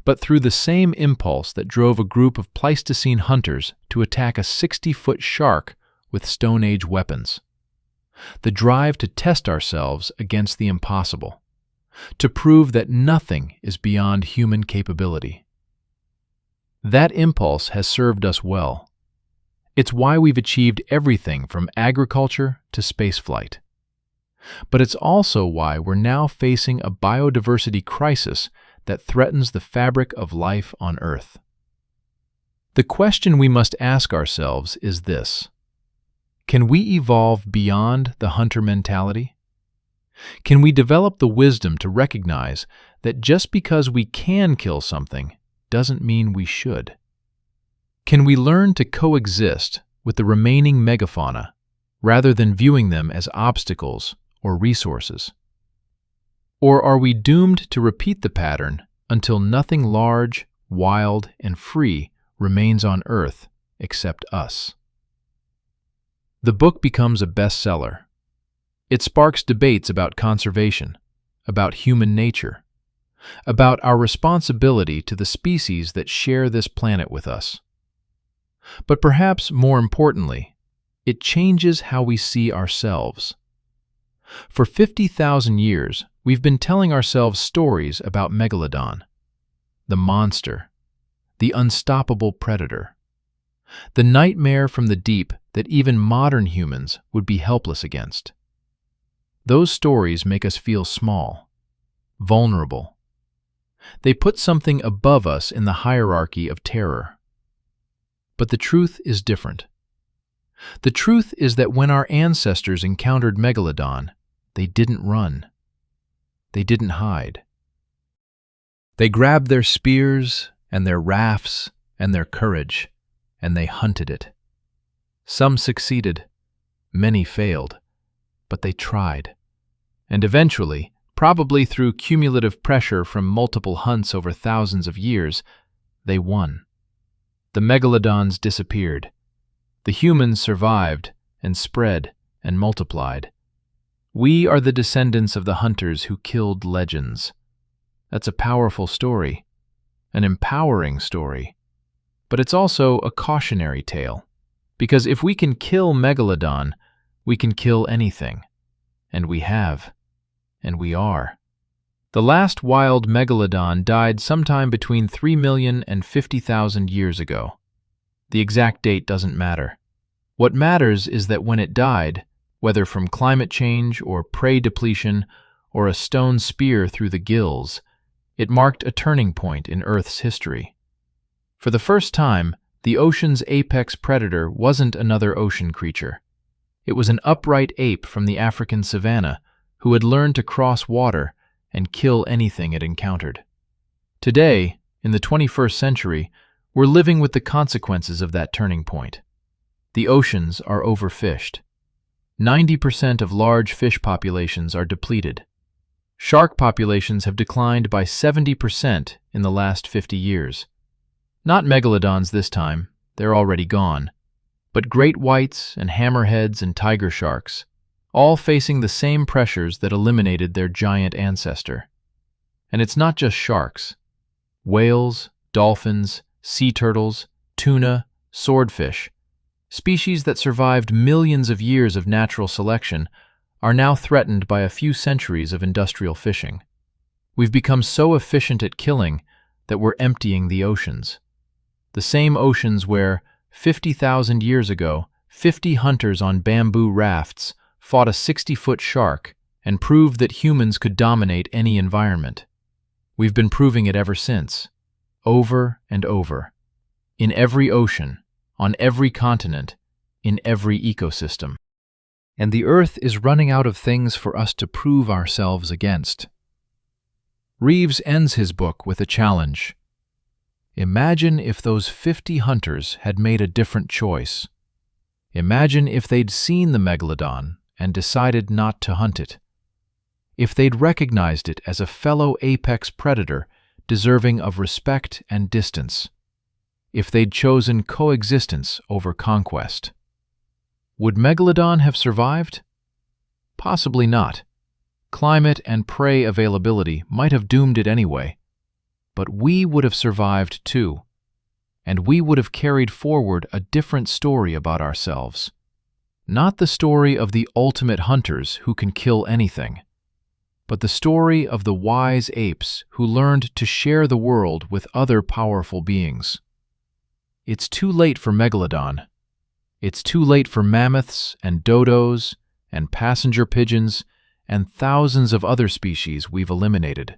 but through the same impulse that drove a group of Pleistocene hunters to attack a 60-foot shark with Stone Age weapons. The drive to test ourselves against the impossible, to prove that nothing is beyond human capability. That impulse has served us well. It's why we've achieved everything from agriculture to spaceflight. But it's also why we're now facing a biodiversity crisis that threatens the fabric of life on Earth. The question we must ask ourselves is this: can we evolve beyond the hunter mentality? Can we develop the wisdom to recognize that just because we can kill something doesn't mean we should? Can we learn to coexist with the remaining megafauna rather than viewing them as obstacles or resources? Or are we doomed to repeat the pattern until nothing large, wild, and free remains on Earth except us? The book becomes a bestseller. It sparks debates about conservation, about human nature, about our responsibility to the species that share this planet with us. But perhaps more importantly, it changes how we see ourselves. For 50,000 years, we've been telling ourselves stories about Megalodon, the monster, the unstoppable predator, the nightmare from the deep that even modern humans would be helpless against. Those stories make us feel small, vulnerable. They put something above us in the hierarchy of terror. But the truth is different. The truth is that when our ancestors encountered Megalodon, they didn't run. They didn't hide. They grabbed their spears and their rafts and their courage, and they hunted it. Some succeeded, many failed, but they tried. And eventually, probably through cumulative pressure from multiple hunts over thousands of years, they won. The megalodons disappeared. The humans survived and spread and multiplied. We are the descendants of the hunters who killed legends. That's a powerful story, an empowering story, but it's also a cautionary tale. Because if we can kill Megalodon, we can kill anything. And we have. And we are. The last wild Megalodon died sometime between 3 million and 50,000 years ago. The exact date doesn't matter. What matters is that when it died, whether from climate change or prey depletion or a stone spear through the gills, it marked a turning point in Earth's history. For the first time, the ocean's apex predator wasn't another ocean creature. It was an upright ape from the African savanna who had learned to cross water and kill anything it encountered. Today, in the 21st century, we're living with the consequences of that turning point. The oceans are overfished. 90% of large fish populations are depleted. Shark populations have declined by 70% in the last 50 years. Not megalodons this time, they're already gone, but great whites and hammerheads and tiger sharks, all facing the same pressures that eliminated their giant ancestor. And it's not just sharks. Whales, dolphins, sea turtles, tuna, swordfish, species that survived millions of years of natural selection, are now threatened by a few centuries of industrial fishing. We've become so efficient at killing that we're emptying the oceans. The same oceans where, 50,000 years ago, 50 hunters on bamboo rafts fought a 60-foot shark and proved that humans could dominate any environment. We've been proving it ever since, over and over, in every ocean, on every continent, in every ecosystem. And the Earth is running out of things for us to prove ourselves against. Reeves ends his book with a challenge. Imagine if those 50 hunters had made a different choice. Imagine if they'd seen the megalodon and decided not to hunt it. If they'd recognized it as a fellow apex predator deserving of respect and distance. If they'd chosen coexistence over conquest. Would Megalodon have survived? Possibly not. Climate and prey availability might have doomed it anyway. But we would have survived too, and we would have carried forward a different story about ourselves. Not the story of the ultimate hunters who can kill anything, but the story of the wise apes who learned to share the world with other powerful beings. It's too late for Megalodon. It's too late for mammoths and dodos and passenger pigeons and thousands of other species we've eliminated.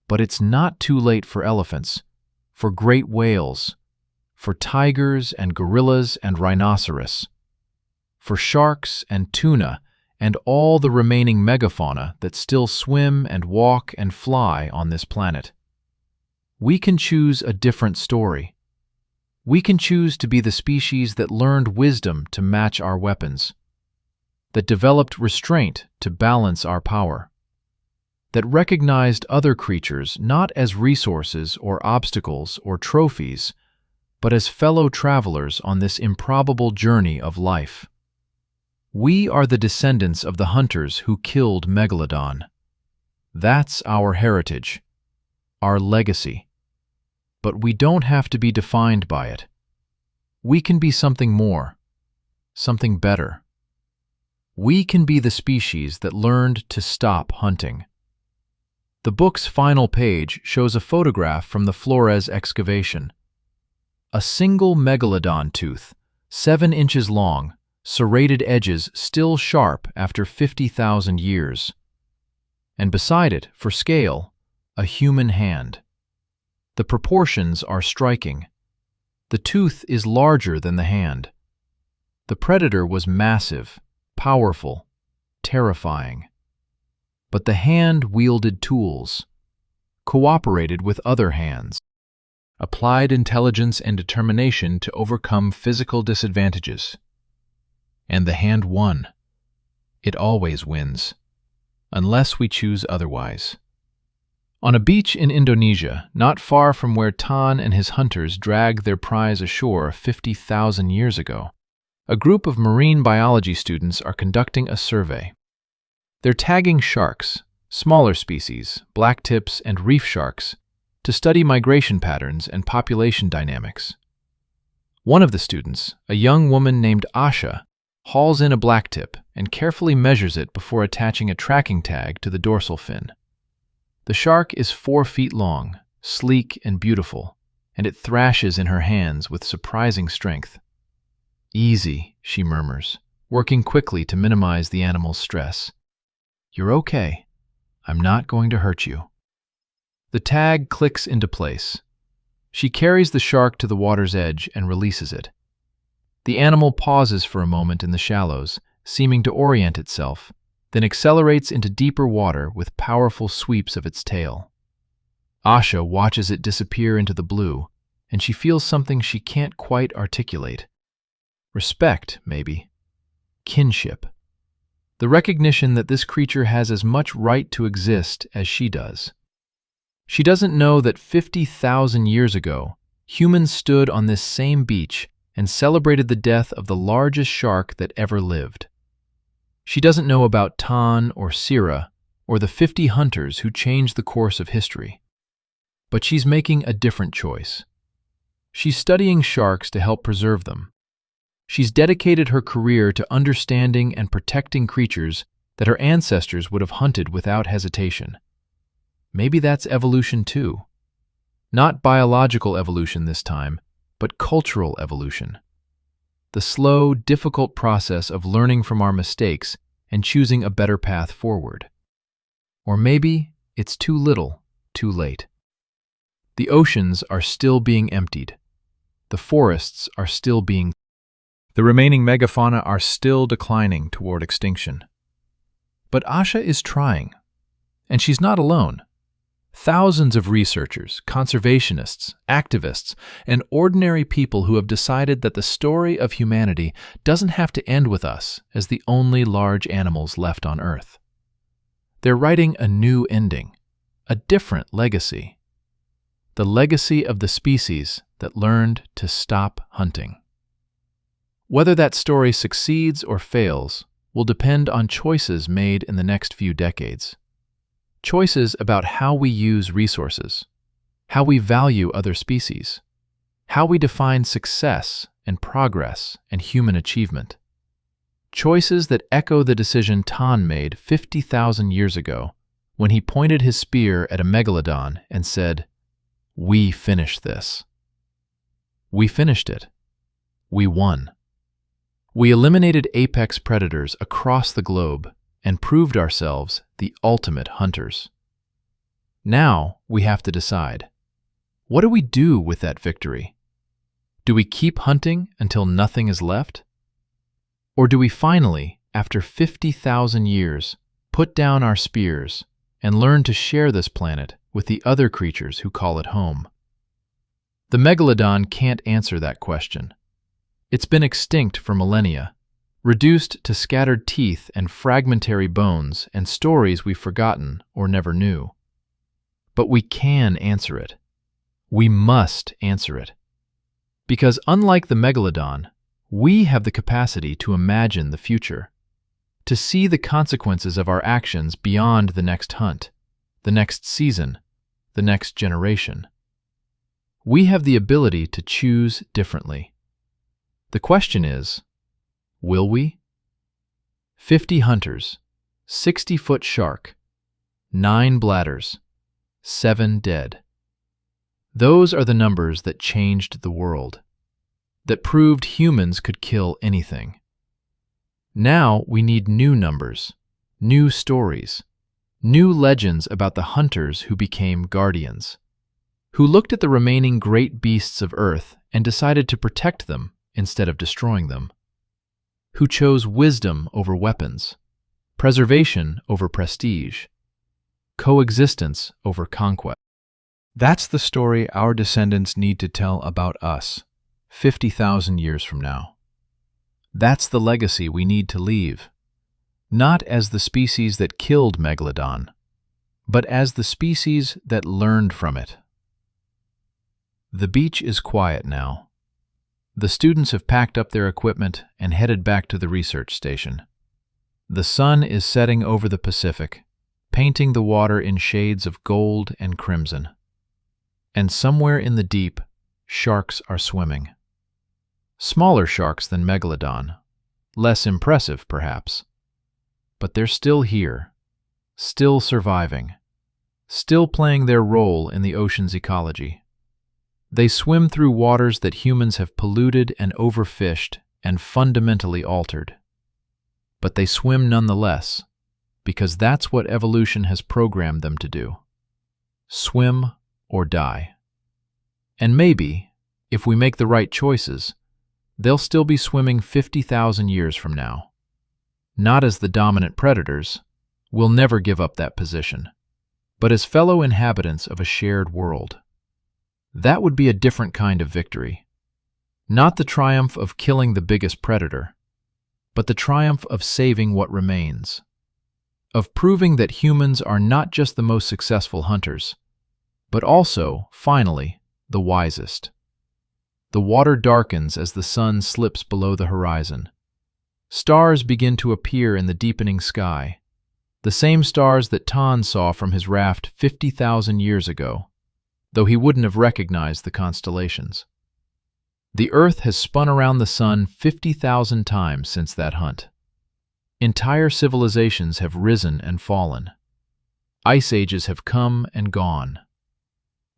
But it's not too late for elephants, for great whales, for tigers and gorillas and rhinoceros, for sharks and tuna and all the remaining megafauna that still swim and walk and fly on this planet. We can choose a different story. We can choose to be the species that learned wisdom to match our weapons, that developed restraint to balance our power, that recognized other creatures not as resources or obstacles or trophies, but as fellow travelers on this improbable journey of life. We are the descendants of the hunters who killed Megalodon. That's our heritage, our legacy. But we don't have to be defined by it. We can be something more, something better. We can be the species that learned to stop hunting. The book's final page shows a photograph from the Flores excavation. A single megalodon tooth, 7 inches long, serrated edges still sharp after 50,000 years. And beside it, for scale, a human hand. The proportions are striking. The tooth is larger than the hand. The predator was massive, powerful, terrifying. But the hand wielded tools, cooperated with other hands, applied intelligence and determination to overcome physical disadvantages. And the hand won. It always wins, unless we choose otherwise. On a beach in Indonesia, not far from where Tan and his hunters dragged their prize ashore 50,000 years ago, a group of marine biology students are conducting a survey. They're tagging sharks, smaller species, blacktips and reef sharks, to study migration patterns and population dynamics. One of the students, a young woman named Asha, hauls in a blacktip and carefully measures it before attaching a tracking tag to the dorsal fin. The shark is 4 feet long, sleek and beautiful, and it thrashes in her hands with surprising strength. "Easy," she murmurs, working quickly to minimize the animal's stress. "You're okay. I'm not going to hurt you." The tag clicks into place. She carries the shark to the water's edge and releases it. The animal pauses for a moment in the shallows, seeming to orient itself, then accelerates into deeper water with powerful sweeps of its tail. Asha watches it disappear into the blue, and she feels something she can't quite articulate. Respect, maybe. Kinship. The recognition that this creature has as much right to exist as she does. She doesn't know that 50,000 years ago, humans stood on this same beach and celebrated the death of the largest shark that ever lived. She doesn't know about Tan or Sira or the 50 hunters who changed the course of history. But she's making a different choice. She's studying sharks to help preserve them. She's dedicated her career to understanding and protecting creatures that her ancestors would have hunted without hesitation. Maybe that's evolution too. Not biological evolution this time, but cultural evolution. The slow, difficult process of learning from our mistakes and choosing a better path forward. Or maybe it's too little, too late. The oceans are still being emptied. The forests are still being. The remaining megafauna are still declining toward extinction. But Asha is trying, and she's not alone. Thousands of researchers, conservationists, activists, and ordinary people who have decided that the story of humanity doesn't have to end with us as the only large animals left on Earth. They're writing a new ending, a different legacy. The legacy of the species that learned to stop hunting. Whether that story succeeds or fails will depend on choices made in the next few decades. Choices about how we use resources, how we value other species, how we define success and progress and human achievement. Choices that echo the decision Tan made 50,000 years ago when he pointed his spear at a megalodon and said, "We finished this." We finished it. We won. We eliminated apex predators across the globe and proved ourselves the ultimate hunters. Now we have to decide, what do we do with that victory? Do we keep hunting until nothing is left? Or do we finally, after 50,000 years, put down our spears and learn to share this planet with the other creatures who call it home? The megalodon can't answer that question. It's been extinct for millennia, reduced to scattered teeth and fragmentary bones and stories we've forgotten or never knew. But we can answer it. We must answer it. Because unlike the megalodon, we have the capacity to imagine the future, to see the consequences of our actions beyond the next hunt, the next season, the next generation. We have the ability to choose differently. The question is, will we? 50 hunters, 60-foot shark, 9 bladders, 7 dead. Those are the numbers that changed the world, that proved humans could kill anything. Now we need new numbers, new stories, new legends about the hunters who became guardians, who looked at the remaining great beasts of Earth and decided to protect them instead of destroying them, who chose wisdom over weapons, preservation over prestige, coexistence over conquest. That's the story our descendants need to tell about us 50,000 years from now. That's the legacy we need to leave, not as the species that killed Megalodon, but as the species that learned from it. The beach is quiet now. The students have packed up their equipment and headed back to the research station. The sun is setting over the Pacific, painting the water in shades of gold and crimson. And somewhere in the deep, sharks are swimming. Smaller sharks than Megalodon, less impressive perhaps. But they're still here, still surviving, still playing their role in the ocean's ecology. They swim through waters that humans have polluted and overfished and fundamentally altered. But they swim nonetheless, because that's what evolution has programmed them to do. Swim or die. And maybe, if we make the right choices, they'll still be swimming 50,000 years from now. Not as the dominant predators, we'll never give up that position, but as fellow inhabitants of a shared world. That would be a different kind of victory. Not the triumph of killing the biggest predator, but the triumph of saving what remains. Of proving that humans are not just the most successful hunters, but also, finally, the wisest. The water darkens as the sun slips below the horizon. Stars begin to appear in the deepening sky, the same stars that Tan saw from his raft 50,000 years ago, though he wouldn't have recognized the constellations. The Earth has spun around the sun 50,000 times since that hunt. Entire civilizations have risen and fallen. Ice ages have come and gone.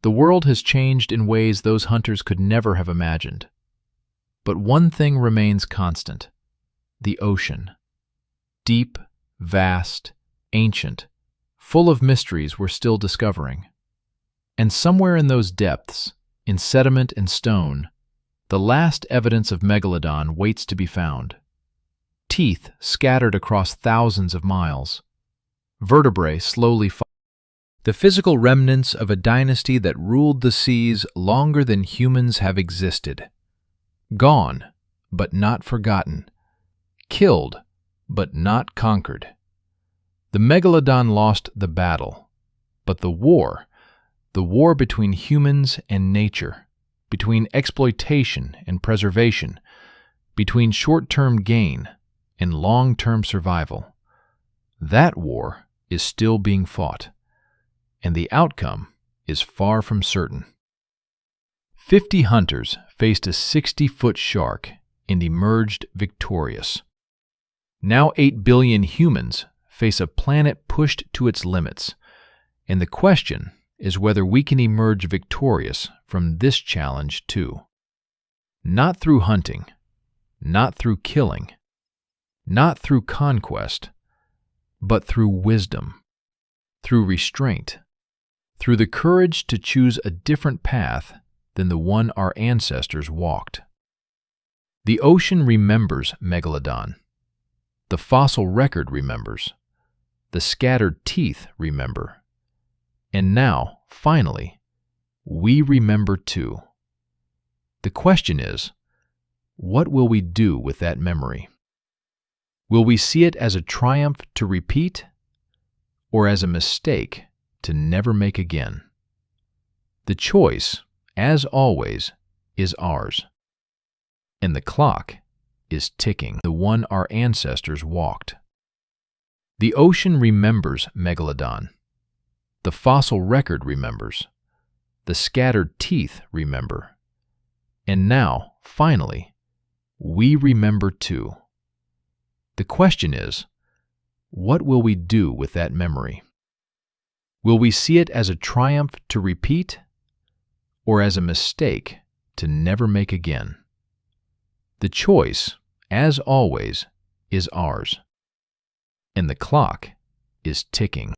The world has changed in ways those hunters could never have imagined. But one thing remains constant: the ocean. Deep, vast, ancient, full of mysteries we're still discovering. And somewhere in those depths, in sediment and stone, the last evidence of Megalodon waits to be found. Teeth scattered across thousands of miles. Vertebrae slowly the physical remnants of a dynasty that ruled the seas longer than humans have existed. Gone, but not forgotten. Killed, but not conquered. The Megalodon lost the battle, but the war between humans and nature, between exploitation and preservation, between short-term gain and long-term survival, that war is still being fought, and the outcome is far from certain. 50 hunters faced a 60-foot shark and emerged victorious. Now 8 billion humans face a planet pushed to its limits, and the question is whether we can emerge victorious from this challenge too. Not through hunting, not through killing, not through conquest, but through wisdom, through restraint, through the courage to choose a different path than the one our ancestors walked. The ocean remembers Megalodon. The fossil record remembers. The scattered teeth remember. And now, finally, we remember too. The question is, what will we do with that memory? Will we see it as a triumph to repeat, or as a mistake to never make again? The choice, as always, is ours. And the clock is ticking, the one our ancestors walked. The ocean remembers Megalodon. The fossil record remembers. The scattered teeth remember. And now, finally, we remember too. The question is, what will we do with that memory? Will we see it as a triumph to repeat, or as a mistake to never make again? The choice, as always, is ours. And the clock is ticking.